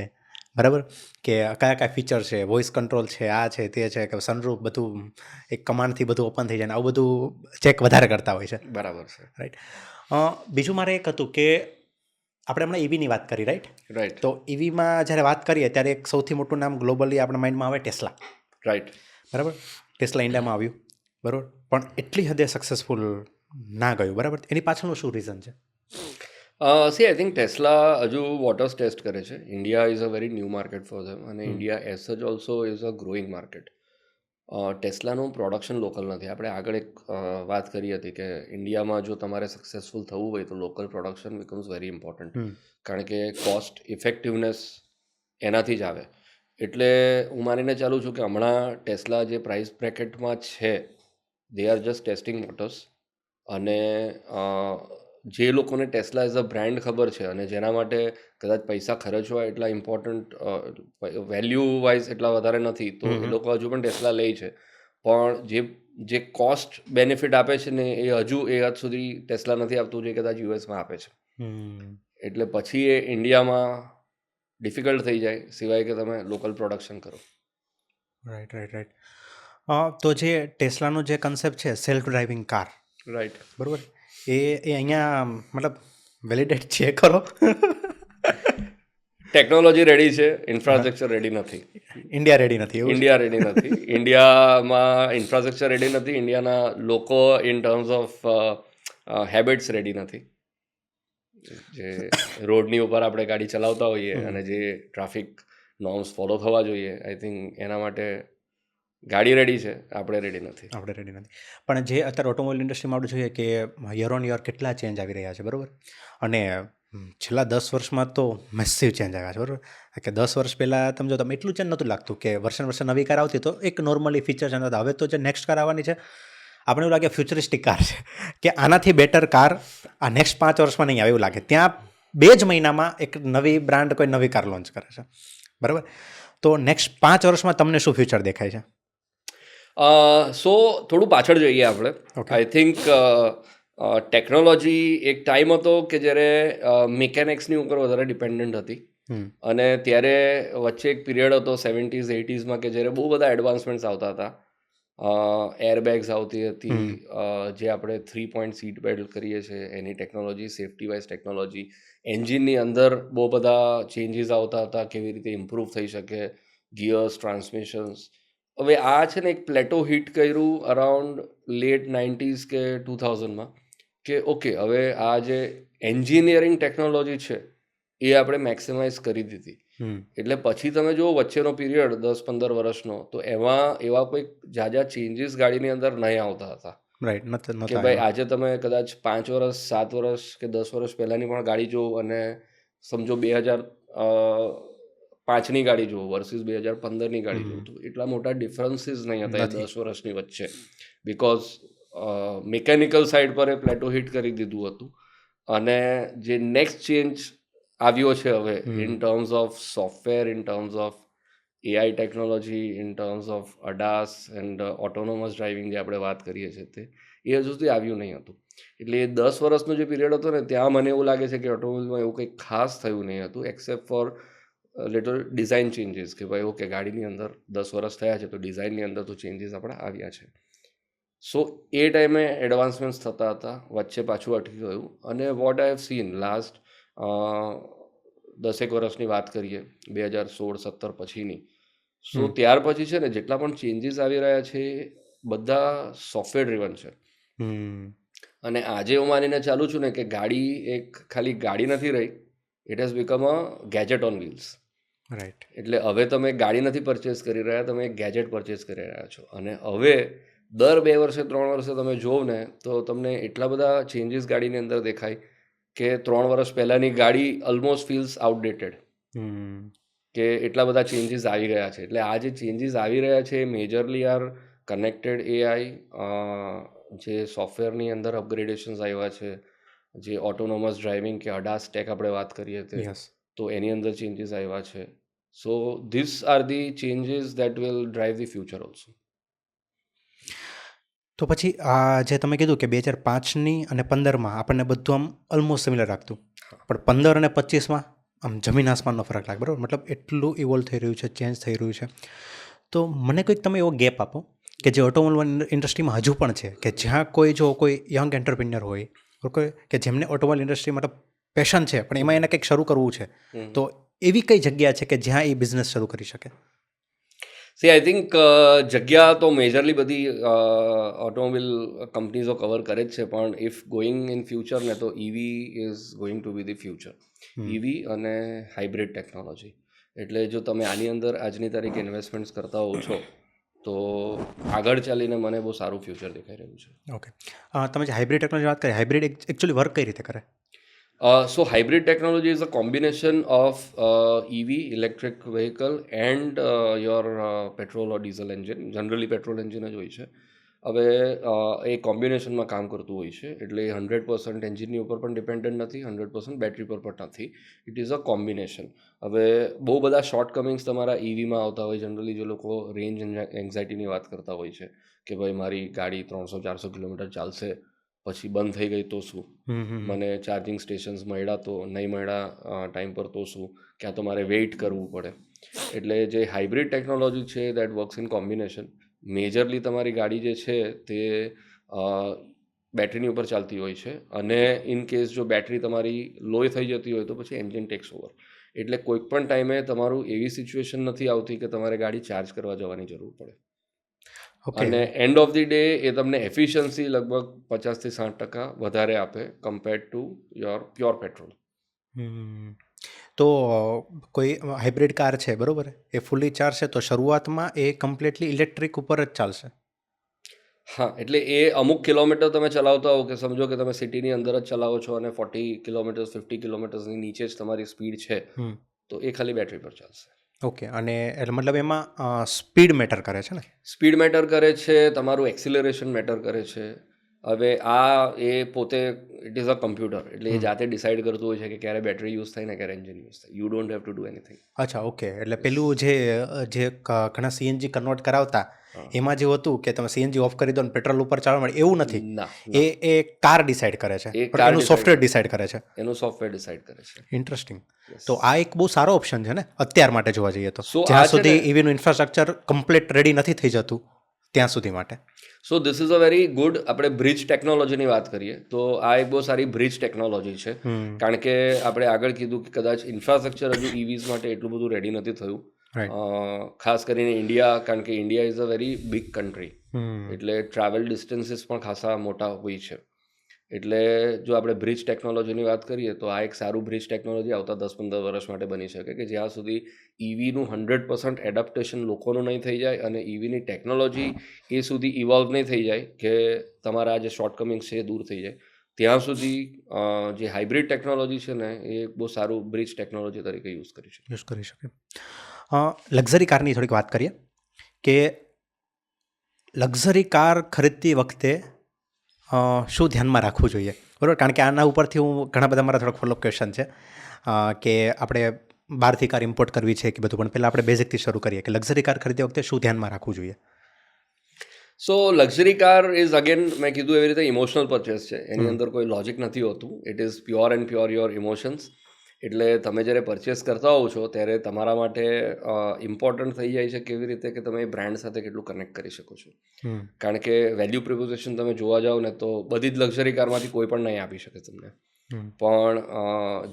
બરાબર, કે કયા ફીચર છે, વોઇસ કંટ્રોલ છે, આ છે, તે છે, કે સનરૂફ, બધું એક કમાન્ડથી બધું ઓપન થઈ જાય ને આવું બધું ચેક વધારે કરતા હોય છે. બરાબર છે. રાઈટ. બીજું મારે એક હતું કે આપણે હમણાં ઈવીની વાત કરી, રાઈટ, તો ઈવીમાં જ્યારે વાત કરીએ ત્યારે એક સૌથી મોટું નામ ગ્લોબલી આપણા માઇન્ડમાં આવે ટેસ્લા, રાઈટ, બરાબર. ટેસ્લા ઇન્ડિયામાં આવ્યું, બરાબર, પણ એટલી હદે સક્સેસફુલ ના ગયું, બરાબર. એની પાછળનું શું રીઝન છે? સી આઈ થિંક ટેસ્લા હજુ વોટર્સ ટેસ્ટ કરે છે. India is a very new market for them, અને India as such also is a growing market. ટેસ્લાનું પ્રોડક્શન લોકલ નથી. આપણે આગળ એક વાત કરી હતી કે ઇન્ડિયામાં જો તમારે સક્સેસફુલ થવું હોય તો local production becomes very important, કારણ કે કોસ્ટ ઇફેક્ટિવનેસ એનાથી જ આવે. એટલે હું માનીને ચાલું છું કે હમણાં ટેસ્લા જે પ્રાઇસ બ્રેકેટમાં છે, they R just testing motors, અને જે લોકોને ટેસ્લા એઝ અ બ્રાન્ડ ખબર છે અને જેના માટે કદાચ પૈસા ખર્ચવા એટલા ઇમ્પોર્ટન્ટ વેલ્યુ વાઇઝ એટલા વધારે નથી, તો એ લોકો હજુ પણ ટેસ્લા લે છે. પણ જે કોસ્ટ બેનિફિટ આપે છે ને એ હજુ એ હદ સુધી ટેસ્લા નથી આપતું, જે કદાચ યુએસમાં આપે છે. એટલે પછી એ ઇન્ડિયામાં ડિફિકલ્ટ થઈ જાય, સિવાય કે તમે લોકલ પ્રોડક્શન કરો. રાઈટ. તો જે ટેસ્લાનો જે કન્સેપ્ટ છે સેલ્ફ ડ્રાઇવિંગ કાર, રાઈટ. બરાબર, એ અહીંયા મતલબ વેલિડેટ છે ખરો? ટેકનોલોજી રેડી છે, ઇન્ફ્રાસ્ટ્રક્ચર રેડી નથી. ઇન્ડિયા રેડી નથી એવું? ઇન્ડિયા રેડી નથી. ઇન્ડિયામાં ઇન્ફ્રાસ્ટ્રક્ચર રેડી નથી. ઇન્ડિયાના લોકો in terms of habits ready નથી. જે રોડની ઉપર આપણે ગાડી ચલાવતા હોઈએ અને જે ટ્રાફિક નોર્મ્સ ફોલો થવા જોઈએ, આઈ થિંક એના માટે ગાડી રેડી છે, આપણે રેડી નથી. પણ જે અત્યારે ઓટોમોબાઈલ ઇન્ડસ્ટ્રીમાં આપણે જોઈએ કે યર ઓન યર કેટલા ચેન્જ આવી રહ્યા છે, બરાબર, અને છેલ્લા 10 વર્ષમાં તો મેસિવ ચેન્જ આવ્યા છે, બરાબર, કે 10 વર્ષ પહેલાં તમે એટલું ચેન્જ નહોતું લાગતું કે વર્ષે નવી કાર આવતી તો એક નોર્મલી ફીચર ચેન્જ હતા. હવે તો જે નેક્સ્ટ કાર આવવાની છે આપણે એવું લાગે ફ્યુચરિસ્ટિક કાર છે, કે આનાથી બેટર કાર આ નેક્સ્ટ 5 વર્ષમાં નહીં આવે એવું લાગે. ત્યાં 2 જ મહિનામાં એક નવી બ્રાન્ડ કોઈ નવી કાર લોન્ચ કરે છે, બરાબર. તો નેક્સ્ટ 5 વર્ષમાં તમને શું ફ્યુચર દેખાય છે? સો થોડું પાછળ જઈએ આપણે. આઈ થિંક ટેકનોલોજી એક ટાઈમ હતો કે જ્યારે મિકેનિક્સની ઉપર વધારે ડિપેન્ડન્ટ હતી, અને ત્યારે વચ્ચે એક પીરિયડ હતો 70s 80sમાં કે જ્યારે બહુ બધા એડવાન્સમેન્ટ્સ આવતા હતા. એરબેગ્સ આવતી હતી, જે આપણે 3 પોઈન્ટ સીટ બેલ્ટ કરીએ છીએ એની ટેકનોલોજી, સેફ્ટી વાઇઝ ટેકનોલોજી, એન્જિનની અંદર બહુ બધા ચેન્જીસ આવતા હતા, કેવી રીતે ઇમ્પ્રૂવ થઈ શકે, ગિયર્સ, ટ્રાન્સમિશન્સ. હવે આ છે ને એક પ્લેટો હિટ કર્યું અરાઉન્ડ લેટ 90s કે 2000માં, કે ઓકે હવે આ જે એન્જિનિયરિંગ ટેકનોલોજી છે એ આપણે મેક્સિમાઇઝ કરી દીધી. એટલે પછી તમે જુઓ વચ્ચેનો પીરિયડ 10-15 વર્ષનો, તો એમાં એવા કોઈ જાજા ચેન્જીસ ગાડીની અંદર નહીં આવતા હતા. કે ભાઈ આજે તમે કદાચ 5 વર્ષ 7 વર્ષ કે 10 વર્ષ પહેલાંની પણ ગાડી જુઓ અને સમજો 2005ની ગાડી જુઓ વર્સિસ 2015ની ગાડી જુઓ, તો એટલા મોટા ડિફરન્સીસ નહીં હતા એ 10 વર્ષની વચ્ચે, બિકોઝ મિકેનિકલ સાઈડ પર એ પ્લેટો હિટ કરી દીધું હતું. અને જે નેક્સ્ટ ચેન્જ આવ્યો છે હવે in terms of software, in terms of AI technology, in terms of ADAS and autonomous driving જે આપણે વાત કરીએ છીએ તે એ હજુ સુધી આવ્યું નહીં હતું. એટલે એ 10 વર્ષનો જે પીરિયડ હતો ને, ત્યાં મને એવું લાગે છે કે ઓટોમોબાઈલમાં એવું કંઈ ખાસ થયું નહીં હતું, except for little design changes, કે ભાઈ ઓકે ગાડીની અંદર 10 વર્ષ થયા છે તો ડિઝાઇનની અંદર તો ચેન્જીસ આપણા આવ્યા છે. સો એ ટાઈમે એડવાન્સમેન્ટ્સ થતા હતા, વચ્ચે પાછું અટકી ગયું. અને vote I have scene last 10 વર્ષની વાત કરીએ 2016-17 પછીની, સો ત્યાર પછી છે ને જેટલા પણ ચેન્જીસ આવી રહ્યા છે બધા સોફ્ટવેર ડ્રિવન છે. અને આજે હું માનીને ચાલું છું ને કે ગાડી એક ખાલી ગાડી નથી રહી, it has become a gadget on wheels. Right. એટલે હવે તમે ગાડી નથી પરચેસ કરી રહ્યા, તમે એક ગેજેટ પરચેસ કરી રહ્યા છો. અને હવે દર 2 વર્ષે 3 વર્ષે તમે જોવો ને તો તમને એટલા બધા ચેન્જીસ ગાડીની અંદર દેખાય કે 3 વર્ષ પહેલાંની ગાડી ઓલમોસ્ટ ફીલ્સ આઉટડેટેડ, કે એટલા બધા ચેન્જીસ આવી ગયા છે. એટલે આ જે ચેન્જીસ આવી રહ્યા છે મેજરલી આર કનેક્ટેડ એઆઈ, જે સોફ્ટવેરની અંદર અપગ્રેડેશન્સ આવ્યા છે, જે ઓટોનોમસ ડ્રાઇવિંગ કે અડાસ ટેક આપણે વાત કરીએ તો એની અંદર ચેન્જીસ આવ્યા છે. So this are the changes that will drive the future also. તો પછી આ જે તમે કીધું કે 2005ની અને 15માં આપણને બધું આમ ઓલમોસ્ટ સિમિલર લાગતું, પણ 15 અને 25માં આમ જમીન આસમાનનો ફરક લાગે, બરાબર, મતલબ એટલું ઇવોલ્વ થઈ રહ્યું છે, ચેન્જ થઈ રહ્યું છે. તો મને કોઈક તમે એવો ગેપ આપો કે જે ઓટોમોબાઈલ ઇન્ડસ્ટ્રીમાં હજુ પણ છે, કે જ્યાં કોઈ યંગ એન્ટરપ્રિન્યોર હોય કે જેમને ઓટોમોબાઈલ ઇન્ડસ્ટ્રી મતલબ પેશન છે પણ એમાં એને કંઈક શરૂ કરવું છે, તો એવી કઈ જગ્યા છે કે જ્યાં એ બિઝનેસ શરૂ કરી શકે? સી આઈ થિંક જગ્યા તો મેજરલી બધી ઓટોમોબાઈલ કંપનીઝો કવર કરે જ છે, પણ ઇફ ગોઈંગ ઇન ફ્યુચર ને તો EV is going to B the future. EV અને હાઇબ્રિડ ટેકનોલોજી. એટલે જો તમે આની અંદર આજની તારીખે ઇન્વેસ્ટમેન્ટ્સ કરતા હો છો તો આગળ ચાલીને મને બહુ સારું ફ્યુચર દેખાઈ રહ્યું છે. ઓકે, તમે જે હાઇબ્રિડ ટેકનોલોજી વાત કરી, હાઇબ્રિડ એકચ્યુઅલી વર્ક કઈ રીતે કરે? So hybrid technology is a combination of EV, electric vehicle, and your petrol or diesel engine. Generally petrol engine જ હોય છે. હવે એ કોમ્બિનેશનમાં કામ કરતું હોય છે, એટલે 100% એન્જિનની ઉપર પણ ડિપેન્ડન્ટ નથી, 100% બેટરી પર પણ નથી. It is a combination. હવે બહુ બધા શોર્ટકમિંગ્સ તમારા ઇવીમાં આવતા હોય. જનરલી જે લોકો રેન્જ એન્ઝાયટીની વાત કરતા હોય છે કે ભાઈ મારી ગાડી 300-400 કિલોમીટર ચાલશે, પછી બંધ થઈ ગઈ તો શું, મને ચાર્જિંગ સ્ટેશન્સ મળ્યા તો નહીં મળ્યા ટાઈમ પર તો શું, ક્યાં તો મારે વેઇટ કરવું પડે. એટલે જે હાઇબ્રિડ ટેકનોલોજી છે that works in combination. Majorly તમારી ગાડી જે છે તે બેટરીની ઉપર ચાલતી હોય છે, અને ઇન કેસ જો બેટરી તમારી લો થઈ જતી હોય તો પછી એન્જિન ટેક્સ ઓવર. એટલે કોઈક પણ ટાઈમે તમારું એવી સિચ્યુએશન નથી આવતી કે તમારે ગાડી ચાર્જ કરવા જવાની જરૂર પડે. અને એન્ડ ઓફ ધી ડે એ તમને એફિશિયન્સી લગભગ 50-60% વધારે આપે compared to your pure petrol. તો કોઈ હાઇબ્રિડ કાર છે બરાબર, એ ફૂલી ચાર્જ છે તો શરૂઆતમાં એ કમ્પ્લીટલી ઇલેક્ટ્રિક ઉપર જ ચાલશે. હા, એટલે એ અમુક કિલોમીટર તમે ચલાવતા હો, કે સમજો કે તમે સિટીની અંદર જ ચલાવો છો અને 40 કિલોમીટર્સ 50 કિલોમીટર્સની નીચે જ તમારી સ્પીડ છે, તો એ ખાલી બેટરી પર ચાલશે. ઓકે. અને એટલે મતલબ એમાં સ્પીડ મેટર કરે છે ને? સ્પીડ મેટર કરે છે, તમારું એક્સિલરેશન મેટર કરે છે. હવે એ પોતે ઇટ ઇઝ અ કમ્પ્યુટર, એટલે એ જાતે ડિસાઇડ કરતું હોય છે કે ક્યારે બેટરી યુઝ થાય ને ક્યારે એન્જિન યુઝ થાય. You don't have to do anything. અચ્છા, ઓકે. એટલે પેલું જે ઘણા સીએનજી કન્વર્ટ કરાવતા એમાં જેવું હતું કે તમે સીએનજી ઓફ કરી દો ને પેટ્રોલ ઉપર ચાલવા મળે, એવું નથી. એ કાર ડિસાઇડ કરે છે, એનું સોફ્ટવેર ડિસાઇડ કરે છે. એનું સોફ્ટવેર ડિસાઇડ કરે છે. ઇન્ટરેસ્ટિંગ. તો આ એક બહુ સારો ઓપ્શન છે ને અત્યાર માટે જોવા જઈએ તો, જ્યાં સુધી ઈવીનું ઇન્ફ્રાસ્ટ્રક્ચર કમ્પ્લીટ રેડી નથી થઈ જતું ત્યાં સુધી માટે. સો this is a very good. આપણે બ્રિજ ટેકનોલોજીની વાત કરીએ તો આ એક બહુ સારી બ્રિજ ટેકનોલોજી છે, કારણ કે આપણે આગળ કીધું કે કદાચ ઇન્ફ્રાસ્ટ્રક્ચર હજુ ઇવીઝ માટે એટલું બધું રેડી નથી થયું, ખાસ કરીને ઇન્ડિયા, કારણ કે India is a very big country, એટલે ટ્રાવેલ ડિસ્ટન્સીસ પણ ખાસા મોટા હોય છે. એટલે જો આપણે બ્રિજ ટેકનોલોજીની વાત કરીએ તો આ એક સારું બ્રિજ ટેકનોલોજી આવતા 10-15 વર્ષ માટે બની શકે, કે જ્યાં સુધી ઇવીનું 100% એડપ્ટેશન લોકોનું નહીં થઈ જાય અને ઇવીની ટેકનોલોજી એ સુધી ઇવોલ્વ નહીં થઈ જાય કે તમારા જે શોર્ટકમિંગ્સ છે એ દૂર થઈ જાય, ત્યાં સુધી જે હાઇબ્રિડ ટેકનોલોજી છે ને એ બહુ સારું બ્રિજ ટેકનોલોજી તરીકે યુઝ કરી શકે. લક્ઝરી કારની થોડીક વાત કરીએ કે લક્ઝરી કાર ખરીદતી વખતે શું ધ્યાનમાં રાખવું જોઈએ, બરાબર? કારણ કે આના ઉપરથી ઘણા બધા મારા થોડા ફોલોઅપ ક્વેશ્ચન છે કે આપણે બહારથી કાર ઇમ્પોર્ટ કરવી છે કે બધું, પણ પહેલાં આપણે બેઝિકથી શરૂ કરીએ કે લક્ઝરી કાર ખરીદતી વખતે શું ધ્યાનમાં રાખવું જોઈએ. સો લક્ઝરી કાર ઇઝ અગેન, મેં કીધું એવી રીતે ઇમોશનલ પરચેસ છે, એની અંદર કોઈ લોજિક નથી હોતું. It is pure and pure your emotions. એટલે તમે જ્યારે પરચેસ કરતા હોવ છો ત્યારે તમારા માટે ઇમ્પોર્ટન્ટ થઈ જાય છે કેવી રીતે કે તમે એ બ્રાન્ડ સાથે કેટલું કનેક્ટ કરી શકો છો. કારણ કે વેલ્યુ પ્રિપોઝિશન તમે જોવા જાઓ ને તો બધી જ લક્ઝરી કારમાંથી કોઈ પણ નહીં આપી શકે તમને, પણ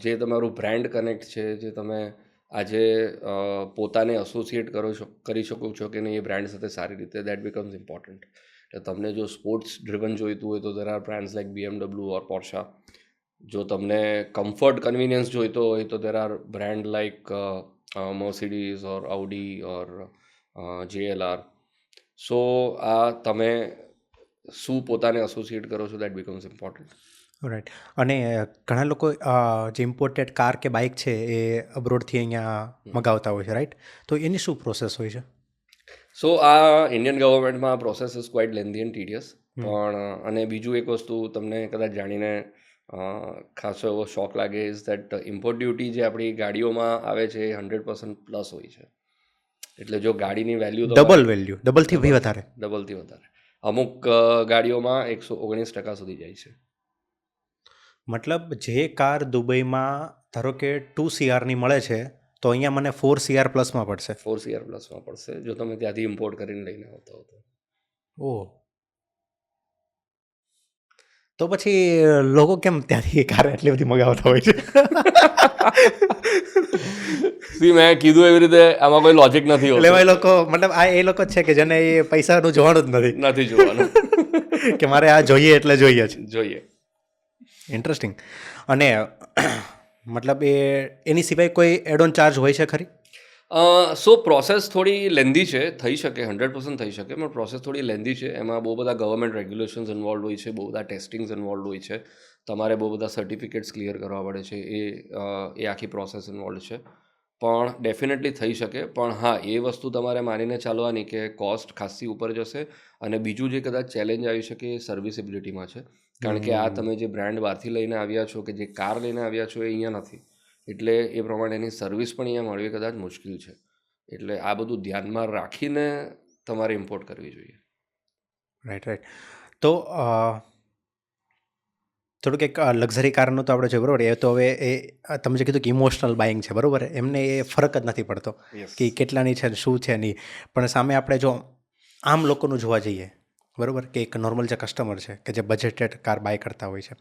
જે તમારું બ્રાન્ડ કનેક્ટ છે, જે તમે આજે પોતાને એસોસિએટ કરી શકો છો કે નહીં એ બ્રાન્ડ સાથે સારી રીતે, દેટ બિકમ્સ ઇમ્પોર્ટન્ટ. એટલે તમને જો સ્પોર્ટ્સ ડ્રિવન જોઈતું હોય તો there are brands like BMW or Porsche. જો તમને કમ્ફર્ટ કન્વિનિયન્સ જોઈતો હોય તો there are brand like Mercedes or Audi or JLR. So આ તમે શું પોતાને એસોસિએટ કરો છો દેટ બિકમ્સ ઇમ્પોર્ટન્ટ. રાઈટ. અને ઘણા લોકો જે ઇમ્પોર્ટેડ કાર કે બાઇક છે એ અબ્રોડથી અહીંયા મગાવતા હોય છે, રાઈટ? તો એની શું પ્રોસેસ હોય છે? સો આ ઇન્ડિયન ગવર્મેન્ટમાં process is quite lengthy and tedious. પણ અને બીજું એક વસ્તુ તમને કદાચ જાણીને ખાસો એવો શોખ લાગે ઇઝ દેટ ઇમ્પોર્ટ ડ્યુટી જે આપણી ગાડીઓમાં આવે છે એ 100% પ્લસ હોય છે. એટલે જો ગાડીની વેલ્યુ ડબલથી વધારે, અમુક ગાડીઓમાં 119% સુધી જાય છે. મતલબ જે કાર દુબઈમાં ધારો કે 2 CR મળે છે તો અહીંયા મને 4 CR પ્લસમાં પડશે. 4 CR પ્લસમાં પડશે જો તમે ત્યાંથી ઇમ્પોર્ટ કરીને લઈને આવતા હો તો. ઓહ, તો પછી લોકો કેમ ત્યાંથી કાર એટલી બધી મગાવતા હોય છે? મેં કીધું એવી રીતે આમાં કોઈ લોજિક નથી હોતું. એટલે એ લોકો મતલબ એ લોકો છે કે જેને એ પૈસાનું જોવાનું જ નથી જોવાનું કે મારે આ જોઈએ એટલે જોઈએ જ જોઈએ. ઇન્ટરેસ્ટિંગ. અને મતલબ એની સિવાય કોઈ એડ ઓન ચાર્જ હોય છે ખરી? સો પ્રોસેસ થોડી લેન્ધી છે, થઈ શકે 100% થઈ શકે, પણ પ્રોસેસ થોડી લેન્ધી છે. એમાં બહુ બધા ગવર્મેન્ટ રેગ્યુલેશન્સ ઇન્વોલ્વ હોય છે, બહુ બધા ટેસ્ટિંગ્સ ઇન્વોલ્વ હોય છે, તમારે બહુ બધા સર્ટિફિકેટ્સ ક્લિયર કરવા પડે છે, એ આખી પ્રોસેસ ઇન્વોલ્વ છે. પણ ડેફિનેટલી થઈ શકે. પણ હા, એ વસ્તુ તમારે માનીને ચાલવાની કે કોસ્ટ ખાસી ઉપર જશે. અને બીજું જે કદાચ ચેલેન્જ આવી શકે એ સર્વિસેબિલિટીમાં છે. કારણ કે આ તમે જે બ્રાન્ડ બહારથી લઈને આવ્યા છો, કે જે કાર લઈને આવ્યા છો, એ અહીંયા નથી. એટલે એ પ્રમાણે એની સર્વિસ પણ અહીંયા મળવી કદાચ મુશ્કેલ છે. એટલે આ બધું ધ્યાનમાં રાખીને તમારે ઇમ્પોર્ટ કરવી જોઈએ. રાઈટ. તો થોડુંક એક લક્ઝરી કારનું તો આપણે જોઈએ, બરાબર. એ તો હવે એ તમે જે કીધું કે ઇમોશનલ બાઇંગ છે, બરાબર. એમને એ ફરક જ નથી પડતો કે કેટલાની છે, શું છે નહીં. પણ સામે આપણે જો આમ લોકોનું જોવા જઈએ, બરાબર, કે એક નોર્મલ જે કસ્ટમર છે કે જે બજેટેડ કાર બાય કરતા હોય છે,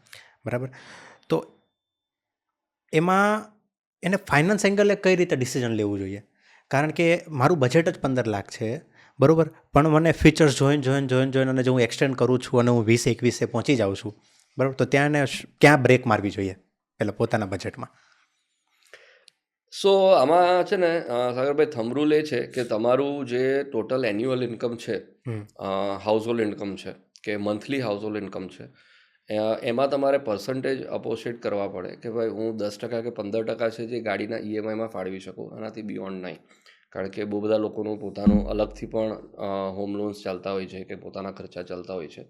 બરાબર, તો એમાં એને ફાઇનાન્સ એંગલે કઈ રીતે ડિસિઝન લેવું જોઈએ? કારણ કે મારું બજેટ જ 15 લાખ છે, બરાબર, પણ મને ફીચર્સ જોઈને અને જો હું એક્સટેન્ડ કરું છું અને હું 20-21 પહોંચી જાઉં છું, બરાબર, તો ત્યાં એને ક્યાં બ્રેક મારવી જોઈએ પહેલાં પોતાના બજેટમાં? સો આમાં છે ને સાગરભાઈ, થંબ રૂલ એ છે કે તમારું જે ટોટલ એન્યુઅલ ઇન્કમ છે, હાઉસહોલ્ડ ઇન્કમ છે, કે મંથલી હાઉસહોલ્ડ ઇન્કમ છે, એમાં તમારે પર્સન્ટેજ અપોસિટ કરવા પડે કે ભાઈ હું 10% કે 15% છે જે ગાડીના ઈએમઆઈમાં ફાળવી શકું, આનાથી બિયોન્ડ નહીં. કારણ કે બહુ બધા લોકોનું પોતાનું અલગથી પણ હોમ લોન્સ ચાલતા હોય છે, કે પોતાના ખર્ચા ચાલતા હોય છે.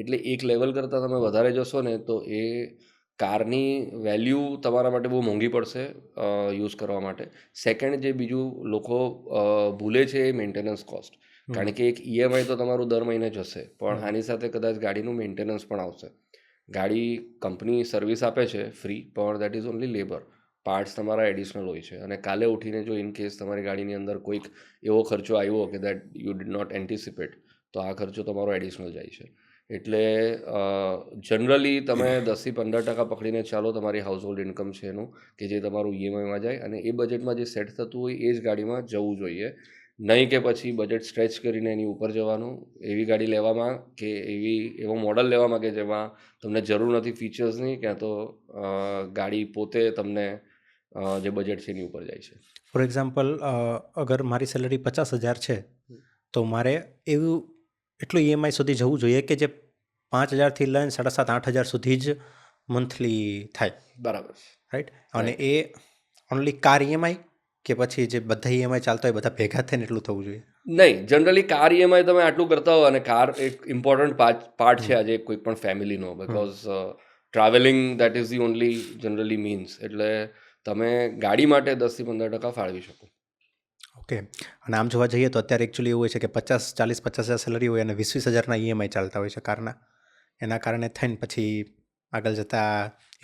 એટલે એક લેવલ કરતાં તમે વધારે જશો ને તો એ કારની વેલ્યુ તમારા માટે બહુ મોંઘી પડશે યુઝ કરવા માટે. સેકન્ડ, જે બીજું લોકો ભૂલે છે એ મેન્ટેનન્સ કોસ્ટ. કારણ કે એક ઈએમઆઈ તો તમારું દર મહિને જશે, પણ આની સાથે કદાચ ગાડીનું મેન્ટેનન્સ પણ આવશે. ગાડી કંપની સર્વિસ આપે છે ફ્રી, પણ that is only labour. Parts તમારા એડિશનલ હોય છે. અને કાલે ઉઠીને જો ઇન કેસ તમારી ગાડીની અંદર કોઈક એવો ખર્ચો આવ્યો કે that you did not anticipate, તો આ ખર્ચો તમારો એડિશનલ જાય છે. એટલે જનરલી તમે 10-15% પકડીને ચાલો તમારી હાઉસહોલ્ડ ઇન્કમ છે એનું, કે જે તમારું ઈએમઆઈમાં જાય, અને એ બજેટમાં જે સેટ થતું હોય એ જ ગાડીમાં જવું જોઈએ. નહીં કે પછી બજેટ સ્ટ્રેચ કરીને એની ઉપર જવાનું, એવી ગાડી લેવામાં કે એવો મોડલ લેવામાં કે જેમાં તમને જરૂર નથી ફીચર્સની, ક્યાં તો ગાડી પોતે તમને જે બજેટ છે એની ઉપર જાય છે. ફોર એક્ઝામ્પલ, અગર મારી સેલરી 50,000 છે, તો મારે એવું એટલું ઈએમઆઈ સુધી જવું જોઈએ કે જે 5,000થી લઈને 7,500-8,000 સુધી જ મંથલી થાય. બરાબર. રાઈટ. અને એ ઓનલી કાર ઈએમઆઈ કે પછી જે બધા ઈએમઆઈ ચાલતા હોય બધા ભેગા થઈને એટલું થવું જોઈએ? નહીં, જનરલી કાર ઈએમઆઈ તમે આટલું કરતા હો, અને કાર એક ઇમ્પોર્ટન્ટ પાર્ટ છે આજે કોઈ પણ ફેમિલીનો, because travelling that is the only generally means. એટલે તમે ગાડી માટે 10-15% ફાળવી શકો. ઓકે. અને આમ જોવા જઈએ તો અત્યારે એકચ્યુઅલી એવું હોય છે કે 40-50,000 સેલરી હોય અને 20,000 ઈએમઆઈ ચાલતા હોય છે કારના. એના કારણે થઈને પછી આગળ જતા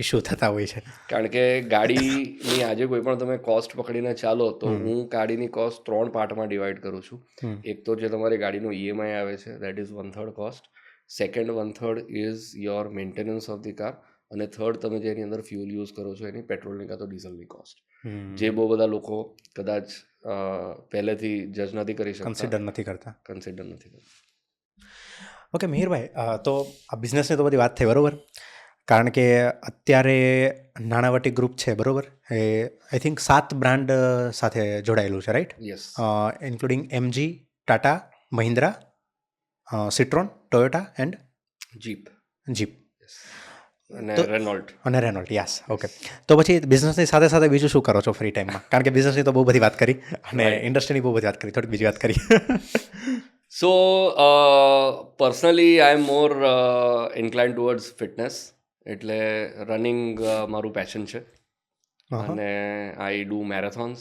ઇસ્યુ થતા હોય છે. કારણ કે ગાડીની આજે કોઈ પણ તમે કોસ્ટ પકડીને ચાલો, તો હું ગાડીની કોસ્ટ 3 પાર્ટમાં ડિવાઈડ કરું છું. એક તો જે તમારી ગાડીનું ઈએમઆઈ આવે છે, that is 1/3 cost. Second 1/3 is your maintenance of the car. અને થર્ડ, તમે જેની અંદર ફ્યુલ યુઝ કરો છો એની પેટ્રોલની કાં તો ડીઝલની કોસ્ટ, જે બહુ બધા લોકો કદાચ પહેલેથી જજ નથી કરી શકતા, કન્સિડર નથી કરતા. ઓકે મિહિરભાઈ, તો આ બિઝનેસની તો બધી વાત થઈ, બરાબર. કારણ કે અત્યારે નાણાવટી ગ્રુપ છે, બરાબર, એ આઈ થિંક 7 બ્રાન્ડ સાથે જોડાયેલું છે, right? Yes. Including MG, Tata, Mahindra, Citroen, Toyota and Jeep. અને રેનોલ્ટ. યસ. ઓકે. તો પછી બિઝનેસની સાથે સાથે બીજું શું કરો છો ફ્રી ટાઈમમાં? કારણ કે બિઝનેસની તો બહુ બધી વાત કરી અને ઇન્ડસ્ટ્રીની બહુ બધી વાત કરી, થોડીક બીજી વાત કરી. So personally I am more incline towards fitness. એટલે રનિંગ મારું પેશન છે. અને આઈ ડુ મેરેથોન્સ,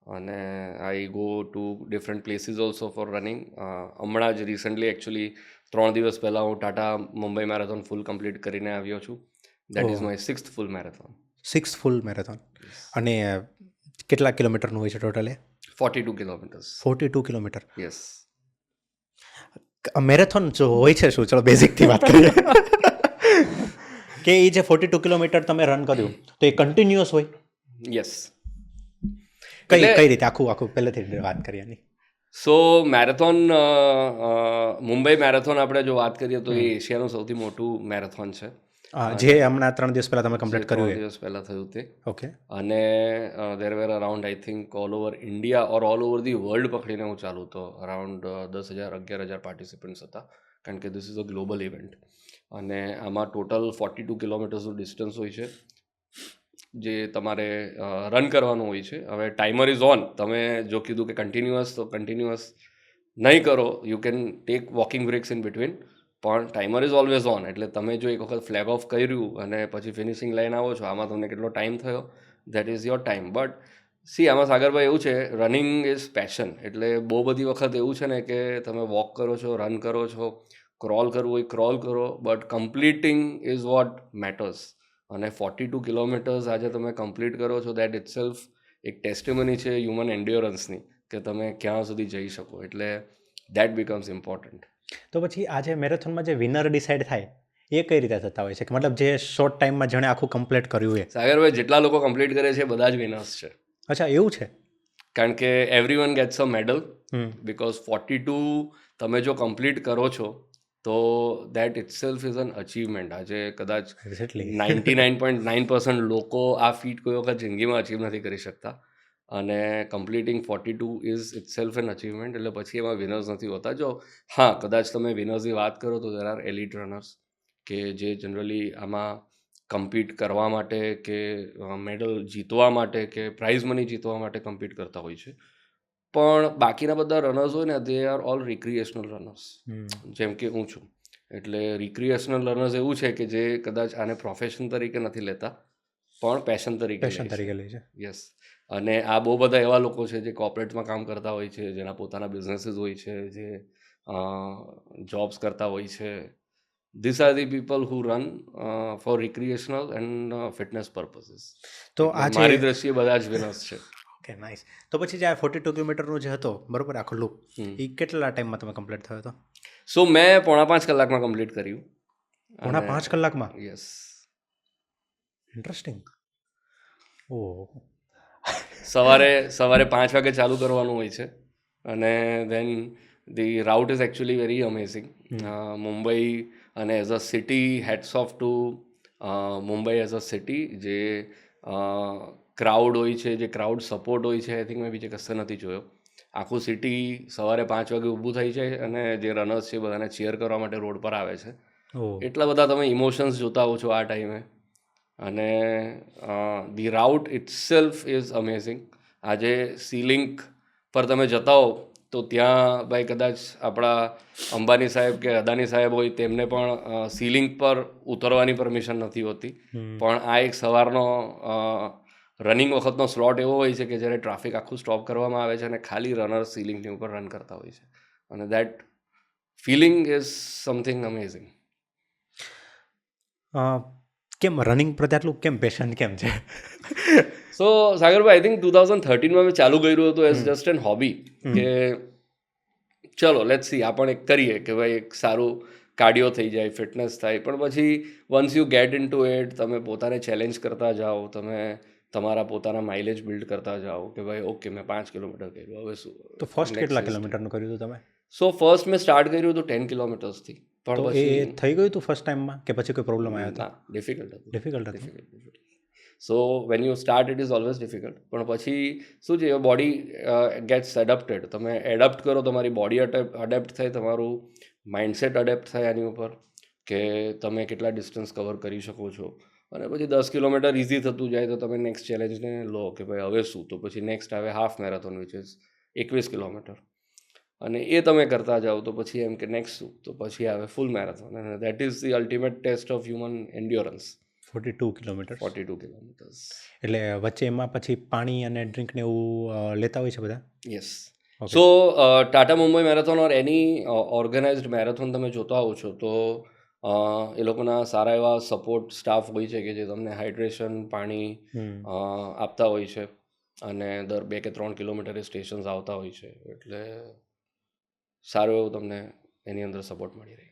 અને I go to different places also for running. હમણાં જ રિસન્ટલી એકચ્યુઅલી 3 દિવસ પહેલાં હું Tata Mumbai marathon full complete કરીને આવ્યો છું. That is my 6th full marathon. 6th full marathon. અને કેટલા કિલોમીટરનું હોય છે ટોટલ? 42 કિલોમીટર્સ. 42 કિલોમીટર. યસ. મેરેથોન જો હોય છે શું? ચલો બેઝિકથી વાત કરીએ. કે એ જે 42 કિલોમીટર તમે રન કર્યું તો એ કન્ટિન્યુઅસ હોય? યસ. કઈ રીતે આખું પહેલેથી વાત કરીએ એની? સો મેરેથોન, મુંબઈ મેરેથોન આપણે જો વાત કરીએ તો એ એશિયાનું સૌથી મોટું મેરેથોન છે. જે હમણાં 3 દિવસ પહેલાં તમે કમ્પ્લીટ કર્યું? 3 દિવસ પહેલાં થયું તે. ઓકે. અને there were around I think all over India or all over the world પકડીને હું ચાલું તો અરાઉન્ડ 10,000-11,000 પાર્ટિસિપન્ટ્સ હતા. કારણ કે this is a global event. અને આમાં ટોટલ 42 કિલોમીટર્સનું ડિસ્ટન્સ હોય છે. જે તમારે રન કરવાનું હોય છે. હવે ટાઈમર ઇઝ ઓન. તમે જો કીધું કે કન્ટિન્યુઅસ, તો કન્ટિન્યુઅસ નહીં કરો. You can take walking breaks in between, પણ ટાઈમર ઇઝ ઓલવેઝ ઓન. એટલે તમે જો એક વખત ફ્લેગ ઓફ કર્યું અને પછી ફિનિશિંગ લાઈન આવો છો, આમાં તમને કેટલો ટાઈમ થયો, that is your time. But she, આમાં સાગરભાઈ એવું છે, રનિંગ ઇઝ પેશન. એટલે બહુ બધી વખત એવું છે ને કે તમે વોક કરો છો, રન કરો છો, ક્રોલ કરવું હોય ક્રોલ કરો, but completing is what matters. અને 42 કિલોમીટર્સ આજે તમે કમ્પ્લીટ કરો છો, દેટ ઇટસેલ્ફ એક ટેસ્ટિમની છે હ્યુમન એન્ડ્યોરન્સની, કે તમે ક્યાં સુધી જઈ શકો. એટલે દેટ બિકમ્સ ઇમ્પોર્ટન્ટ. તો પછી આ જે મેરેથોનમાં જે વિનર ડિસાઇડ થાય એ કઈ રીતે થતા હોય છે, કે મતલબ જે શોર્ટ ટાઈમમાં જેણે આખું કમ્પ્લીટ કર્યું એ? સાગરભાઈ, જેટલા લોકો કમ્પ્લીટ કરે છે બધા જ વિનર્સ છે. અચ્છા, એવું છે? કારણ કે everyone gets a medal, because 42 તમે જો કમ્પ્લીટ કરો છો તો that itself is an achievement. આજે કદાચ એક્ઝેક્ટલી 99.9% લોકો આ ફીટ કોઈ વખત જિંદગીમાં અચીવ નથી કરી શકતા, અને completing 42 is itself an achievement. એટલે પછી એમાં વિનર્સ નથી હોતા. જો હા, કદાચ તમે વિનર્સની વાત કરો તો દેર આર એલિટ રનર્સ કે જે જનરલી આમાં કમ્પીટ કરવા માટે કે મેડલ જીતવા માટે કે પ્રાઇઝ મની જીતવા માટે કમ્પીટ કરતા હોય છે. પણ બાકીના બધા રનર્સ હોય ને, they are all recreational runners, જેમ કે હું છું. એટલે રિક્રિએશનલ રનર્સ એવું છે કે જે કદાચ આને પ્રોફેશન તરીકે નથી લેતા, પણ પેશન તરીકે લે છે. યસ. અને આ બહુ બધા એવા લોકો છે જે કોર્પોરેટમાં કામ કરતા હોય છે, જેના પોતાના બિઝનેસીસ હોય છે, જે જોબ્સ કરતા હોય છે. These are the people who run for recreational and fitness purposes. તો આ મારી દ્રષ્ટિએ બધા જ વિનર્સ છે. Okay, nice. તો પછી જે આ 42 કિલોમીટરનું જે હતો, બરોબર, આખો લૂપ, એ કેટલા ટાઈમમાં તમે કમ્પ્લીટ થયો હતો? સો મેં 4.5 કલાકમાં કમ્પ્લીટ કર્યું. 4.5 કલાકમાં? યસ. ઇન્ટરેસ્ટિંગ. ઓહ. સવારે 5 વાગે ચાલુ કરવાનું હોય છે, અને then the route is actually very amazing. Mumbai અને as a city, heads off to Mumbai as a city. જે ક્રાઉડ હોય છે, જે ક્રાઉડ સપોર્ટ હોય છે, આઈ થિંક મેં બીજે કશે નથી જોયો. આખું સિટી સવારે 5 વાગે ઊભું થઈ જાય અને જે રનર્સ છે બધાને ચીયર કરવા માટે રોડ પર આવે છે. એટલા બધા તમે ઇમોશન્સ જોતા હો છો આ ટાઈમે. અને the route itself is amazing. આજે સીલિંક પર તમે જતા હો તો ત્યાં ભાઈ કદાચ આપણા અંબાની સાહેબ કે અદાની સાહેબ હોય, તેમને પણ સીલિંગ પર ઉતરવાની પરમિશન નથી હોતી. પણ આ એક સવારનો રનિંગ વખતનો સ્લોટ એવો હોય છે કે જ્યારે ટ્રાફિક આખું સ્ટોપ કરવામાં આવે છે અને ખાલી રનર સીલિંગની ઉપર રન કરતા હોય છે, અને that feeling is something amazing. કેમ રનિંગ પ્રત્યે આટલું કેમ પેશન કેમ છે? સો સાગરભાઈ, આઈ થિંક 2013માં મેં ચાલુ કર્યું હતું એઝ જસ્ટ એન હોબી, કે ચલો લેટ્સ સી, આ પણ એક કરીએ કે ભાઈ એક સારું કાર્ડિયો થઈ જાય, ફિટનેસ થાય. પણ પછી once you get in to it, તમે પોતાને ચેલેન્જ કરતા જાઓ, તમે તમારા પોતાના માઇલેજ બિલ્ડ કરતા જાઓ કે ભાઈ ઓકે, મેં 5 કિલોમીટર કર્યું, હવે શું? તો ફર્સ્ટ કેટલા કિલોમીટરનું કર્યું હતું તમે? સો ફર્સ્ટ મેં સ્ટાર્ટ કર્યું હતું 10 કિલોમીટર્સથી. પણ પછી એ થઈ ગયું હતું ફર્સ્ટ ટાઈમમાં કે પછી કોઈ પ્રોબ્લેમ આવ્યો હતો? ડિફિકલ્ટ ડિફિકલ્ટ હતું. So when you start it is always difficult. પણ પછી શું છે, બોડી ગેટ્સ એડપ્ટેડ. તમે એડપ્ટ કરો, તમારી બોડી અડેપ્ટ થાય, તમારું માઇન્ડસેટ અડેપ્ટ થાય આની ઉપર, કે તમે કેટલા ડિસ્ટન્સ કવર કરી શકો છો. અને પછી 10 કિલોમીટર ઇઝી થતું જાય તો તમે નેક્સ્ટ ચેલેન્જને લો કે ભાઈ હવે શું? તો પછી નેક્સ્ટ આવે half marathon, which is 21 kilometre. અને એ તમે કરતા જાઓ તો પછી એમ કે નેક્સ્ટ શું? તો પછી આવે ફૂલ મેરેથોન, અને that is the ultimate test of human endurance. 42 kilometre. 42 kilometres. એટલે વચ્ચે એમાં પછી પાણી અને ડ્રિંક ને એવું લેતા હોય છે બધા? યસ. સો ટાટા મુંબઈ મેરેથોન ઓર એની ઓર્ગેનાઇઝડ મેરેથોન તમે જોતા હો છો તો એ લોકોના સારા એવા સપોર્ટ સ્ટાફ હોય છે કે જે તમને હાઇડ્રેશન, પાણી આપતા હોય છે, અને દર 2 કે 3 કિલોમીટરે સ્ટેશન્સ આવતા હોય છે. એટલે સારું એવું તમને એની અંદર સપોર્ટ મળી રહે.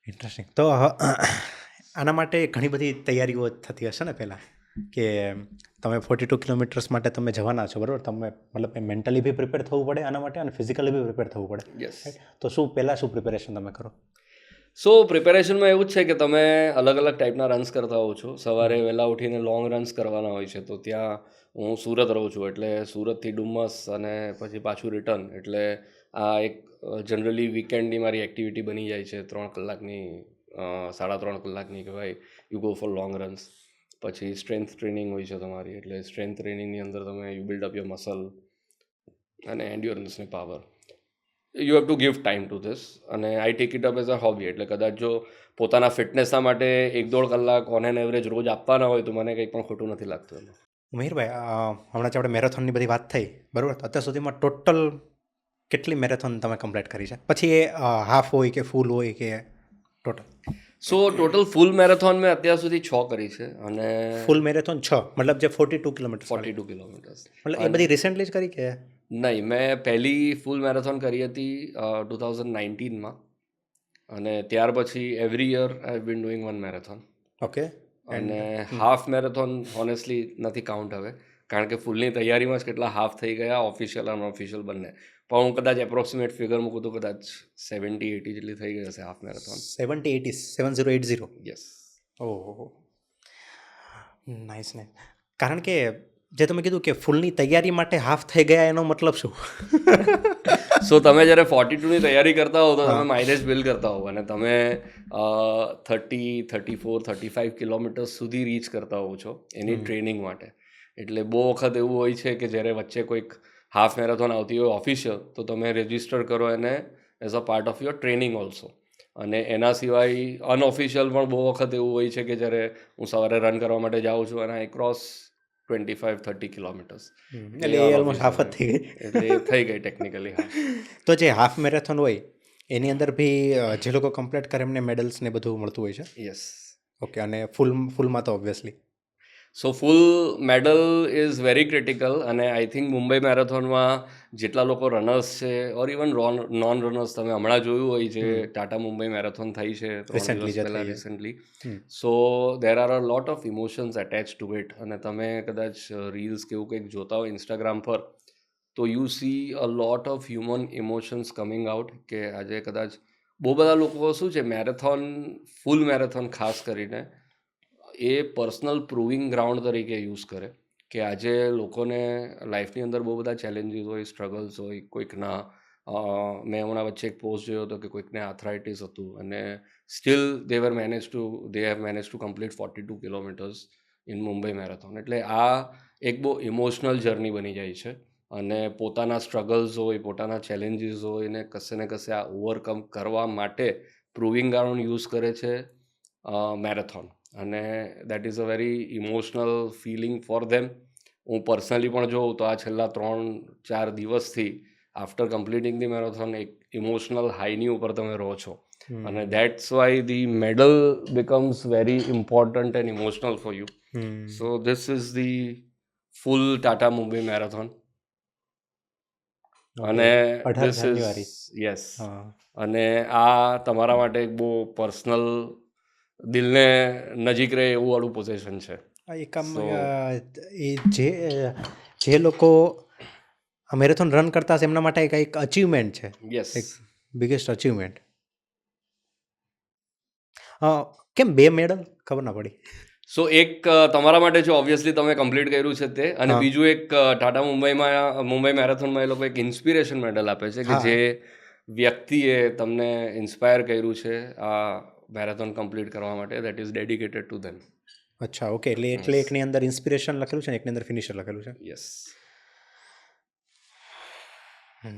ઇન્ટરેસ્ટિંગ. તો આના માટે ઘણી બધી તૈયારીઓ થતી હશે ને પહેલાં, કે તમે 42 કિલોમીટર્સ માટે તમે જવાના છો, બરાબર? તમે મતલબ મેન્ટલી બી પ્રિપેર થવું પડે આના માટે, અને ફિઝિકલી બી પ્રિપેર થવું પડે. યસ. તો શું પહેલાં શું પ્રિપેરેશન તમે કરો? સો પ્રિપેરેશનમાં એવું જ છે કે તમે અલગ અલગ ટાઈપના રન્સ કરતા હો છો. સવારે વહેલા ઉઠીને લોંગ રન્સ કરવાના હોય છે. તો ત્યાં હું સુરત રહું છું, એટલે સુરતથી ડુમસ અને પછી પાછું રિટર્ન. એટલે આ એક જનરલી વીકેન્ડની મારી એક્ટિવિટી બની જાય છે, 3 કલાકની 3.5 કલાકની, કે ભાઈ you go for long runs. પછી સ્ટ્રેન્થ ટ્રેનિંગ હોય છે તમારી, એટલે સ્ટ્રેન્થ ટ્રેનિંગની અંદર તમે you build up your muscle અને એન્ડ્યોરન્સની power. You have to give time to this, અને I take it up as a hobby. એટલે કદાચ જો પોતાના ફિટનેસના માટે 1-1.5 કલાક ઓન એન એવરેજ રોજ આપવાના હોય તો મને કંઈ પણ ખોટું નથી લાગતું એમાં. મહિરભાઈ, હમણાં જે આપણે મેરેથોનની બધી વાત થઈ, બરાબર, તો અત્યાર સુધીમાં ટોટલ કેટલી મેરેથોન તમે કમ્પ્લીટ કરી છે? પછી એ હાફ હોય કે ફૂલ હોય કે ટોટલ? સો ટોટલ ફૂલ મેરેથોન મેં અત્યાર સુધી 6 કરી છે, અને ફૂલ મેરેથોન 6, મતલબ જે 42 કિલોમીટર, 42 કિલોમીટર્સ. મતલબ એ બધી રિસેન્ટલી જ કરી કે? નહીં, મેં પહેલી ફૂલ મેરેથોન કરી હતી 2019માં, અને ત્યાર પછી every year I have been doing 1 marathon. Okay. અને હાફ મેરેથોન હોનેસ્ટલી નથી કાઉન્ટ હવે, કારણ કે ફૂલની તૈયારીમાં જ કેટલા હાફ થઈ ગયા, ઓફિશિયલ અનઓફિશિયલ બંને. પણ હું કદાચ એપ્રોક્સિમેટ ફિગર મૂકું તો કદાચ 70-80 જેટલી થઈ ગઈ હશે હાફ મેરેથોન. 70-80? યસ. ઓહો, નાઇસ નાઇસ. કારણ કે જે તમે કીધું કે ફૂલની તૈયારી માટે હાફ થઈ ગયા, એનો મતલબ શું? સો તમે જ્યારે 42ની તૈયારી કરતા હો તો તમે માઇલેજ બિલ્ડ કરતા હો, અને તમે 30, 34, 35 કિલોમીટર્સ સુધી રીચ કરતા હોવ છો એની ટ્રેનિંગ માટે. એટલે બહુ વખત એવું હોય છે કે જ્યારે વચ્ચે કોઈક હાફ મેરેથોન આવતી હોય ઓફિશિયલ, તો તમે રજિસ્ટર કરો એને as a part of your training also. અને એના સિવાય અનઓફિશિયલ પણ બહુ વખત એવું હોય છે કે જ્યારે હું સવારે રન કરવા માટે જાઉં છું અને આઈ ક્રોસ 25-30 કિલોમીટર્સ, એટલે એ ઓલમોસ્ટ હાફ જ થઈ ગઈ. એટલે એ થઈ ગઈ ટેકનિકલી. હા. તો જે હાફ મેરેથોન હોય એની અંદર બી જે લોકો કમ્પ્લીટ કરે એમને મેડલ્સ ને બધું મળતું હોય છે? યસ. ઓકે. અને ફૂલમાં તો obviously so full medal is very critical, અને આઈ થિંક મુંબઈ મેરેથોનમાં જેટલા લોકો રનર્સ છે, ઓર ઇવન નોન રનર્સ, તમે હમણાં જોયું હોય જે ટાટા મુંબઈ મેરેથોન થઈ છે 3 દિવસ પહેલાં recently, so there are a lot of emotions attach to it. અને તમે કદાચ રીલ્સ કે એવું કંઈક જોતા હોય ઇન્સ્ટાગ્રામ પર, તો you C a lot of human emotions coming out. કે આજે કદાચ બહુ બધા લોકો શું છે, મેરેથોન, ફૂલ મેરેથોન ખાસ કરીને એ પર્સનલ પ્રૂવિંગ ગ્રાઉન્ડ તરીકે યુઝ કરે, કે આજે લોકોને લાઈફની અંદર બહુ બધા ચેલેન્જીસ હોય, સ્ટ્રગલ્સ હોય, કોઈકના મેં હમણાં વચ્ચે એક પોસ્ટ જોયો હતો કે કોઈકને આર્થરાઇટિસ હતું, અને steel they have manage to complete 42 kilometres in Mumbai marathon. એટલે આ એક બહુ ઇમોશનલ જર્ની બની જાય છે, અને પોતાના સ્ટ્રગલ્સ હોય, પોતાના ચેલેન્જીસ હોય, ને કશે ને કશે આ ઓવરકમ કરવા માટે પ્રૂવિંગ ગ્રાઉન્ડ યુઝ કરે છે મેરેથોન. અને that is a very emotional feeling for them. હું પર્સનલી પણ જોઉં તો આ છેલ્લા 3-4 દિવસથી આફ્ટર કમ્પ્લીટિંગ ધી મેરેથોન એક ઇમોશનલ હાઈની ઉપર તમે રહો છો, અને that's why the medal becomes very important and emotional for you. So this is the full Tata Mumbai marathon. અને ધીસ ઇઝ યસ. અને આ તમારા માટે એક બહુ પર્સનલ, દિલને નજીક રહે એવું વાળું પોઝિશન છે. એક આમ એ જે લોકો મેરેથોન રન કરતા હશે એમના માટે એક અચીવમેન્ટ છે. યસ. એક બિગેસ્ટ અચીવમેન્ટ. કેમ 2 મેડલ? ખબર ના પડી. સો એક તમારા માટે છે, ઓબ્વિયસલી તમે કમ્પ્લીટ કર્યું છે તે, અને બીજું એક ટાટા મુંબઈ મેરેથોનમાં એ લોકો એક ઇન્સ્પિરેશન મેડલ આપે છે, કે જે વ્યક્તિએ તમને ઇન્સ્પાયર કર્યું છે આ મેરેથોન કમ્પ્લીટ કરવા માટે, that is dedicated to them. અચ્છા, ઓકે. એટલે એકની અંદર ઇન્સ્પિરેશન લખેલું છે ને એકની અંદર ફિનિશર લખેલું છે. યસ.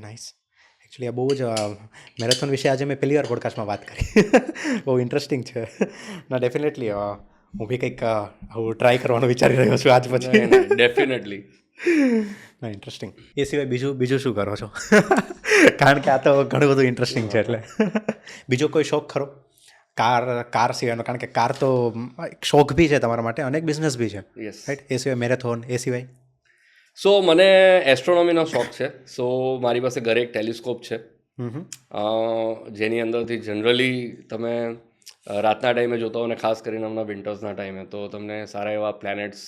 નાઇસ. એકચ્યુઅલી આ બહુ જ મેરેથોન વિશે આજે મેં પહેલી વાર પોડકાસ્ટમાં વાત કરી. બહુ ઇન્ટરેસ્ટિંગ છે. ના, ડેફિનેટલી હું બી કંઈક હું ટ્રાય કરવાનું વિચારી રહ્યો છું આજ પછી. ડેફિનેટલી. ના, ઇન્ટરેસ્ટિંગ. એ સિવાય બીજું શું કરો છો? કારણ કે આ તો ઘણું બધું ઇન્ટરેસ્ટિંગ છે. એટલે બીજો કોઈ શોખ ખરો કાર સિવાયનો? કારણ કે કાર તો એક શોખ બી છે તમારા માટે અને એક બિઝનેસ બી છે, રાઈટ? એ સિવાય મેરેથોન, એ સિવાય? સો મને એસ્ટ્રોનોમીનો શોખ છે. સો મારી પાસે ઘરે એક ટેલિસ્કોપ છે, જેની અંદરથી જનરલી તમે રાતના ટાઈમે જોતા હો, અને ખાસ કરીને હમણાં વિન્ટર્સના ટાઈમે તો તમને સારા એવા પ્લેનેટ્સ,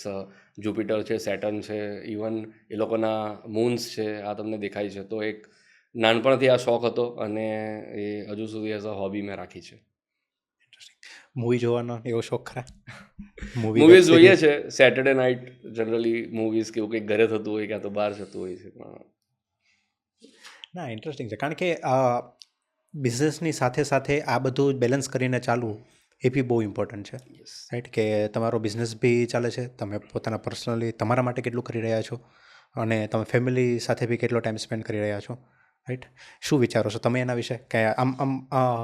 જુપિટર છે, સેટર્ન છે, ઇવન એ લોકોના મૂન્સ છે, આ તમને દેખાય છે. તો એક નાનપણથી આ શોખ હતો, અને એ હજુ સુધી એઝ અ હોબી મેં રાખી છે. મૂવી જોવાનો એવો શોખ ખરા? મૂવીઝ જોઈએ છે સેટરડે નાઇટ, જનરલી મૂવીઝ કેવું કંઈક ઘરે થતું હોય ક્યાં તો બહાર જતું હોય છે. ના, ઇન્ટરેસ્ટિંગ છે. કારણ કે બિઝનેસની સાથે સાથે આ બધું બેલેન્સ કરીને ચાલવું એ બી બહુ ઇમ્પોર્ટન્ટ છે, યસ. રાઈટ, કે તમારો બિઝનેસ બી ચાલે છે, તમે પોતાના પર્સનલી તમારા માટે કેટલું કરી રહ્યા છો અને તમે ફેમિલી સાથે બી કેટલો ટાઈમ સ્પેન્ડ કરી રહ્યા છો, રાઈટ. શું વિચારો છો તમે એના વિશે, કે આમ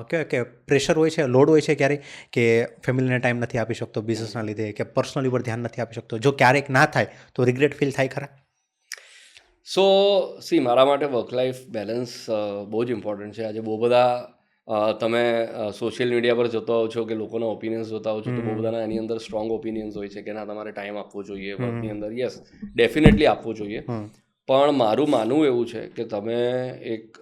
કહેવાય કે પ્રેશર હોય છે, લોડ હોય છે ક્યારેય, કે ફેમિલીને ટાઈમ નથી આપી શકતો બિઝનેસના લીધે, કે પર્સનલી ઉપર ધ્યાન નથી આપી શકતો? જો ક્યારેક ના થાય તો રિગ્રેટ ફીલ થાય ખરા? સો મારા માટે વર્ક લાઈફ બેલેન્સ બહુ જ ઇમ્પોર્ટન્ટ છે. આજે બહુ બધા તમે સોશિયલ મીડિયા પર જોતા હો છો કે લોકોના ઓપિનિયન્સ જોતા હો છો, તો બહુ બધાના એની અંદર સ્ટ્રોંગ ઓપિનિયન્સ હોય છે કે ના, તમારે ટાઈમ આપવો જોઈએ વર્કની અંદર. યસ, ડેફિનેટલી આપવો જોઈએ. પણ મારું માનવું એવું છે કે તમે એક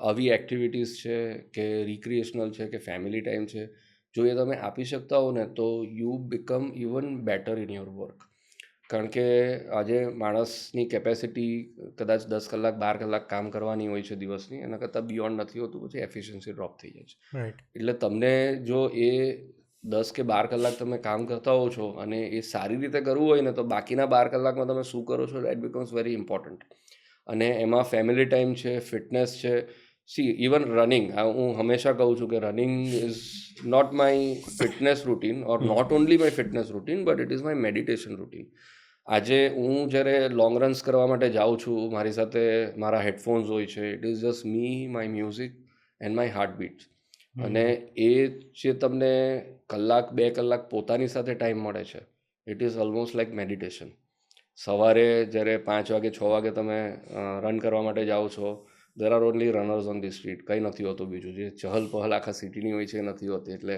આવી એક્ટિવિટીઝ છે કે રિક્રિએશનલ છે કે ફેમિલી ટાઈમ છે, જો એ તમે આપી શકતા હો ને, તો you become even better in your work. કારણ કે આજે માણસની કેપેસિટી કદાચ 10 કલાક 12 કલાક કામ કરવાની હોય છે દિવસની, એના કરતાં બિયોન્ડ નથી હોતું, પછી એફિશિયન્સી ડ્રોપ થઈ જાય છે. રાઈટ. એટલે તમને જો એ 10 કે 12 કલાક તમે કામ કરતા હો છો અને એ સારી રીતે કરવું હોય ને, તો બાકીના 12 કલાકમાં તમે શું કરો છો, દેટ બીકમ્સ વેરી ઇમ્પોર્ટન્ટ. અને એમાં ફેમિલી ટાઈમ છે, ફિટનેસ છે. ઇવન રનિંગ, હું હંમેશા કહું છું કે running is not my fitness routine, or not only my fitness routine, but it is my meditation routine. આજે હું જ્યારે લોંગ રન્સ કરવા માટે જાઉં છું, મારી સાથે મારા હેડફોન્સ હોય છે. It is just me, my music and my heart beat. અને એ જે તમને કલાક 2 કલાક પોતાની સાથે ટાઈમ મળે છે, it is almost like meditation. સવારે જ્યારે 5 વાગે 6 વાગે તમે રન કરવા માટે જાઓ છો, there are only runners on the street. કંઈ નથી હોતું બીજું. જે ચહલ પહલ આખા સિટીની હોય છે એ નથી હોતી. એટલે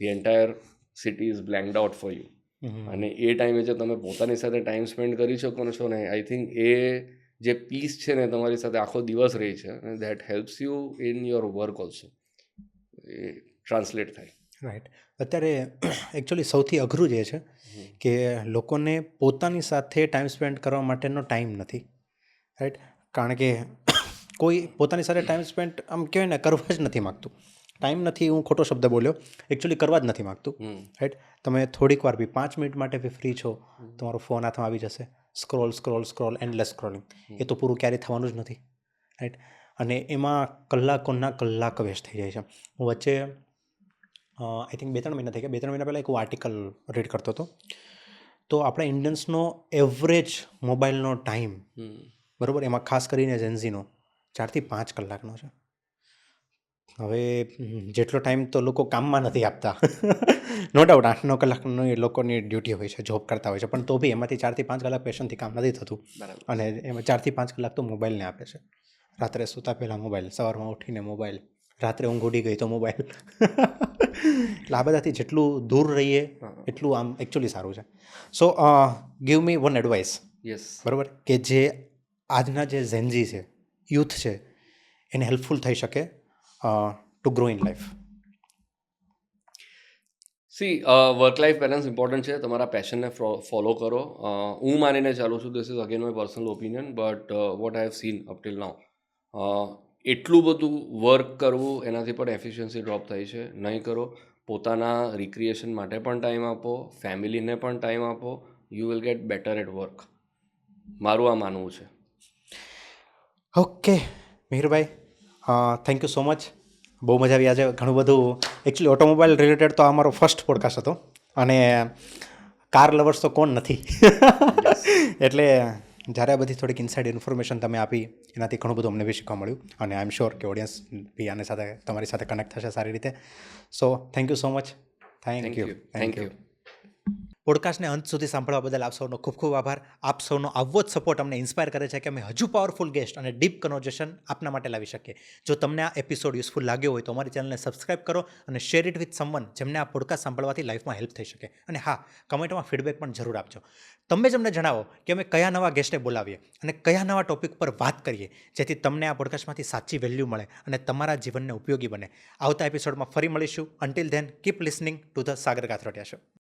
the entire city is blanked out for you. અને એ ટાઈમે જે તમે પોતાની સાથે ટાઈમ સ્પેન્ડ કરી શકો છો ને, આઈ થિંક એ જે પીસ છે ને તમારી સાથે આખો દિવસ રહી છે, અને that helps you in your work also. A translate થાય. રાઈટ. અત્યારે એકચ્યુઅલી સૌથી અઘરું જે છે કે લોકોને પોતાની સાથે ટાઈમ સ્પેન્ડ કરવા માટેનો ટાઈમ નથી, રાઈટ. કારણ કે કોઈ પોતાની સાથે ટાઈમ સ્પેન્ડ આમ કહેવાય ને કરવા જ નથી માગતું. ટાઈમ નથી, હું ખોટો શબ્દ બોલ્યો, એકચ્યુઅલી કરવા જ નથી માગતું, રાઈટ. તમે થોડીક વાર બી 5 મિનિટ માટે બી ફ્રી છો, તમારો ફોન હાથમાં આવી જશે, scroll scroll scroll, endless scrolling. એ તો પૂરું ક્યારેય થવાનું જ નથી, રાઈટ. અને એમાં કલાકોના કલાક વેસ્ટ થઈ જાય છે. હું વચ્ચે આઈ થિંક 2-3 મહિના થઈ ગયા, 2-3 મહિના પહેલાં એક હું આર્ટિકલ રીડ કરતો હતો. તો આપણા ઇન્ડિયન્સનો એવરેજ મોબાઈલનો ટાઈમ, બરાબર, એમાં ખાસ કરીને જેન્ઝીનો 4 થી 5 કલાકનો છે. હવે જેટલો ટાઈમ તો લોકો કામમાં નથી આપતા, નો ડાઉટ 8-9 કલાકની લોકોની ડ્યુટી હોય છે, જોબ કરતા હોય છે, પણ તો બી એમાંથી 4 થી 5 કલાક પેશન્ટથી કામ નથી થતું. અને એમાં 4 થી 5 કલાક તો મોબાઈલને આપે છે. રાત્રે સૂતા પહેલાં મોબાઈલ, સવારમાં ઉઠીને મોબાઈલ, રાત્રે ઊંઘ ઉડી ગઈ તો મોબાઈલ. એટલે આ બધાથી જેટલું દૂર રહીએ એટલું આમ એકચ્યુઅલી સારું છે. So give me one advice, yes. બરાબર, કે જે આજના જે ઝેન્ઝી છે, યુથ છે, એને હેલ્પફુલ થઈ શકે to grow in life. Work life balance important છે. તમારા પેશનને ફોલો કરો. હું માનીને ચાલું છું, this is again my personal opinion, but what I have seen up till now, એટલું બધું વર્ક કરવું, એનાથી પણ એફિશિયન્સી ડ્રોપ થાય છે. નહીં કરો. પોતાના રિક્રિએશન માટે પણ ટાઈમ આપો, ફેમિલીને પણ ટાઈમ આપો. You will get better at work. મારું આ માનવું છે. ઓકે મિહિરભાઈ, થેન્ક યુ સો મચ. બહુ મજા આવી આજે. ઘણું બધું એકચ્યુઅલી ઓટોમોબાઈલ રિલેટેડ તો આ મારો ફર્સ્ટ પોડકાસ્ટ હતો, અને કાર લવર્સ તો કોણ નથી. એટલે જ્યારે આ બધી થોડીક ઇનસાઇડ ઇન્ફોર્મેશન તમે આપી, એનાથી ઘણું બધું અમને બી શીખવા મળ્યું, અને આઈ એમ શ્યોર કે ઓડિયન્સ બી આની સાથે તમારી સાથે કનેક્ટ થશે સારી રીતે. So thank you so much. Thank you. પોડકાસ્ટને અંત સુધી સાંભળવા બદલ આપ સૌનો ખૂબ ખૂબ આભાર. આપ સૌનો આવો જ સપોર્ટ અમને ઇન્સ્પાયર કરે છે કે અમે હજુ પાવરફુલ ગેસ્ટ અને ડીપ કન્વર્ઝેશન આપના માટે લાવી શકીએ. જો તમને આ એપિસોડ યુઝફુલ લાગ્યો હોય તો અમારી ચેનલને સબસ્ક્રાઇબ કરો અને શેર ઇટ વિથ સમવન જેમને આ પોડકાસ્ટ સાંભળવાથી લાઈફમાં હેલ્પ થઈ શકે. અને હા, કમેન્ટમાં ફીડબેક પણ જરૂર આપજો. તમે જ અમને જણાવો કે અમે કયા નવા ગેસ્ટને બોલાવીએ અને કયા નવા ટોપિક પર વાત કરીએ, જેથી તમને આ પોડકાસ્ટમાંથી સાચી વેલ્યુ મળે અને તમારા જીવનને ઉપયોગી બને. આવતા એપિસોડમાં ફરી મળીશું. Until then keep listening to the Sagar Kathrotiya show.